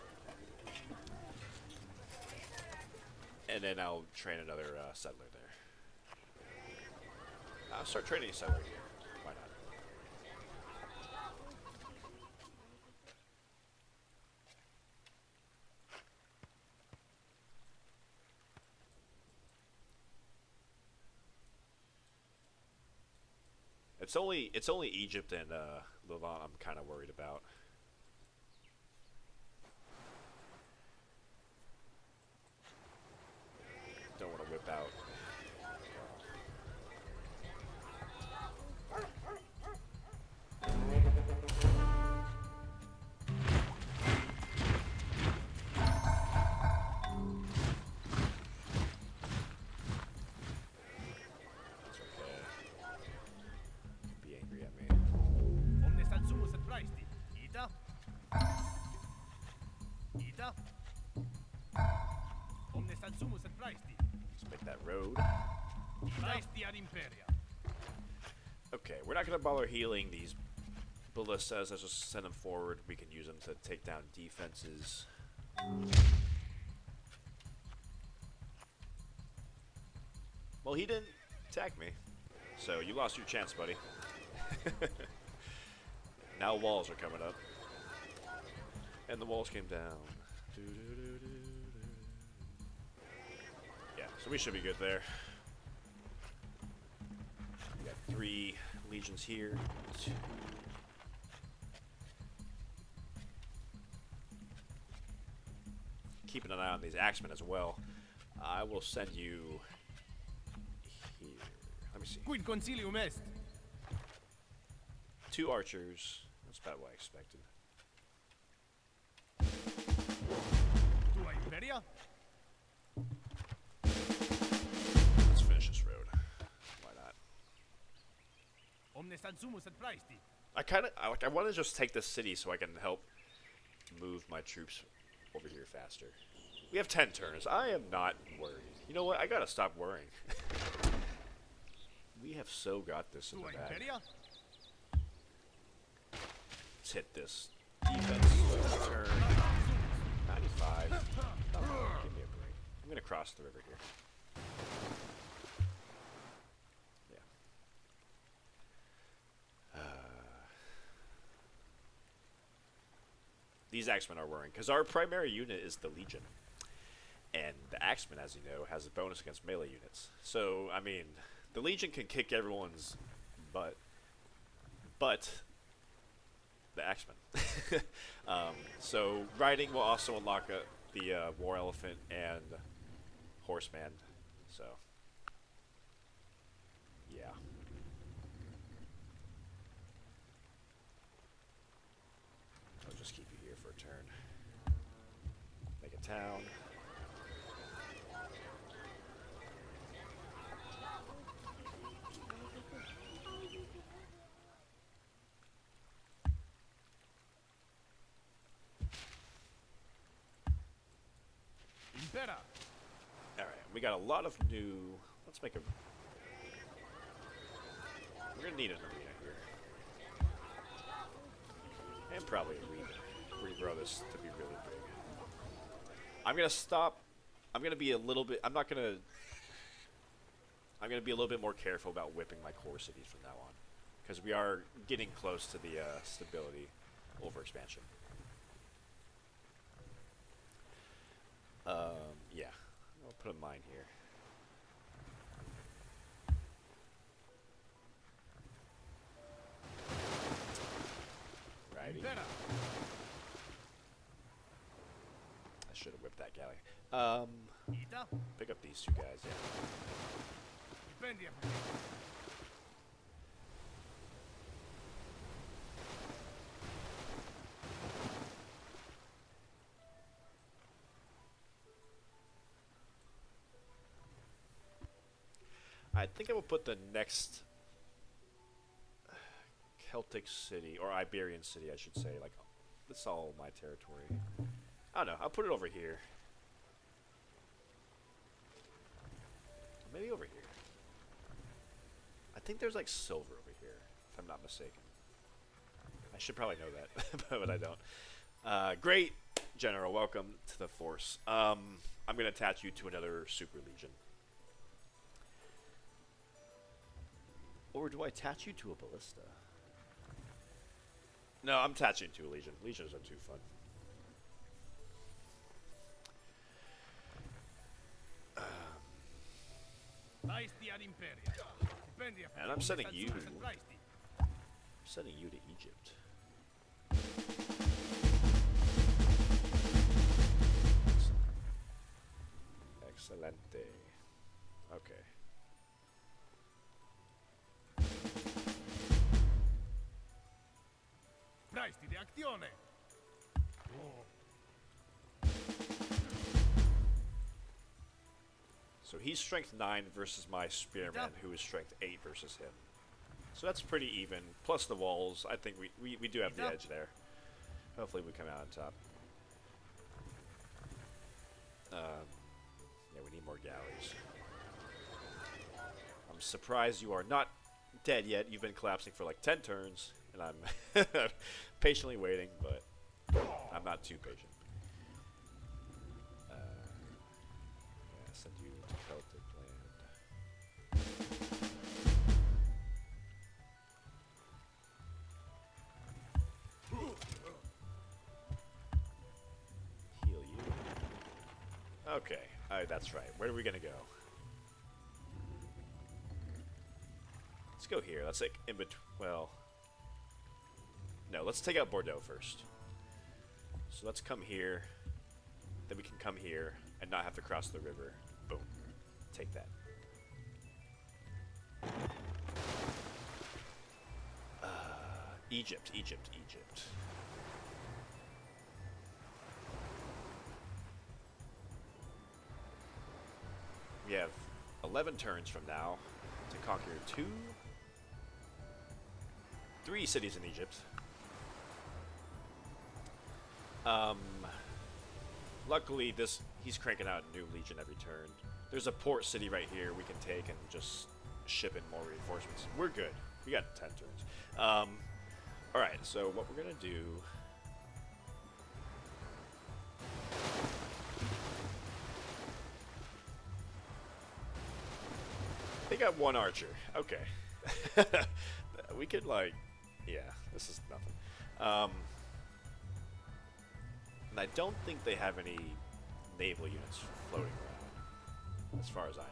and then I'll train another settler there. I'll start training a settler here. Why not? It's only Egypt and Levant I'm kind of worried about. Don't want to whip out. Let's make that road. Okay, we're not going to bother healing these ballistas. Let's just send them forward. We can use them to take down defenses. Well, he didn't attack me, so you lost your chance, buddy. Now walls are coming up. And the walls came down. Yeah, so we should be good there. We got 3 legions here. 2. Keeping an eye on these axemen as well. I will send you here. Let me see. Quid concilium est. 2 archers. That's about what I expected. Tua Iberia? Let's finish this road. Why not? Omnes adsumus et praesti. I want to just take this city so I can help move my troops over here faster. We have 10 turns. I am not worried. You know what? I gotta stop worrying. We have so got this in the bag. Let's hit this defense turn. 95. Come on, give me a break. I'm gonna cross the river here. Yeah. These axemen are worrying because our primary unit is the Legion, and the axeman, as you know, has a bonus against melee units. So I mean, the Legion can kick everyone's butt, but the axeman. So riding will also unlock the war elephant and horseman. So yeah. I'll just keep you here for a turn. Make a town. Alright, we got a lot of new... Let's make a... We're going to need an arena here. And probably a reaver. We grow this to be really big. I'm going to stop... I'm going to be a little bit... I'm going to be a little bit more careful about whipping my core cities from now on. Because we are getting close to the stability over expansion. Yeah. I'll put a mine here. Righty. I should have whipped that galley. Pick up these 2 guys, yeah. I think I will put the next Celtic city, or Iberian city, I should say. Like, this is all my territory. I don't know. I'll put it over here. Maybe over here. I think there's like silver over here, if I'm not mistaken. I should probably know that, but I don't. Great, General. Welcome to the force. I'm going to attach you to another Super Legion. Or do I attach you to a ballista? No, I'm attaching to a Legion. Legions are too fun. And I'm sending you sending you to Egypt. Excelente. Okay. Presti di actione. So he's strength 9 versus my spearman, who is strength 8 versus him. So that's pretty even. Plus the walls, I think we do have the edge there. Hopefully we come out on top. Yeah, we need more galleys. I'm surprised you are not dead yet. You've been collapsing for like 10 turns, and I'm patiently waiting, but I'm not too patient. Yeah, send you to Celtic land. Heal you. Okay, that's right. Where are we gonna go? Let's go here. Let's like in between. Well, no. Let's take out Bordeaux first. So let's come here. Then we can come here and not have to cross the river. Boom. Take that. Egypt, Egypt, Egypt. We have 11 turns from now to conquer 3 cities in Egypt. Luckily, he's cranking out a new legion every turn. There's a port city right here we can take and just ship in more reinforcements. We're good. We got 10 turns. Alright, so what we're going to do... They got 1 archer. Okay. We could, like... Yeah, this is nothing. And I don't think they have any naval units floating around, as far as I know.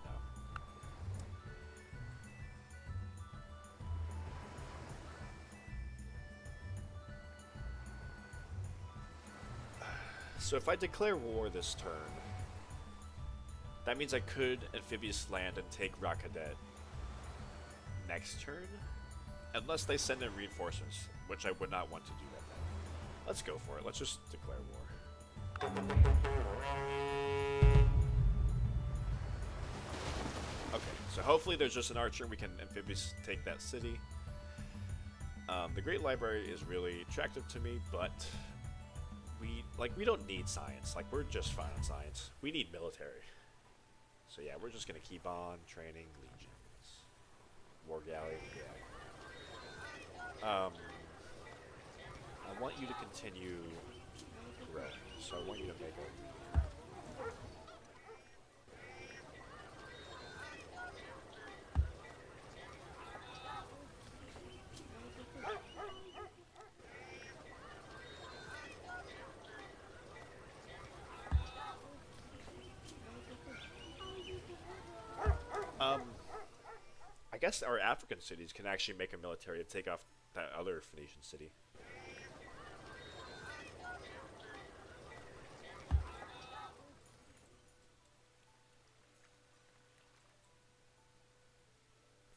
So if I declare war this turn, that means I could amphibious land and take Rakadet next turn, unless they send in reinforcements, which I would not want to do that then. Let's go for it. Let's just declare war. Okay, so hopefully there's just an archer and we can amphibious take that city. The Great Library is really attractive to me, but we don't need science. Like, we're just fine on science. We need military. So yeah, we're just gonna keep on training legions. War galley, yeah. I want you to continue growing, so I want you to make a... I guess our African cities can actually make a military to take off that other Phoenician city.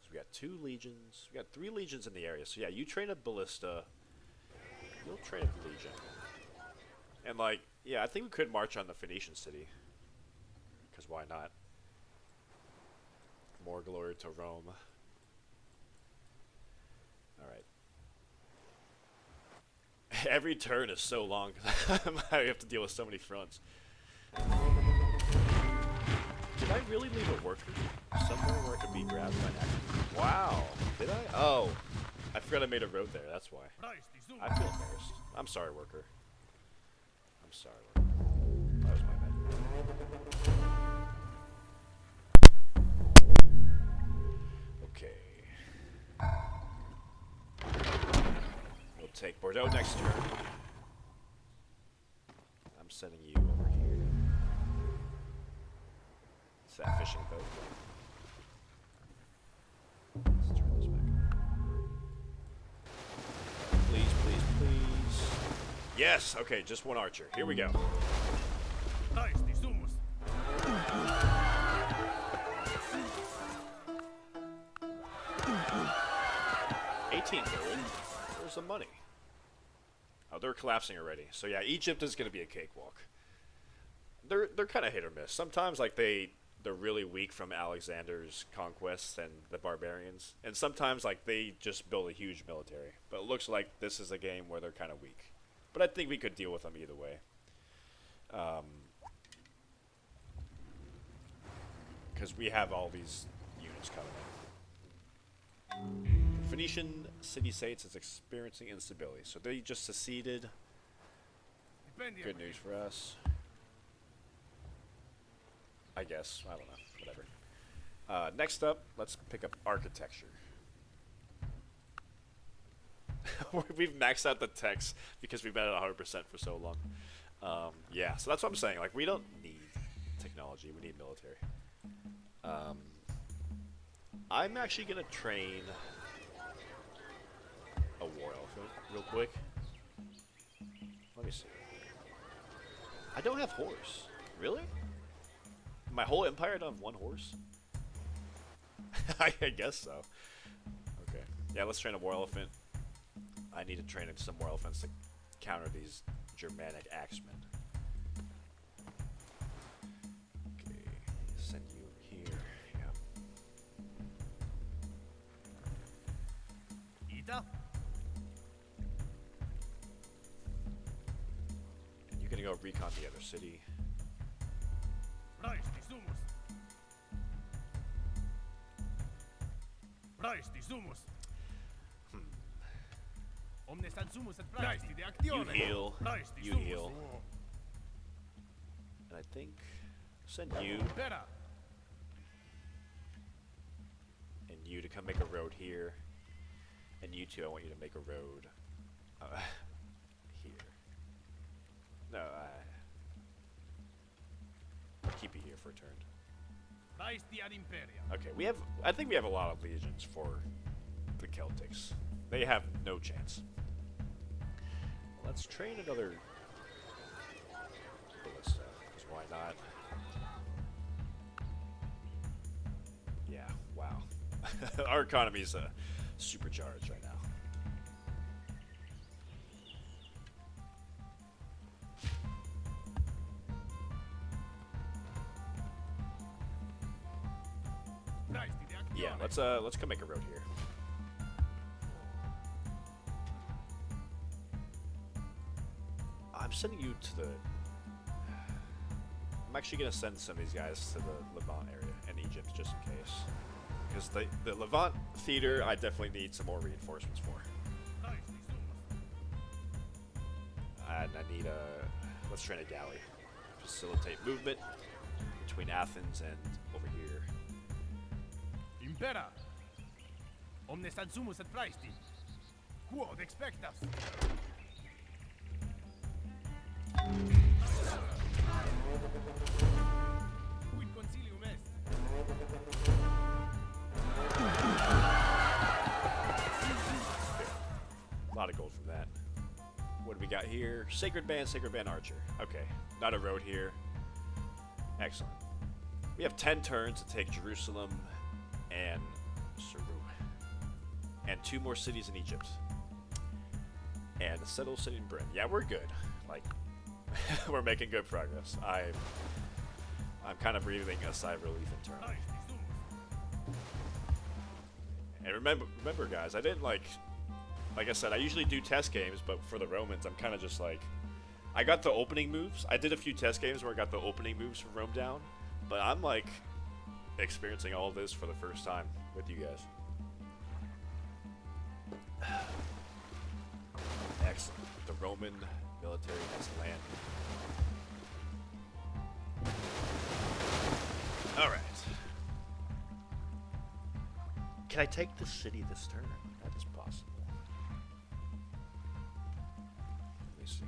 So we got 2 legions. We got 3 legions in the area. So yeah, you train a ballista. You'll train a legion. And like, yeah, I think we could march on the Phoenician city. Because why not? More glory to Rome. Alright. Every turn is so long because I have to deal with so many fronts. Did I really leave a worker somewhere where it could be grabbed by an accident? Wow. Did I? Oh. I forgot I made a road there, that's why. I feel embarrassed. I'm sorry, worker. I'm sorry, worker. That was my bad. Okay. We'll take Bordeaux next turn. I'm sending you over here. It's that fishing boat. Let's turn this back on. Yes. Okay, just one archer. Here we go. Rhye sumus. 18 gold. Where's the money? Oh, they're collapsing already. So yeah, Egypt is going to be a cakewalk. They're kind of hit or miss. Sometimes like they're really weak from Alexander's conquests and the barbarians, and sometimes like they just build a huge military. But it looks like this is a game where they're kind of weak. But I think we could deal with them either way. Because we have all these units coming in. Phoenician city-states is experiencing instability, so they just seceded. Good news for us. I guess. I don't know. Whatever. Next up, let's pick up architecture. We've maxed out the text because we've been at 100% for so long. Yeah, so that's what I'm saying. Like, we don't need technology. We need military. I'm actually going to train a war elephant real quick. Let me see. I don't have horse. Really? My whole empire don't have one horse? I guess so. Okay. Yeah, let's train a war elephant. I need to train some war elephants to counter these Germanic axemen. Okay, send you here. Yeah. Ita. And you're gonna go recon the other city. Rhye sumus. Rhye sumus. Omnes ad sumus et praesti de actione. You heal. Rhye You sumus. heal. And I think send you Pera. and you to come make a road here. And you two, I want you to make a road here. No, keep you here for a turn. Praesti ad imperia. Okay, I think we have a lot of legions for the Celtics. They have no chance. Let's train another ballista, because why not? Yeah, wow. Our economy's supercharged right now. Praesti de actione. Yeah, let's go make a road here. I'm sending you to the... I'm actually going to send some of these guys to the Levant area and Egypt just in case. Because the Levant theater, I definitely need some more reinforcements for. Rhye sumus. And I need let's train a galley. Facilitate movement between Athens and over here. Impera. Omnes ad sumus et praesti. Quod expectas. Quid consilium est. A lot of gold from that. What do we got here? Sacred Band Archer. Okay, not a road here. Excellent. We have 10 turns to take Jerusalem and Saru. And 2 more cities in Egypt. And a settled city in Britain. Yeah, we're good. Like, we're making good progress. I'm kind of breathing a sigh of relief internally. Rhye sumus. And remember guys, I didn't like I said, I usually do test games, but for the Romans, I'm kind of just like, I got the opening moves. I did a few test games where I got the opening moves from Rome down, but I'm like experiencing all of this for the first time with you guys. Excellent. The Roman military has landed. Alright. Can I take the city this turn? That is possible. Let me see.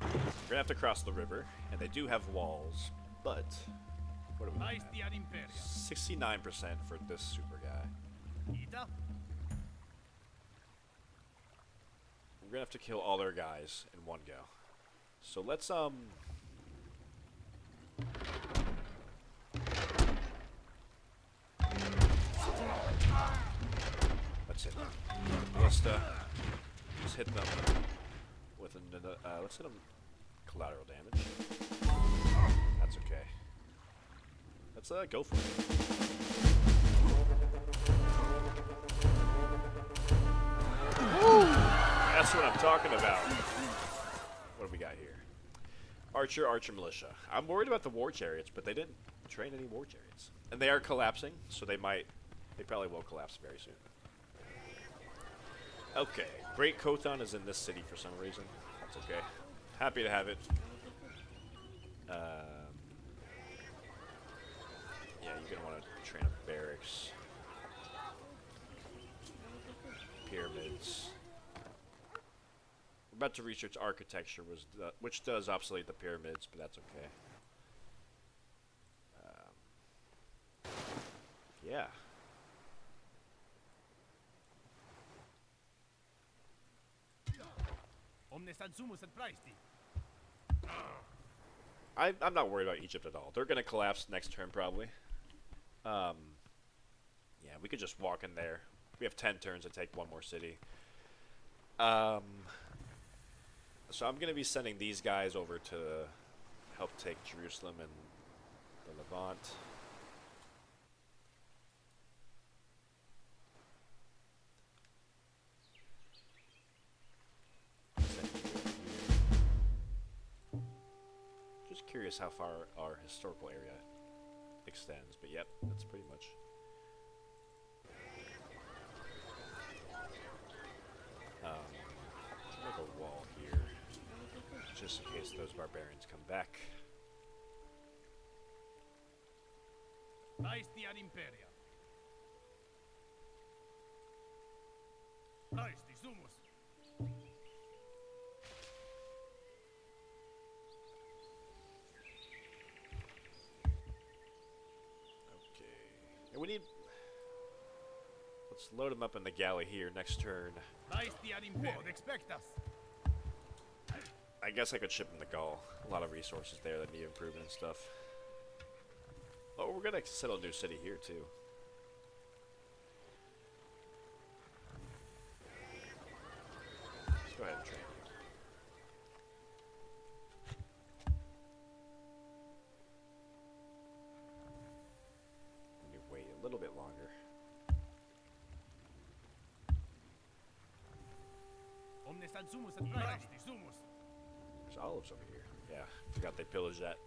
We're gonna have to cross the river, and they do have walls, but what do we have? Praesti ad imperia. 69% for this super guy. Ita. gonna have to kill all their guys in one go. So let's hit them. Ballista. Let's hit them with another. Let's hit them collateral damage. That's okay. Let's go for it. That's what I'm talking about. What do we got here? Archer, Archer Militia. I'm worried about the war chariots, but they didn't train any war chariots. And they are collapsing, so they probably will collapse very soon. Okay, Great Kothon is in this city for some reason. That's okay. Happy to have it. Yeah, you're gonna want to train up barracks. Pyramids. We're about to research architecture, which does obsolete the pyramids, but that's okay. Yeah. I'm not worried about Egypt at all. They're going to collapse next turn, probably. Yeah, we could just walk in there. We have 10 turns to take one more city. So I'm going to be sending these guys over to help take Jerusalem and the Levant. Just curious how far our historical area extends, but yep, that's pretty much. Make a wall here, just in case those barbarians come back. Imperia. Okay, and we need. Let's load them up in the galley here next turn. I guess I could ship them to Gaul. A lot of resources there that need improvement and stuff. Oh, we're gonna settle a new city here too. Let's go ahead and train you. We need to wait a little bit longer. There's olives over here. Yeah, forgot they pillaged that.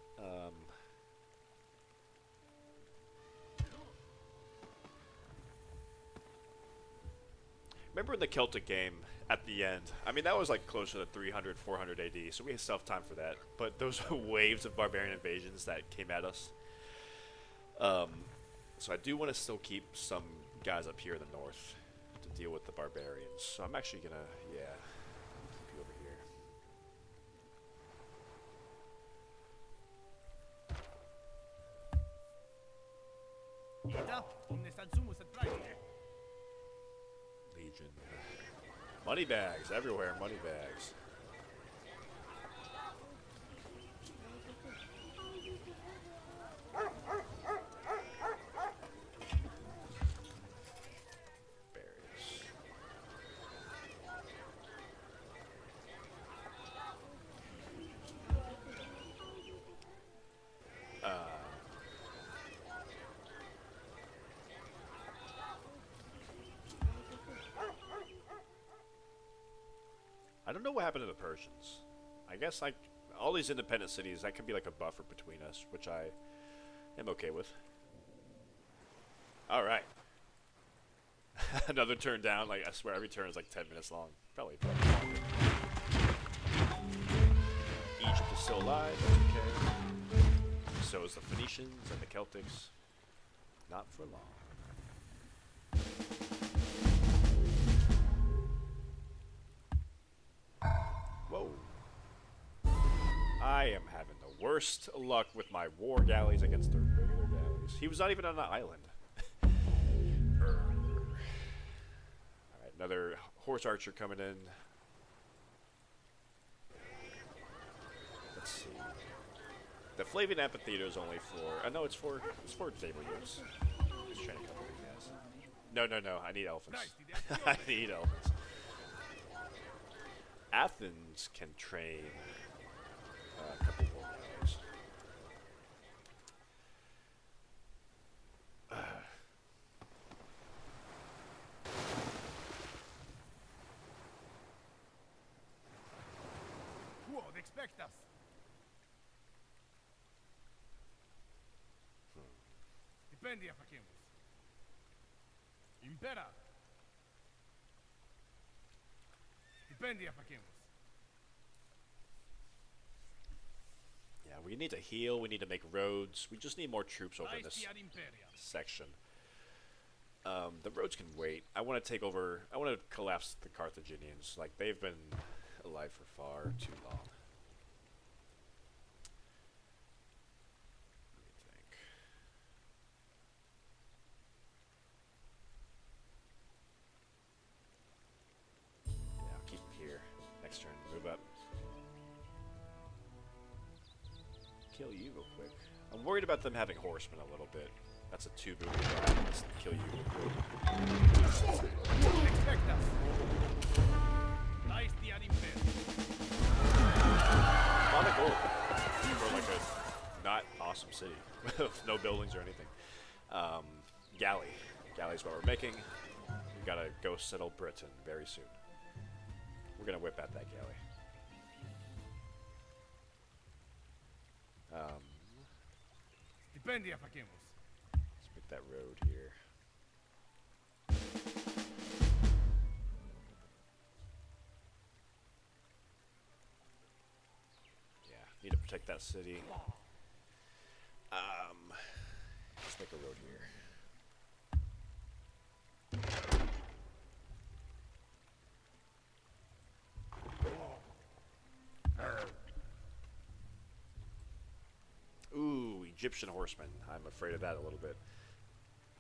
Remember in the Celtic game at the end? I mean, that was like closer to 300, 400 AD, so we still have time for that. But those waves of barbarian invasions that came at us. So I do want to still keep some guys up here in the north to deal with the barbarians. So I'm actually gonna, yeah, keep you over here. Legion. Money bags everywhere, money bags. I don't know what happened to the Persians. I guess like all these independent cities, that could be like a buffer between us, which I am okay with. All right. Another turn down. Like I swear, every turn is like 10 minutes long. Probably. Egypt is still alive. That's okay. So is the Phoenicians and the Celtics. Not for long. Whoa. I am having the worst luck with my war galleys against their regular galleys. He was not even on an island. Alright, another horse archer coming in. The Flavian Amphitheater is only for. I know it's for naval use. Just train a couple of guys. No. I need elephants. I need elephants. Athens can train a couple more guys. Who would expect us? Stipendia facimus. Impera. Stipendia facimus. Yeah, we need to heal. We need to make roads. We just need more troops over this Laestia ad imperia. section. The roads can wait. I want to take over. I want to collapse the Carthaginians. Like, they've been alive for far too long. Let me think. Yeah, I'll keep them here. Next turn, move up. Kill you real quick. I'm worried about them having horsemen a little bit. That's a 2 move. Let's kill you real quick. Who would expect us? Laestia ad imperia. A lot of gold for like a not awesome city with no buildings or anything. Galley. Galley's what we're making. We gotta go settle Britain very soon. We're gonna whip at that galley. Stipendia facimus. Let's make that road here. Yeah, need to protect that city. Let's make a road here. Ooh, Egyptian horsemen. I'm afraid of that a little bit.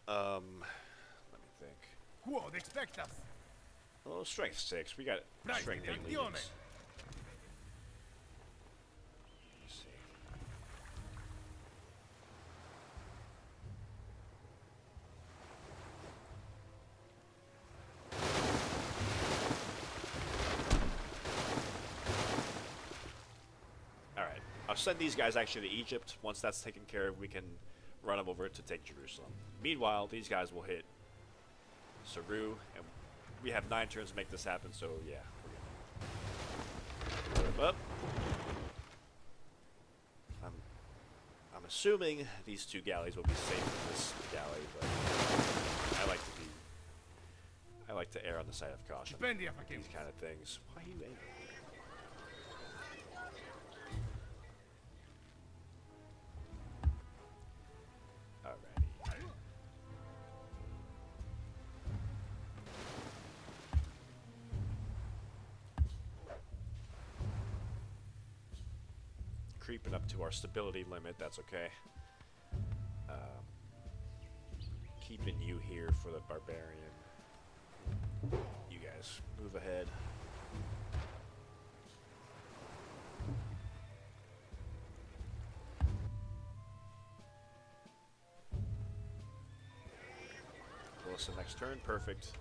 Let me think. Who would expect us? Oh, strength 6. We got Right, strength 8 reactione. legions. Let's see. Alright. I'll send these guys actually to Egypt. Once that's taken care of, we can run them over to take Jerusalem. Meanwhile, these guys will hit Saru, and we have 9 turns to make this happen, so yeah, we're gonna move up. I'm assuming these 2 galleys will be safe in this galley, but I like to err on the side of caution. Stipendia with facimus. these kind of things. Why are you angry? Alrighty. Creeping up to our stability limit, that's okay. Keeping you here for the barbarian. You guys move ahead. Listen, next turn, perfect.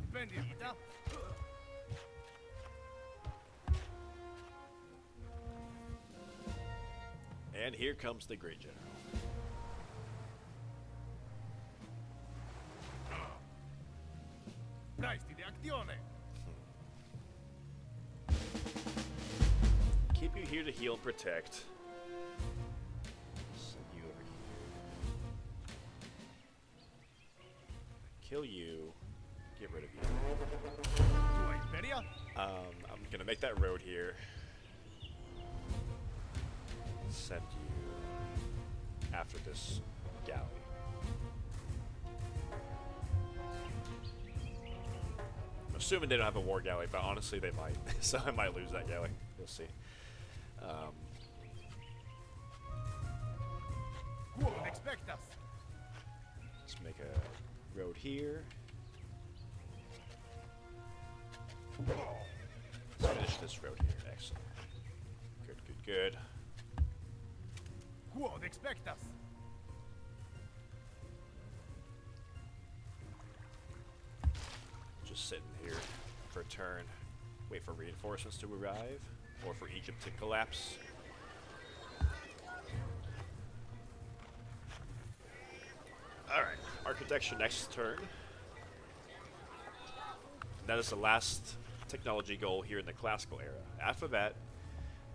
Stipendia facimus. And here comes the great general. Laestia de actione. Keep you here to heal and protect. Send you over here. Kill you. Get rid of you. Tua imperia. I'm gonna make that road here. Send you after this galley. I'm assuming they don't have a war galley, but honestly they might. So I might lose that galley. We'll see. Who would expect us? Let's make a road here. Let's finish this road here. Excellent. Good, good, good. Quod expectas? Just sitting here for a turn. Wait for reinforcements to arrive, or for Egypt to collapse. Alright, architecture next turn. That is the last technology goal here in the classical era. After that,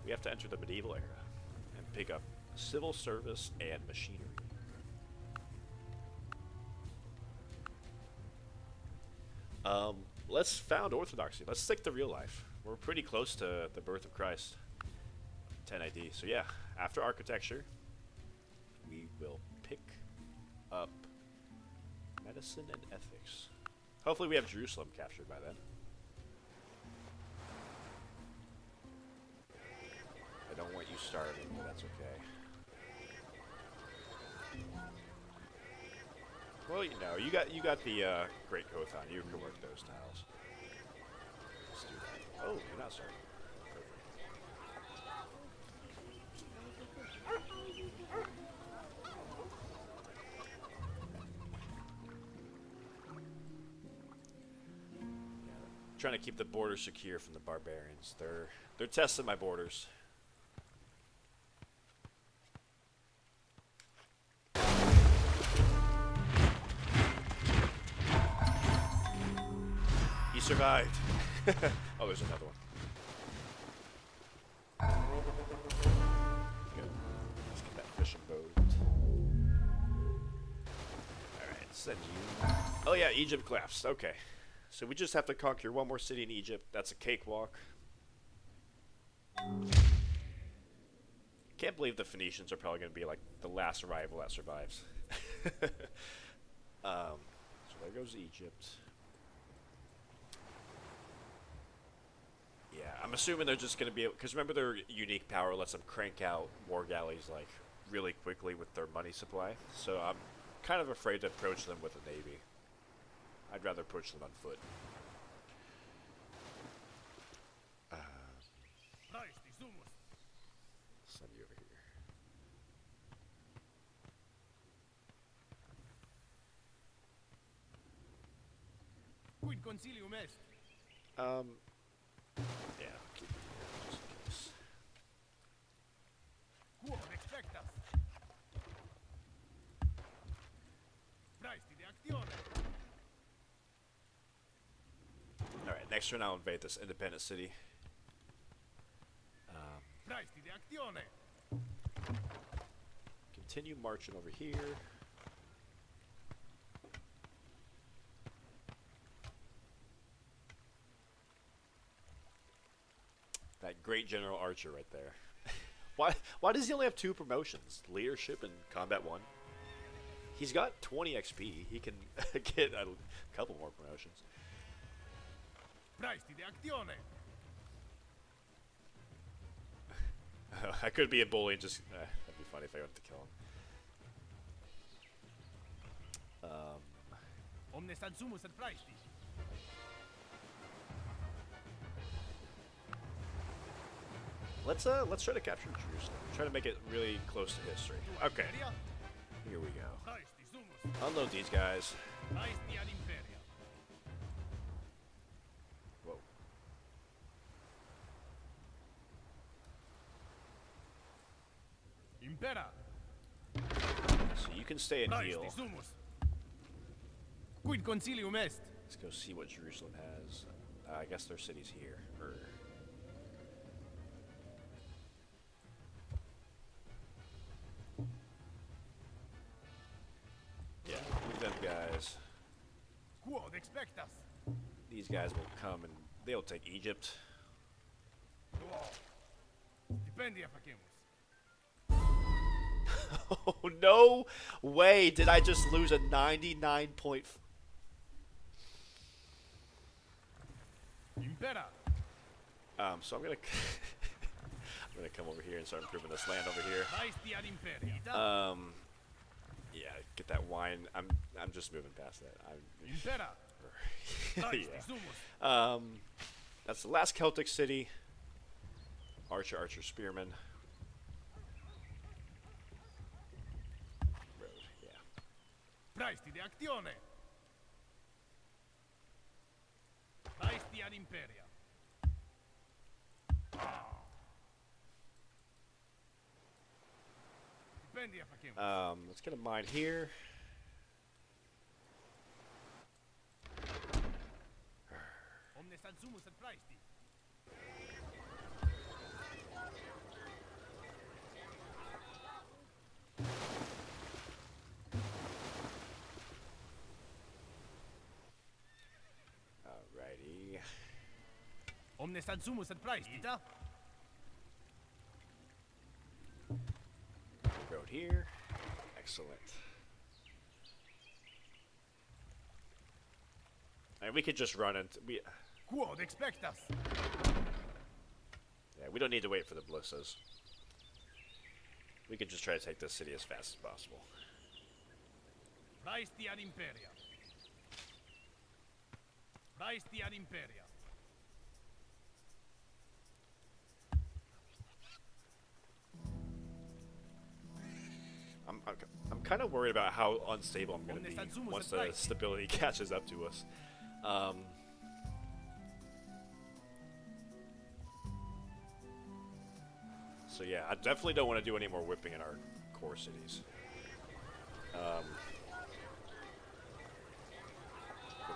we have to enter the medieval era and pick up civil service and machinery. Let's found orthodoxy. Let's stick to real life. We're pretty close to the birth of Christ, 10 AD. So yeah, after architecture, we will pick up medicine and ethics. Hopefully we have Jerusalem captured by then. I don't want you starving, but that's okay. Well, you know, you got the Great Kothan. You can work those tiles. Let's do that. Oh, you're not starving. Trying to keep the border secure from the barbarians. They're testing my borders. He survived. Oh, there's another one. Good. Let's get that fishing boat. Alright, send you. Oh yeah, Egypt collapsed. Okay. So we just have to conquer one more city in Egypt. That's a cakewalk. Can't believe the Phoenicians are probably going to be like the last arrival that survives. So there goes Egypt. Yeah, I'm assuming they're just going to be able, because remember their unique power lets them crank out war galleys like really quickly with their money supply. So I'm kind of afraid to approach them with a navy. I'd rather approach them on foot. Send you over here. Quid consilium est? Yeah, keep it here just in case. Quod expectas? Praesti de actione. Alright, next turn I'll invade this independent city. Praesti de actione. Continue marching over here. That great General Archer right there. Why does he only have 2 promotions? Leadership and Combat 1? He's got 20 XP. He can get a couple more promotions. Praesti de actione. I could be a bully and just... that'd be funny if I went to kill him. Omnes adsumus et praesti. Let's try to capture Jerusalem. Try to make it really close to history. Okay. Here we go. Praesti sumus. Unload these guys. Praesti ad imperia. Whoa. Impera. So you can stay and heal. Praesti sumus. Quid consilium est? Let's go see what Jerusalem has. I guess their city's here. Yeah, move them guys. Quod expectas? These guys will come and they'll take Egypt. Stipendia facemus. Oh, no way did I just lose a 99 point... Impera. So I'm gonna I'm gonna come over here and start improving this land over here. Praesti ad imperia. Yeah, get that wine. I'm just moving past that. Impera. Praesti sumus. that's the last Celtic city. Archer, archer, spearman. Road, yeah. Praesti de actione. Praesti ad imperia. Stipendia facem. Let's get a mine here. Omnes adsumus ad praesti. Alrighty. Omnes adsumus ad praesti. Ita. Road here. Excellent. And we could just run into Quod expectas. yeah, we don't need to wait for the ballisters. We can just try to take this city as fast as possible. Praesti ad imperia. Praesti ad imperia. I'm kind of worried about how unstable I'm going to be once the stability catches up to us. So yeah, I definitely don't want to do any more whipping in our core cities. We're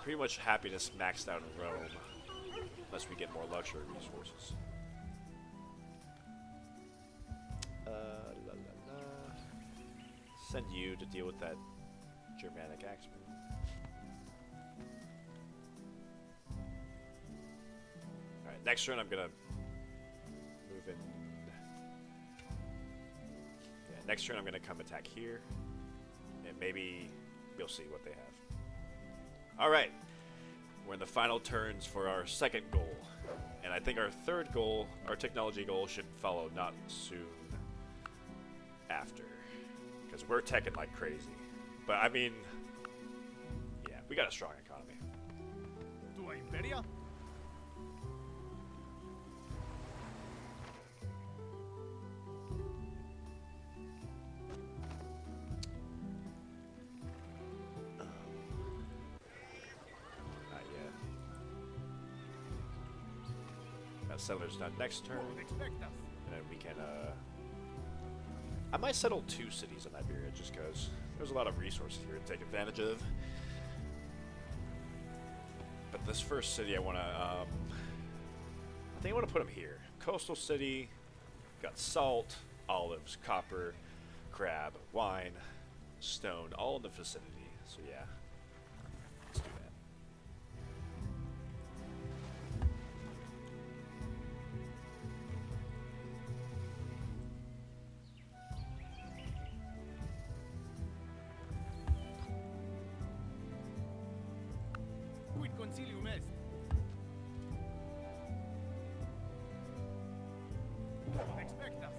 pretty much happiness maxed out in Rome, unless we get more luxury resources. La la la. Send you to deal with that Germanic axeman. Alright, next turn I'm gonna move in. Yeah, next turn I'm gonna come attack here. And maybe we'll see what they have. Alright. We're in the final turns for our second goal. And I think our third goal, our technology goal, should follow not soon after. Because we're teching like crazy. But I mean, yeah, we got a strong economy. Tua imperia? Not yet. That settler's done next turn. Quod expectas. And then we can, I might settle 2 cities in Iberia just because there's a lot of resources here to take advantage of. But this first city I want to, I think I want to put them here. Coastal city, got salt, olives, copper, crab, wine, stone, all in the vicinity. So yeah, let's do that. Quid consilium est? Quod expectas?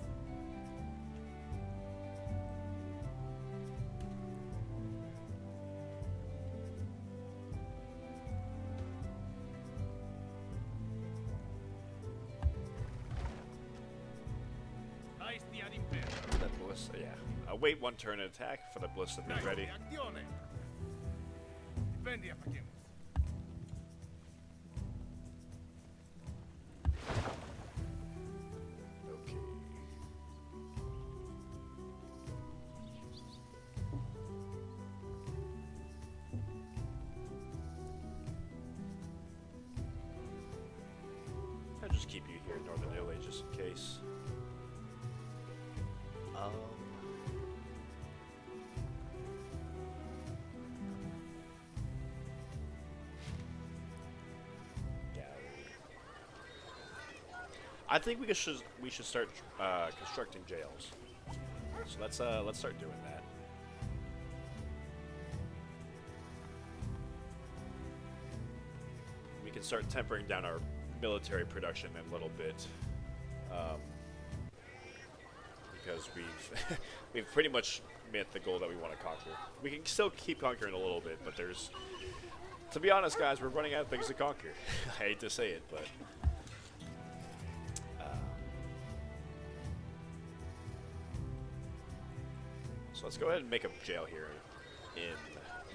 Praesti ad imperia. That ballista, yeah. I'll wait 1 turn and attack for the ballista to be Praesti ready. de actione. Stipendia facemus. Okay. I'll just keep you here in Northern Italy just in case. Yeah. I think we should start constructing jails. So let's start doing that. We can start tempering down our military production a little bit, because we've pretty much met the goal that we want to conquer. We can still keep conquering a little bit, but to be honest, guys, we're running out of things to conquer. I hate to say it, but let's go ahead and make a jail here in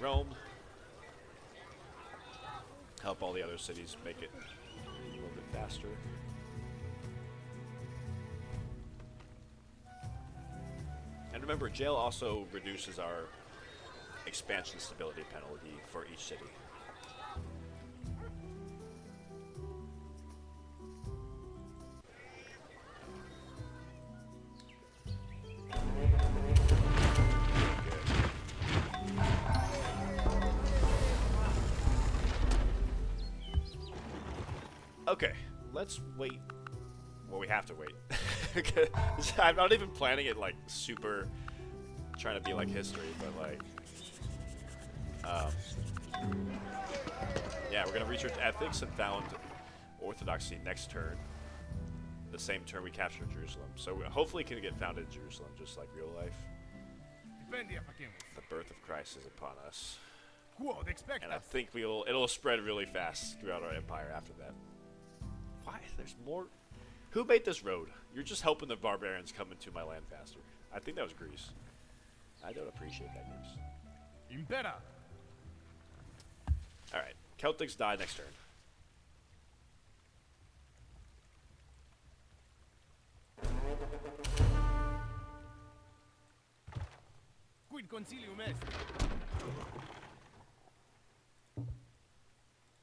Rome. Help all the other cities make it a little bit faster. And remember, jail also reduces our expansion stability penalty for each city. Okay, let's wait. Well, we have to wait. I'm not even planning it like super trying to be like history, but like yeah, we're gonna research ethics and found orthodoxy next turn. The same turn we captured Jerusalem. So we hopefully can get founded in Jerusalem, just like real life. The birth of Christ is upon us. And I think it'll spread really fast throughout our empire after that. Why? There's more. Who made this road? You're just helping the barbarians come into my land faster. I think that was Greece. I don't appreciate that, Greece. Impera. Alright. Celtics die next turn. Quid concilium est.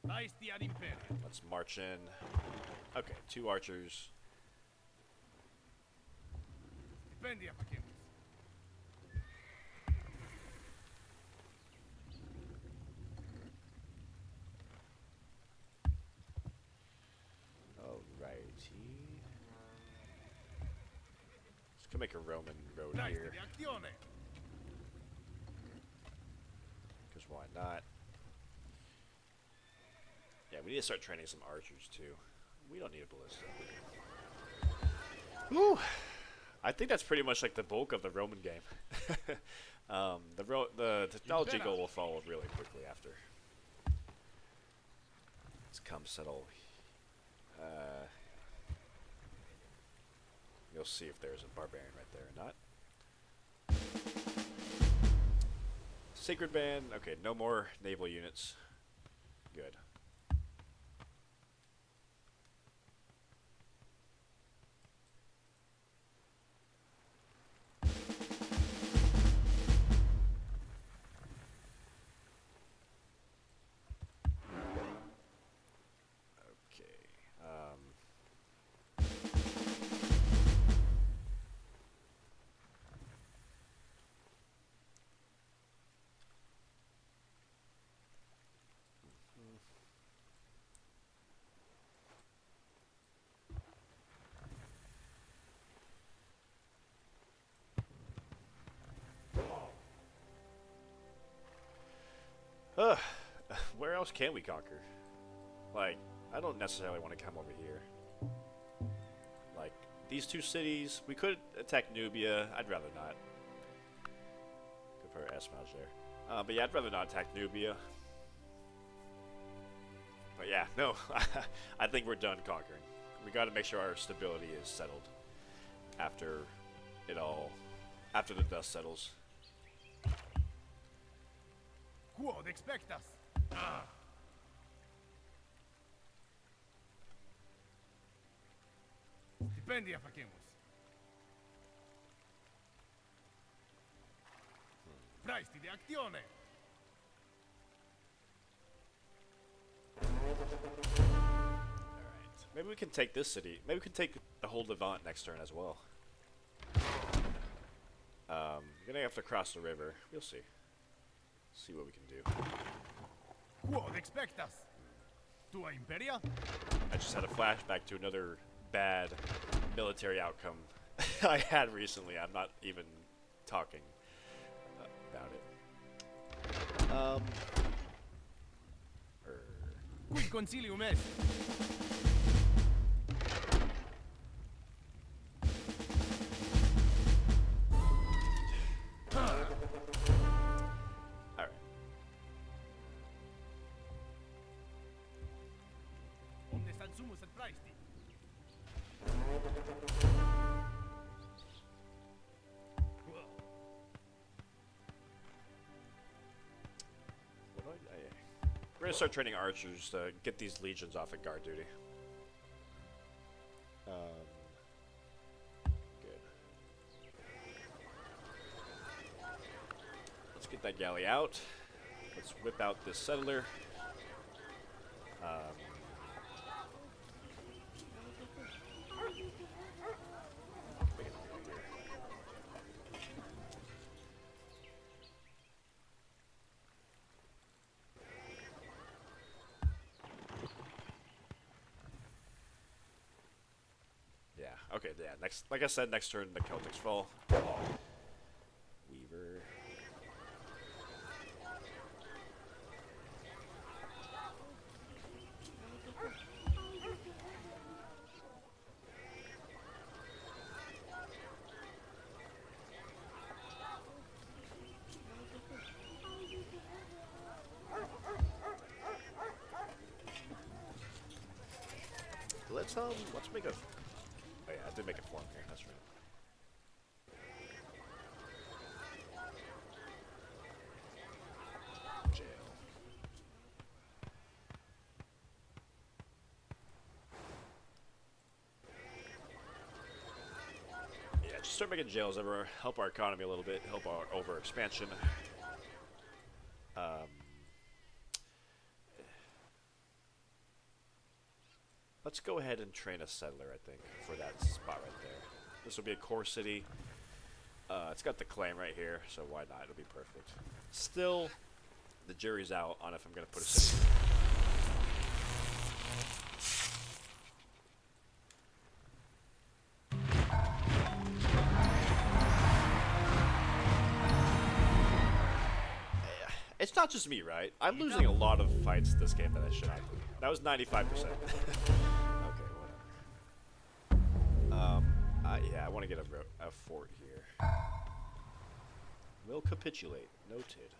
Aesti ad impera. Let's march in. Okay, 2 archers. Stipendia facimus. Alrighty. Let's go make a Roman road here. Because why not? Yeah, we need to start training some archers too. We don't need a ballista. Whew. I think that's pretty much like the bulk of the Roman game. The technology goal will follow really quickly after. Let's come settle. You'll see if there's a barbarian right there or not. Sacred Band. Okay, no more naval units. Good. Where else can we conquer? Like, I don't necessarily want to come over here. Like, these 2 cities, we could attack Nubia. I'd rather not. Good for our espionage there. But yeah, I'd rather not attack Nubia. But yeah, no, I think we're done conquering. We got to make sure our stability is settled after after the dust settles. Quod expectas? Ah. Stipendia facimus. Praesti de actione. Alright. Maybe we can take this city. Maybe we can take the whole Levant next turn as well. We're gonna have to cross the river. We'll see. See what we can do. Quod expectas? Tua imperia? I just had a flashback to another bad military outcome I had recently. I'm not even talking about it. Quid concilium est? gonna start training archers to get these legions off at guard duty. Good. Let's get that galley out. Let's whip out this settler. Okay, yeah, next, like I said, next turn the Celtics fall. Weaver. Let's make a... Oh yeah, I did make a form here, that's right. Jail. Yeah, just start making jails ever help our economy a little bit, help our over-expansion. Let's go ahead and train a settler, I think, for that spot right there. This will be a core city. It's got the claim right here, so why not? It'll be perfect. Still, the jury's out on if I'm going to put a city. It's not just me, right? I'm losing a lot of fights this game that I shouldn't. That was 95%. Okay, whatever. Yeah, I want to get a fort here. Will capitulate. Noted.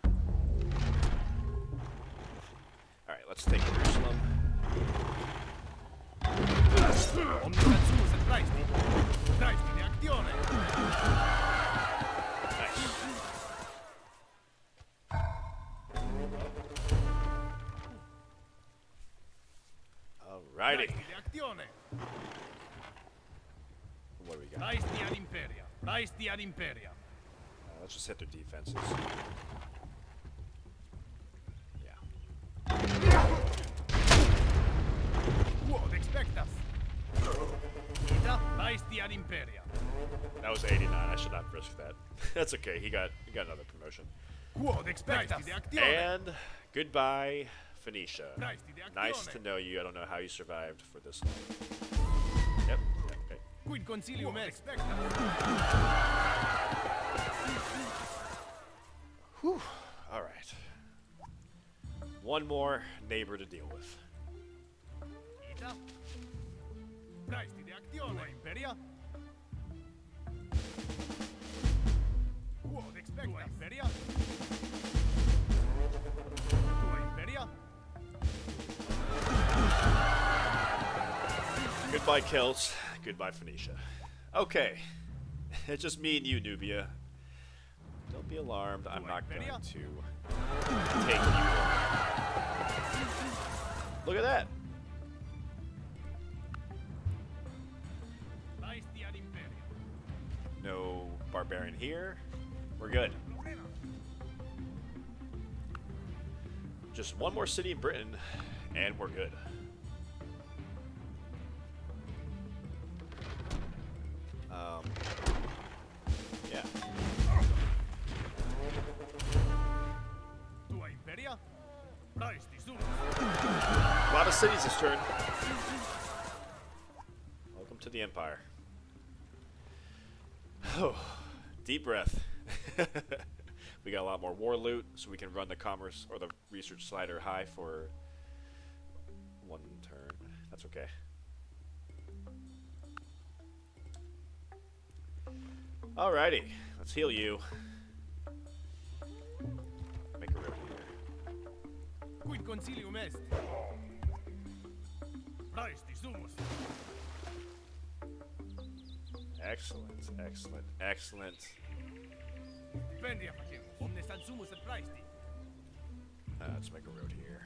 Alright, let's take Jerusalem. Alrighty. What do we got? Let's just hit their defenses. Yeah. That was 89. I should not risk that. That's okay. He got another promotion. And goodbye, Phoenicia. Nice to know you. I don't know how you survived for this long. Yep. Okay. Whew. All right. One more neighbor to deal with. Goodbye, Celts. Goodbye, Phoenicia. Okay. It's just me and you, Nubia. Don't be alarmed. I'm not going to take you. Look at that. No barbarian here. We're good. Just one more city in Britain, and we're good. Yeah. A lot of cities this turn. Welcome to the Empire. Oh, deep breath. We got a lot more war loot, so we can run the commerce or the research slider high for one turn. That's okay. Alrighty, let's heal you. Make a road here. Quid consilium est. Praesti sumus. Excellent, excellent, excellent. Vendia facimus. Omnes ad sumus et praesti. Let's make a road here.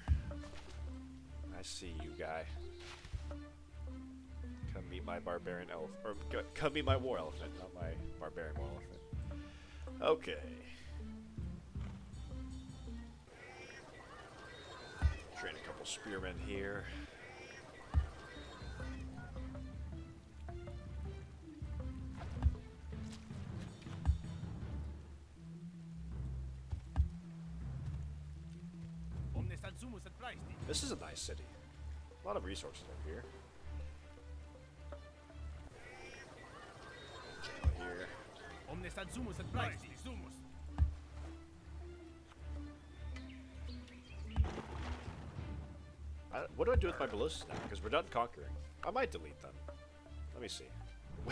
I see you, guy. Come meet my barbarian elf, or come meet my war elephant, not my barbarian war elephant. Okay. Train a couple spearmen here. This is a nice city. A lot of resources over here. Jail here. What do I do with my ballistas now? Because we're done conquering. I might delete them. Let me see.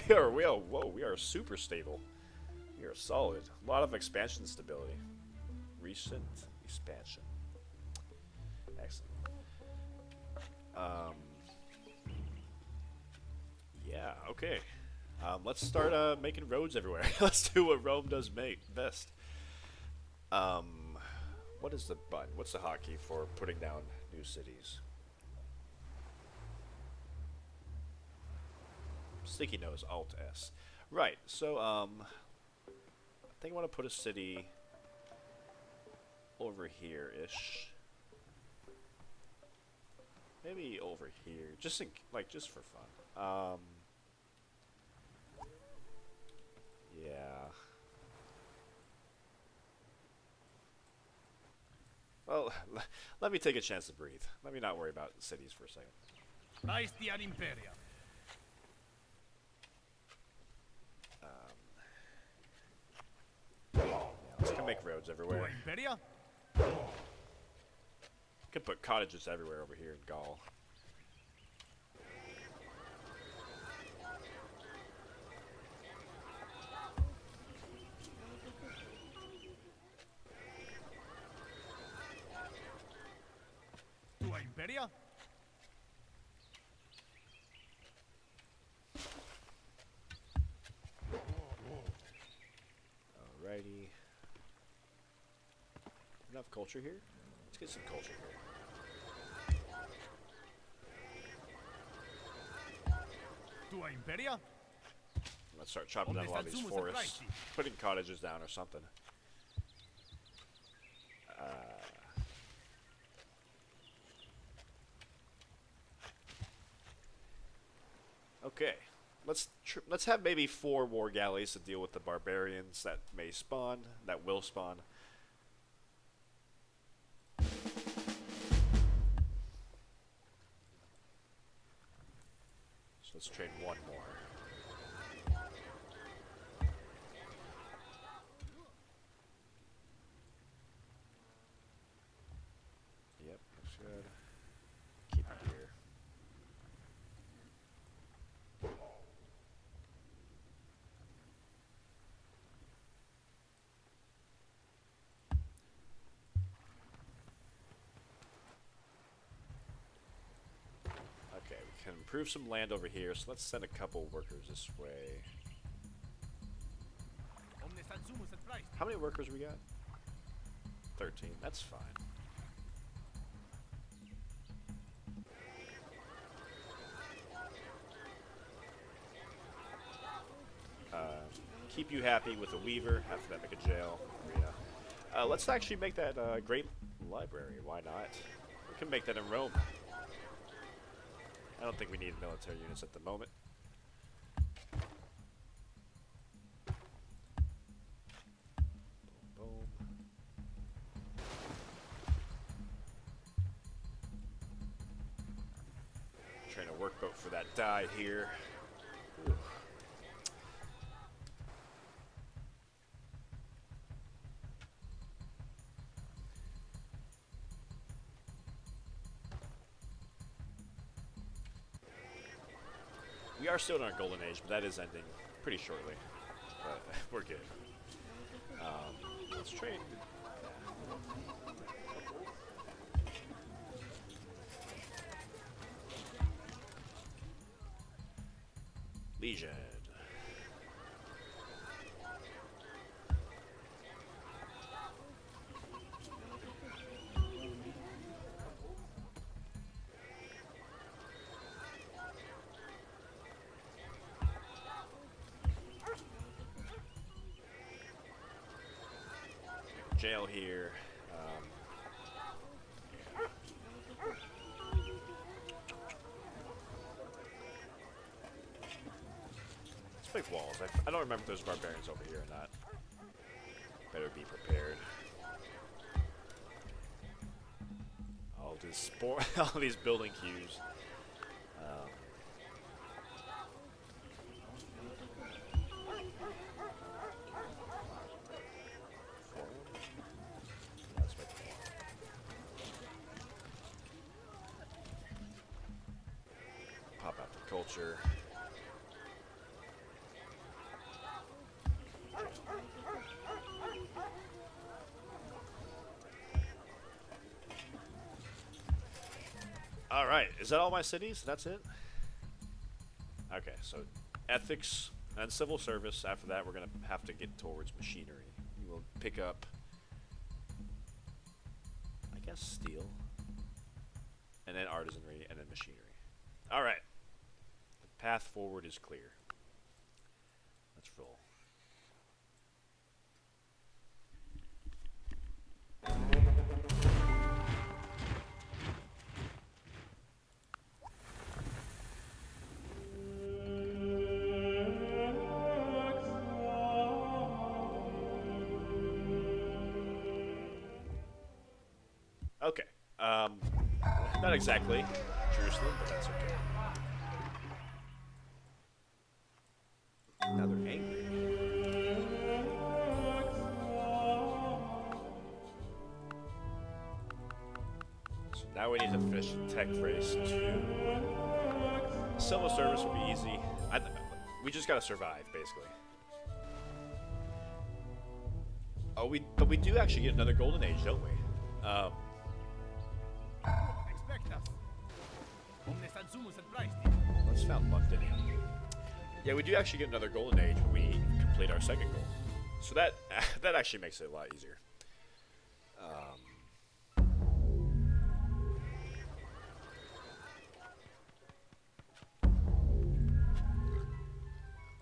We are super stable. We are solid. A lot of expansion stability. Recent expansion. Excellent. Yeah, okay. Let's start making roads everywhere. Let's do what Rome does best. What is the button? What's the hotkey for putting down new cities? Sticky nose, Alt S. Right, so I think I want to put a city over here-ish. Maybe over here, just for fun. Yeah. Well, let me take a chance to breathe. Let me not worry about cities for a second. Imperia. Yeah, let's go make roads everywhere. Iberia? Could put cottages everywhere over here in Gaul. Iberia? Alrighty. Enough culture here? Let's get some culture here. Imperia? Let's start chopping down a lot of these forests. Putting cottages down or something. Okay. Let's have maybe 4 war galleys to deal with the barbarians that may spawn, that will spawn. So let's train 1 more. Yep, looks good. Keep it here. Okay, we can improve some land over here, so let's send a couple workers this way. How many workers we got? 13, that's fine. Keep you happy with a weaver. After that, make a jail. Yeah. Let's actually make that great library. Why not? We can make that in Rome. I don't think we need military units at the moment. Boom, boom. Train a workboat for that die here. Ooh. We are still in our golden age, but that is ending pretty shortly. But we're good. Let's train. Legion. jail here. It's big walls. I don't remember if there's barbarians over here or not. Better be prepared. All these building queues. Pop out the culture. Alright, is that all my cities? That's it? Okay, so ethics and civil service. After that, we're going to have to get towards machinery. We will pick up, I guess, steel. And then artisanry, and then machinery. Alright. The path forward is clear. Let's roll. Okay. Not exactly Jerusalem, but that's okay. Now they're angry. So now we need to finish the tech race too. Civil service will be easy. We just gotta survive, basically. Oh, but we do actually get another golden age, don't we? Let's found Londinium. Yeah, we do actually get another golden age when we complete our second goal. So that actually makes it a lot easier.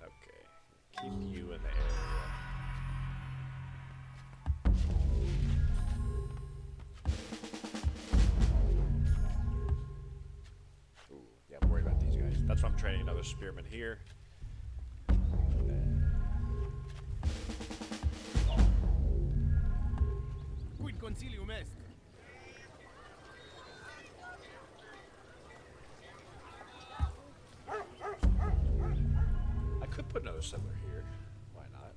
Okay, keep you in the area. I'm worried about these guys. That's why I'm training another spearman here. Quid concilium est. I could put another settler here. Why not?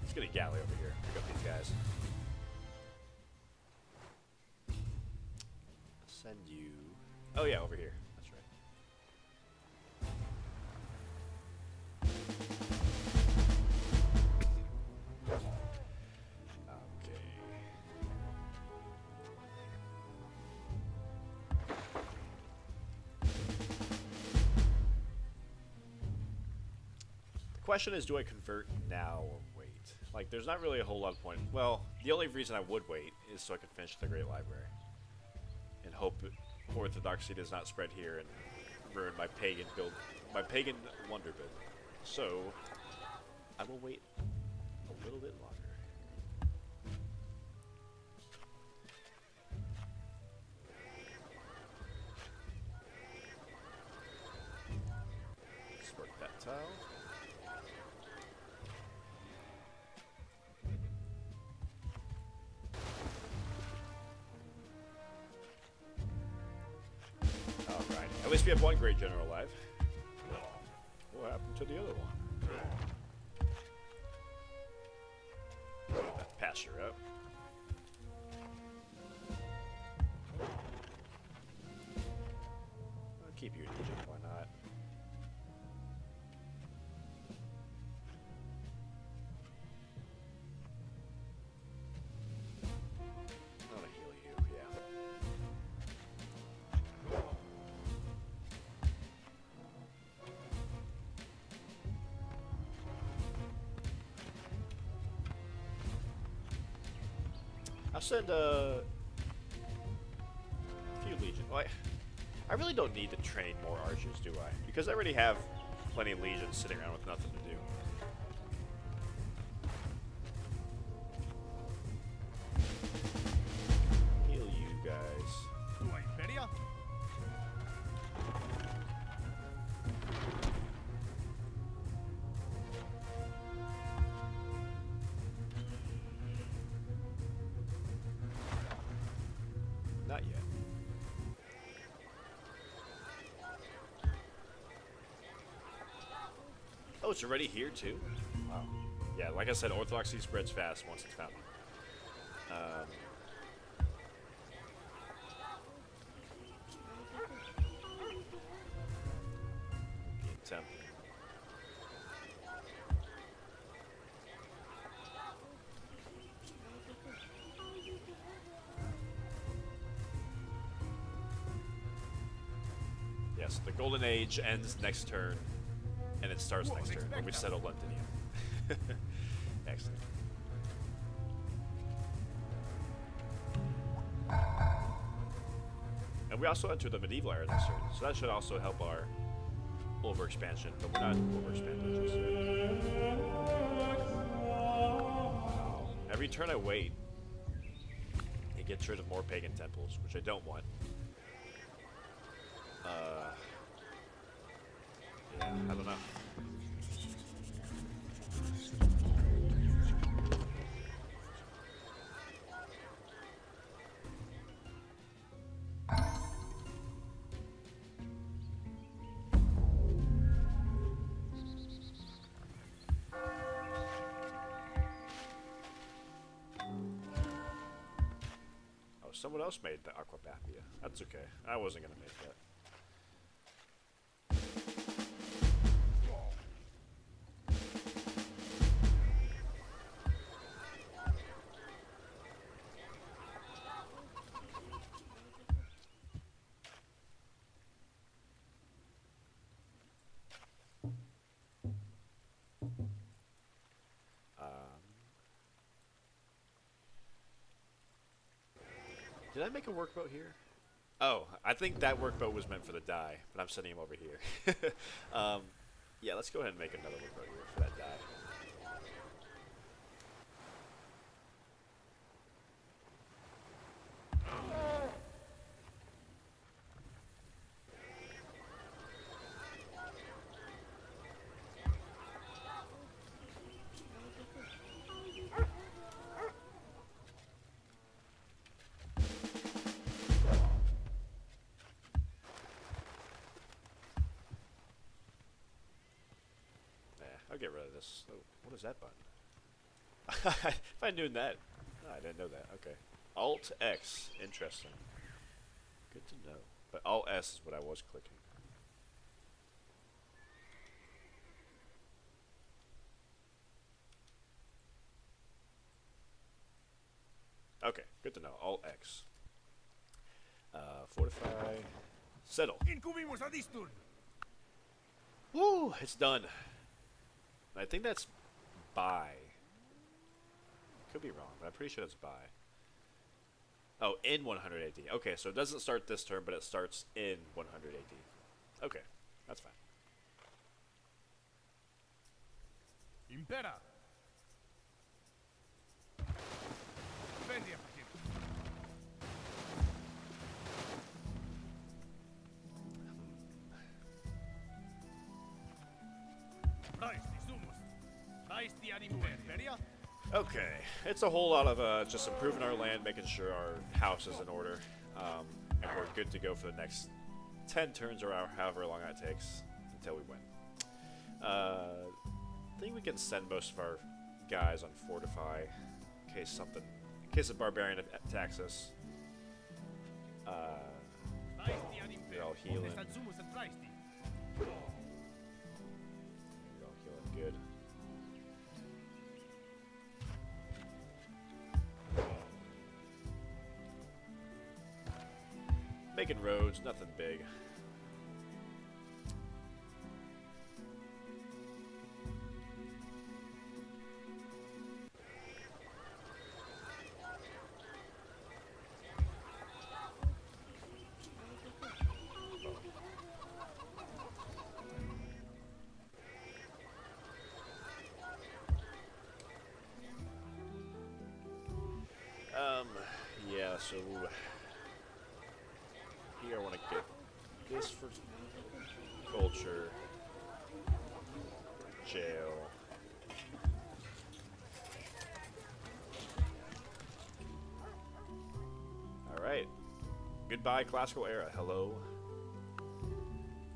Let's get a galley over here. Pick up these guys. Send you... Oh yeah, over here. That's right. Okay. The question is, do I convert now or wait? Like, there's not really a whole lot of point. Well, the only reason I would wait is so I can finish the Great Library. And hope Orthodoxy does not spread here and ruin my pagan wonder build. So, I will wait a little bit longer. Let's work that tile. At least we have one great general alive. What happened to the other one? Pass her up. I'll keep you in Egypt, why not? I'll send a few legions. Well, I really don't need to train more archers, do I? Because I already have plenty of legions sitting around with nothing to do. Heal you guys. Iberia? Not yet. Oh, it's already here too? Wow. Yeah, like I said, orthodoxy spreads fast once it's found. Temple. Yes, the Golden Age ends next turn, and it starts next turn when we settle Londinium. Excellent. And we also enter the medieval era next turn, so that should also help our overexpansion, but we're not overexpanded just yet. Every turn I wait, it gets rid of more pagan temples, which I don't want. Yeah, I don't know. Oh, someone else made the Aqueducts. That's okay. I wasn't gonna make that. Did I make a workboat here? Oh, I think that workboat was meant for the dye, but I'm sending him over here. Yeah, let's go ahead and make another workboat here for that dye. I'll get rid of this. Oh, what is that button? If I knew that. Oh, I didn't know that. Okay. Alt X. Interesting. Good to know. But Alt S is what I was clicking. Okay. Good to know. Alt X. Fortify. Settle. Incubimos adistur. Woo! It's done. I think that's buy. Could be wrong, but I'm pretty sure it's buy. Oh, in 100 AD. Okay, so it doesn't start this turn, but it starts in 100 AD. Okay, that's fine. Impera. Vendia facim. Okay, it's a whole lot of just improving our land, making sure our house is in order, and we're good to go for the next 10 turns or however long that takes until we win. I think we can send most of our guys on fortify in case a barbarian attacks us. They're all healing. They're all healing good. Making roads, nothing big. So here I want to get this for culture, jail. All right. Goodbye, classical era. Hello,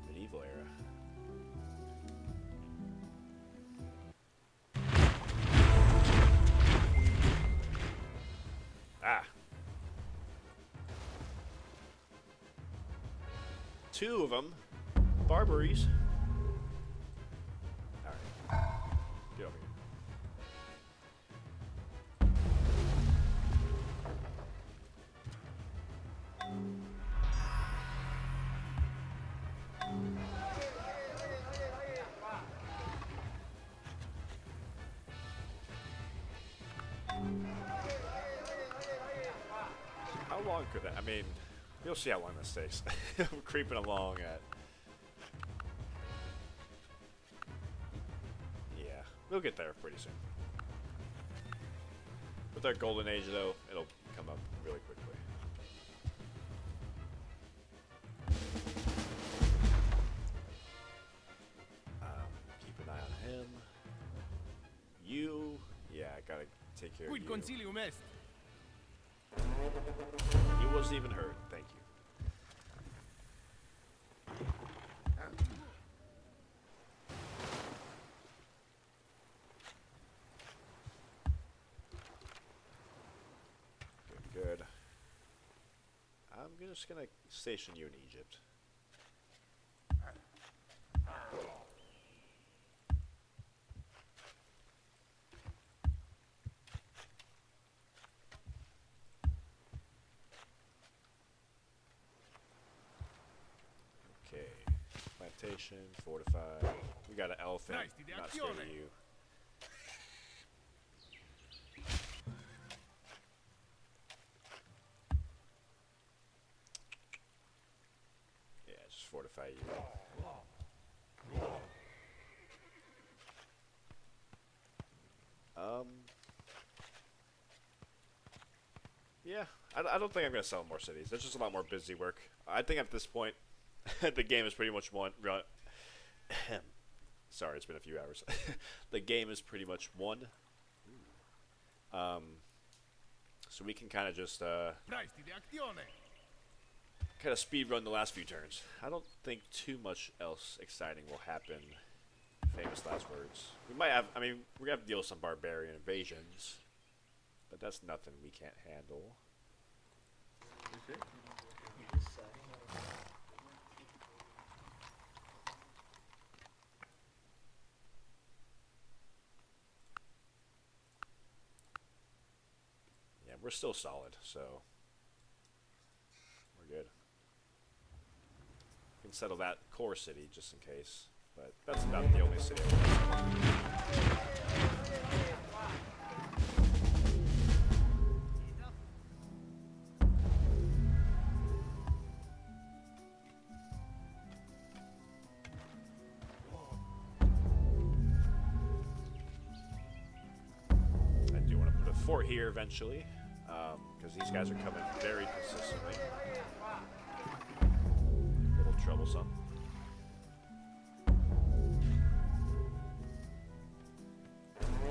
medieval era. Ah. Two of them. Barbaries. Alright. Get over here. How long could that? I mean, you'll see how long this takes. I'm creeping along at. Yeah, we'll get there pretty soon. With our golden age, though, it'll come up really quickly. Keep an eye on him. You, yeah, I gotta take care of Quid you. concilium est. He wasn't even hurt. Thank you. Good. I'm just gonna station you in Egypt. Okay. Plantation, fortified. We got an elephant. Not scared of you. Yeah, just fortify you. Yeah, I don't think I'm gonna sell more cities. There's just a lot more busy work. I think at this point, the game is pretty much won. Sorry, it's been a few hours. The game is pretty much won. So we can kind of just kind of speed run the last few turns. I don't think too much else exciting will happen. Famous last words. We might have. I mean, we're gonna have to deal with some barbarian invasions, but that's nothing we can't handle. Yeah, we're still solid, so we're good. We can settle that core city just in case, but that's about the only city. Fort here eventually, because these guys are coming very consistently. A little troublesome.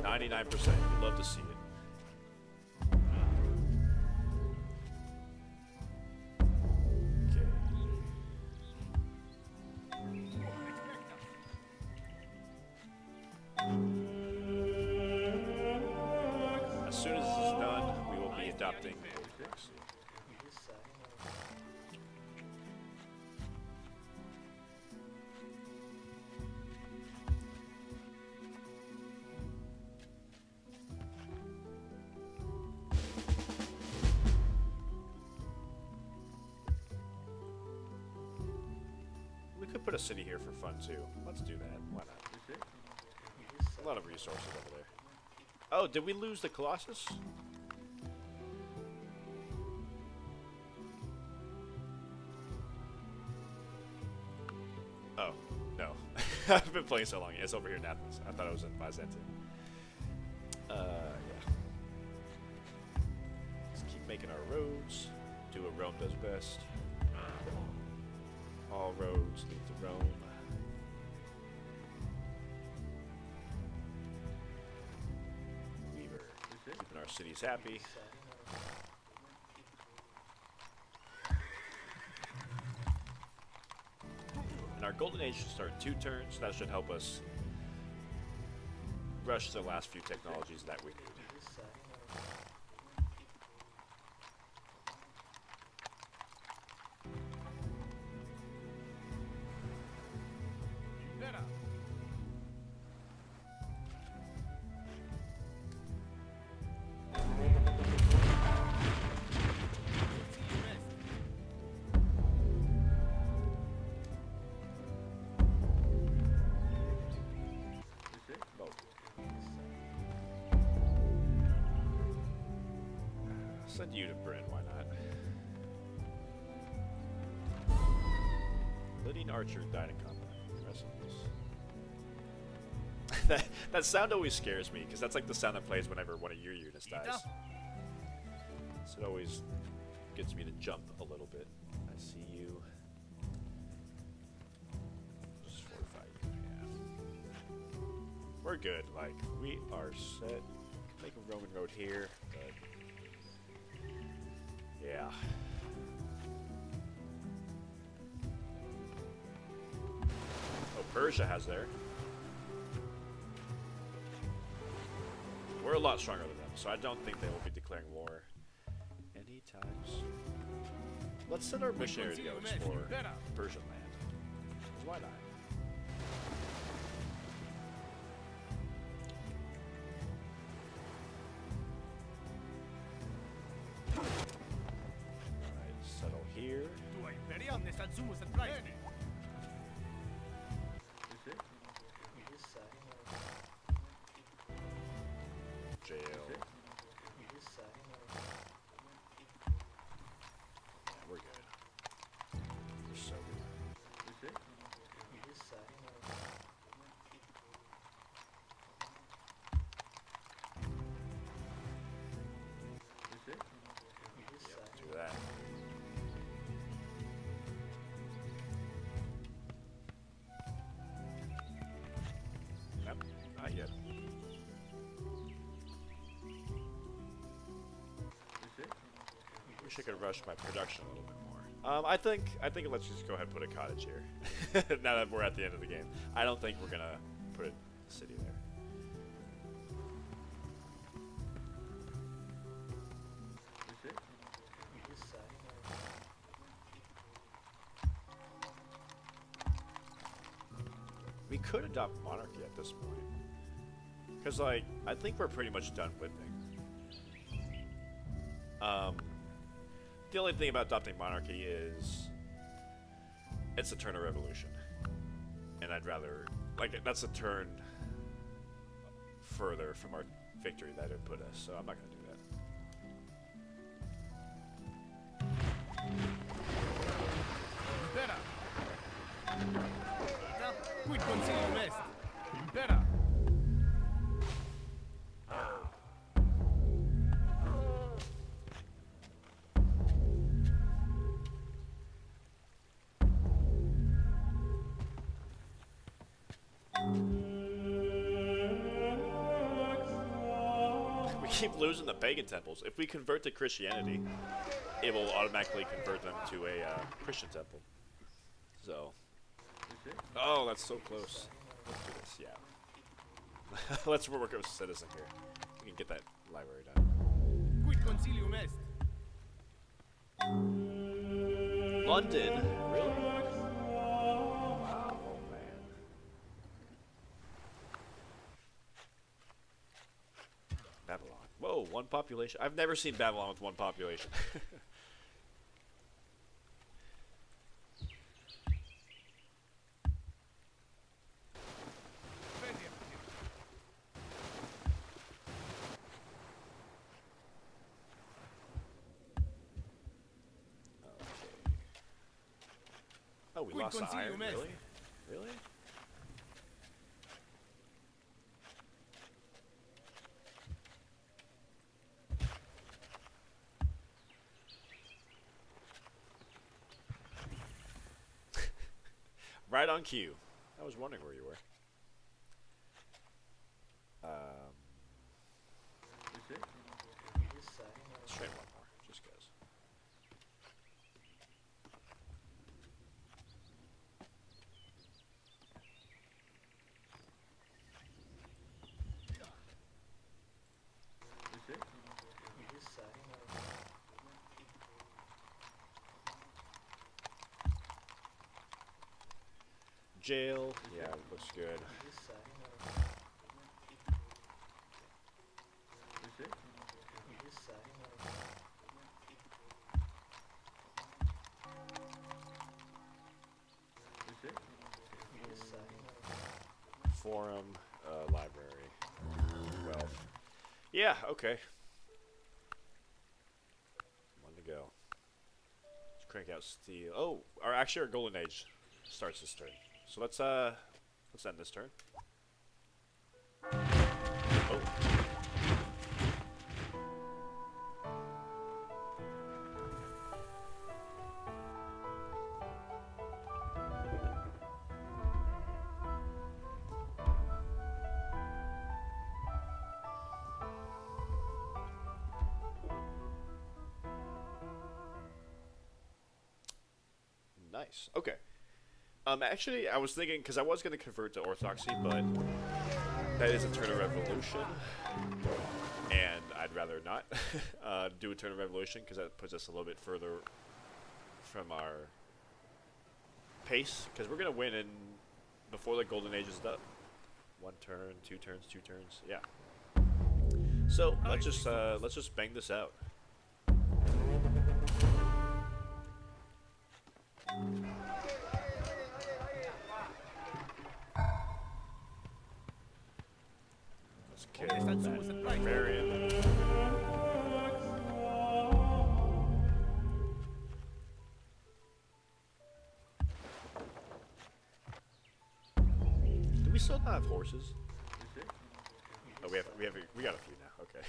$99%. We'd love to see it. Okay. As soon as this is done, we will be adopting democracy. We could put a city here for fun too. Let's do that. Why not? A lot of resources over there. Oh, did we lose the Colossus? Oh, no. I've been playing so long. It's over here in Athens. I thought it was in Byzantium. Yeah. Just keep making our roads. Do what Rome does best. All roads lead to Rome. Weaver, keeping our cities happy. And our golden age should start in 2 turns. That should help us rush the last few technologies that we need. Send you to Britain, why not? Lydian archer died in combat. Rest in peace. that sound always scares me, because that's like the sound that plays whenever one of your units dies. So it always gets me to jump a little bit. I see you. Just fortify you, yeah. We're good, like, we are set. Can make a Roman road here, but yeah. Oh, Persia has there. We're a lot stronger than them, so I don't think they will be declaring war anytime soon. Let's send our missionary to go explore Persian land. Why not? Jail. Yeah, we're good. We're so good. Yep, do that. Nope, not yet. Wish I could rush my production a little bit more. I think let's just go ahead and put a cottage here. Now that we're at the end of the game, I don't think we're gonna put a city there. We could adopt monarchy at this point, because like I think we're pretty much done with things. The only thing about adopting monarchy is it's a turn of revolution, and I'd rather, like, that's a turn further from our victory that it put us, so I'm not going to do that. We keep losing the pagan temples. If we convert to Christianity, it will automatically convert them to a Christian temple. So, oh, that's so close. Let's do this, yeah. Let's work with citizen here. We can get that library done. Quid concilium est? London? Really? Wow, oh man. Babylon. Whoa, 1 population. I've never seen Babylon with 1 population. Oh, we lost the iron, really? Really? Right on cue. I was wondering where you were. Let's train one more, just cause. Jail, yeah, looks good. Forum, library, wealth. Yeah, okay. One to go. Let's crank out steel. Oh, actually our golden age starts this turn. So let's end this turn. Oh. Nice. Okay. Actually, I was thinking, because I was going to convert to Orthodoxy, but that is a turn of revolution, and I'd rather not do a turn of revolution, because that puts us a little bit further from our pace, because we're going to win in before the Golden Age is up. 1 turn, 2 turns, 2 turns, yeah. So, let's just bang this out. Barbarian. Do we still not have horses? Oh, we got a few now. Okay.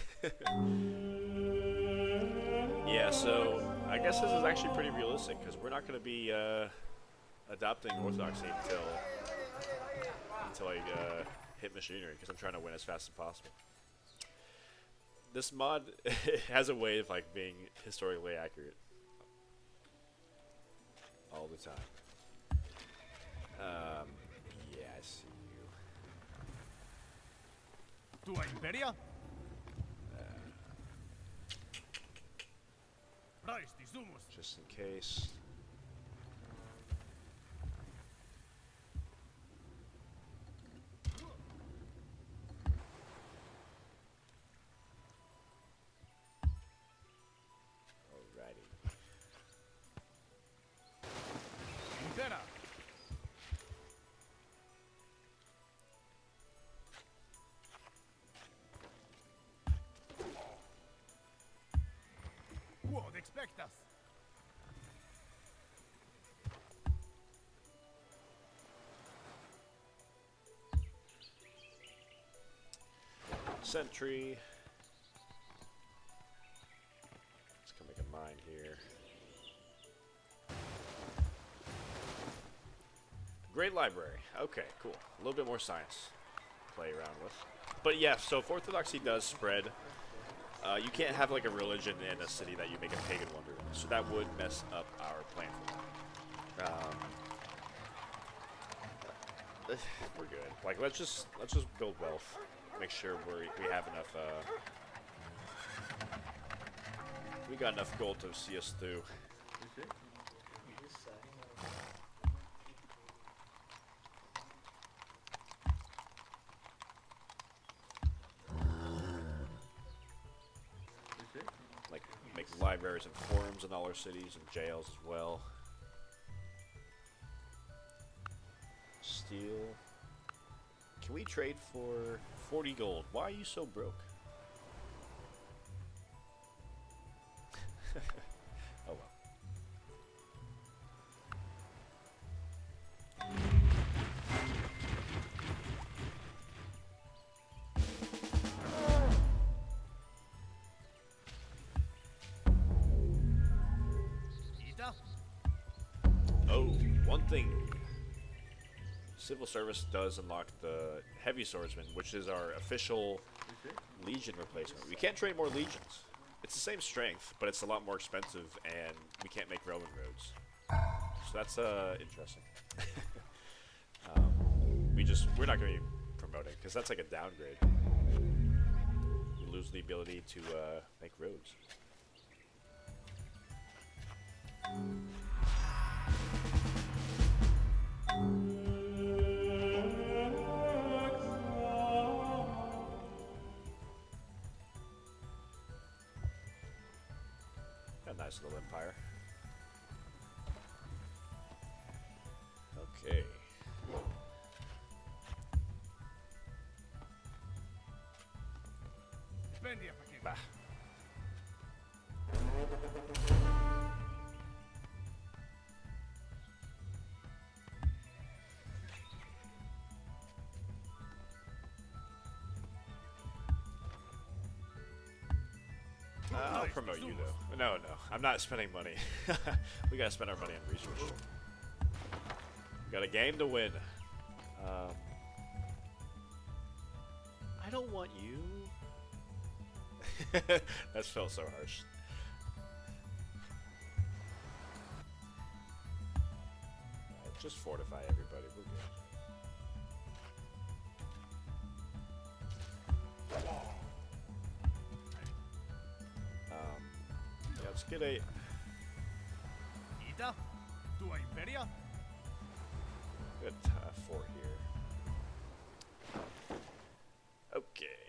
Yeah, so I guess this is actually pretty realistic because we're not going to be adopting Orthodoxy until I hit machinery, because I'm trying to win as fast as possible. This mod has a way of like being historically accurate all the time. Yeah, I see you. To Iberia? Just in case. Quod expectas? Sentry. Let's go make a mine here. Great library. Okay, cool. A little bit more science to play around with. But yeah, so if Orthodoxy does spread, you can't have like a religion in a city that you make a pagan wonder in. So that would mess up our plan for that. We're good. Like let's just build wealth. Make sure we have enough. We got enough gold to see us through. Like make libraries and forums in all our cities and jails as well. Steel. Can we trade for 40 gold? Why are you so broke? Oh well. Oh, one thing. Civil service does unlock the heavy swordsman, which is our official legion replacement. We can't train more legions. It's the same strength, but it's a lot more expensive, and we can't make Roman roads. So that's interesting. We're not going to be promoting because that's like a downgrade. We lose the ability to make roads. A nice little empire. Okay. Bah. I'll promote you though. No, I'm not spending money. We gotta spend our money on research. We got a game to win. I don't want you. That felt so harsh. Just fortify everybody. We're good. Yeah, let's get a. Ida, to Iberia. Good fort here. Okay.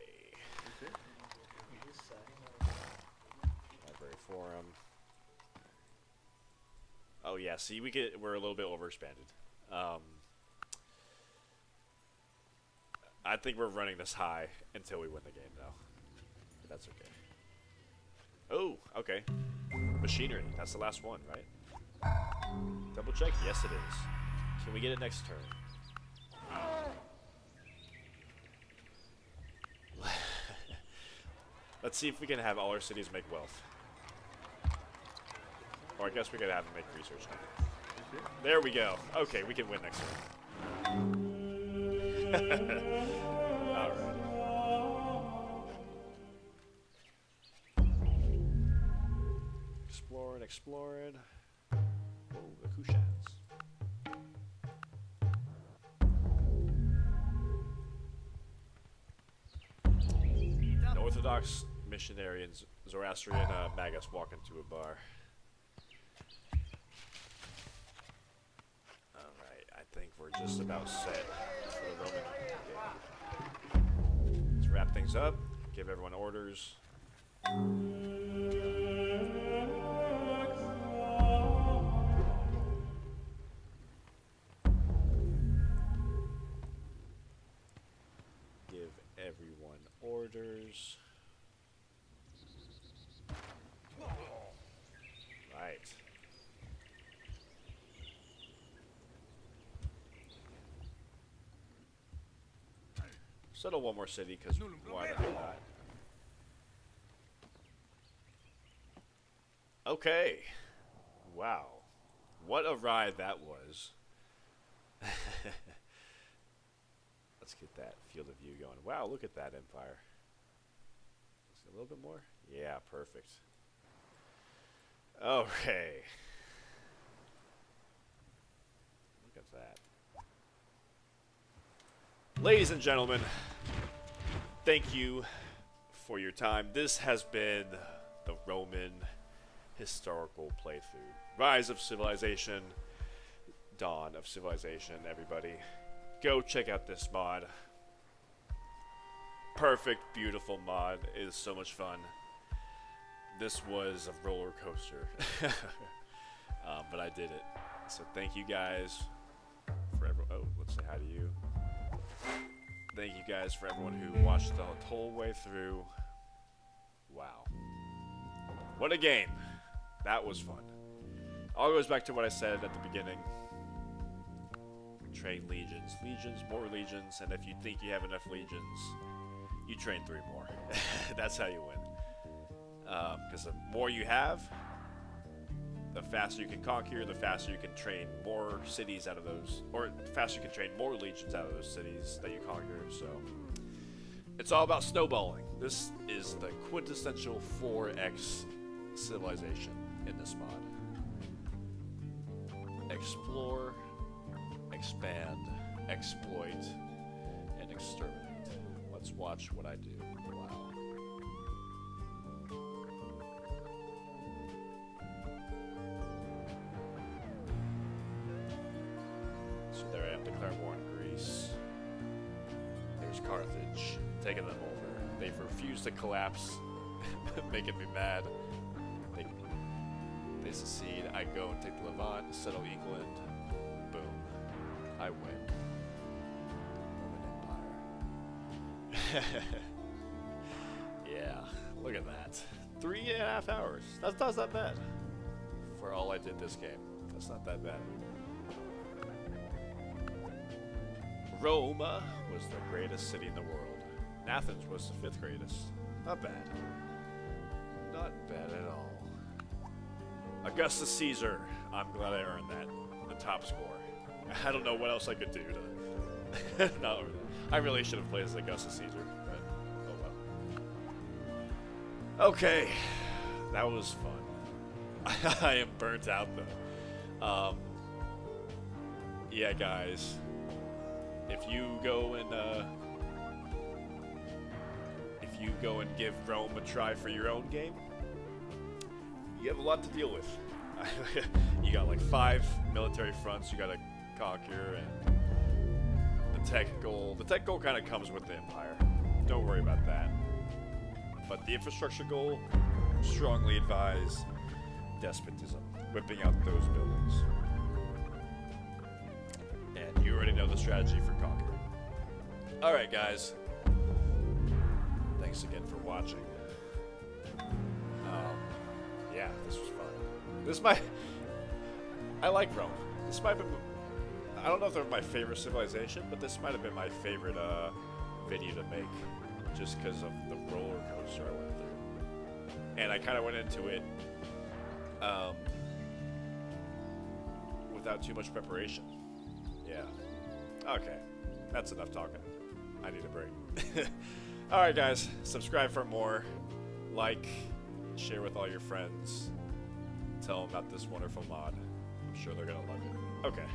Library forum. Oh yeah, see, we're a little bit overexpanded. I think we're running this high until we win the game, though. But that's okay. Oh, okay. Machinery. That's the last one, right? Double check. Yes, it is. Can we get it next turn? Let's see if we can have all our cities make wealth. Or I guess we could have them make research now. There we go. Okay, we can win next turn. Alright. Exploring. Oh, the Kushans. An Orthodox missionary and Zoroastrian magus walk into a bar. Alright, I think we're just about set for the Roman game. Let's wrap things up, give everyone orders. Give everyone orders. Right. Settle one more city, because why the heck not? Okay. Wow. What a ride that was. Let's get that field of view going. Wow, look at that empire. A little bit more? Yeah, perfect. Okay. Look at that. Ladies and gentlemen, thank you for your time. This has been the Roman historical playthrough. Rise of Civilization, Dawn of Civilization, everybody. Go check out this mod. Perfect, beautiful mod. It is so much fun. This was a roller coaster. But I did it. So thank you guys for everyone. Oh, let's say hi to you. Thank you guys for everyone who watched the whole way through. Wow. What a game. That was fun. All goes back to what I said at the beginning. Train legions. Legions, more legions, and if you think you have enough legions, you train 3 more. That's how you win. Because the more you have, the faster you can conquer, the faster you can train more cities out of those, or the faster you can train more legions out of those cities that you conquer. So it's all about snowballing. This is the quintessential 4X civilization in this mod. Explore, expand, exploit, and exterminate. Let's watch what I do. Wow. So there I am, declaring war on Greece. There's Carthage, taking them over. They've refused to collapse, making me mad. They secede. I go and take the Levant, settle England. Boom. I win. Roman Empire. Yeah, look at that. 3.5 hours. That's not that bad. For all I did this game. That's not that bad. Rome was the greatest city in the world. Athens was the 5th greatest. Not bad. Not bad at all. Augustus Caesar. I'm glad I earned that. The top score. I don't know what else I could do to... No, I really should have played as Augustus Caesar, but oh well. Okay. That was fun. I am burnt out, though. Yeah, guys. If you go and give Rome a try for your own game, you have a lot to deal with. You got like 5 military fronts you gotta conquer, and the tech goal. The tech goal kind of comes with the empire. Don't worry about that. But the infrastructure goal, strongly advise despotism, whipping out those buildings. And you already know the strategy for conquering. Alright, guys. Thanks again for watching. Yeah, this was fun. I like Rome. This might have been, I don't know if they're my favorite civilization, but this might have been my favorite video to make, just because of the roller coaster I went through. And I kind of went into it without too much preparation. Yeah. Okay. That's enough talking. I need a break. Alright, guys. Subscribe for more. Like. Share with all your friends. Tell them about this wonderful mod. I'm sure they're going to love it. Okay.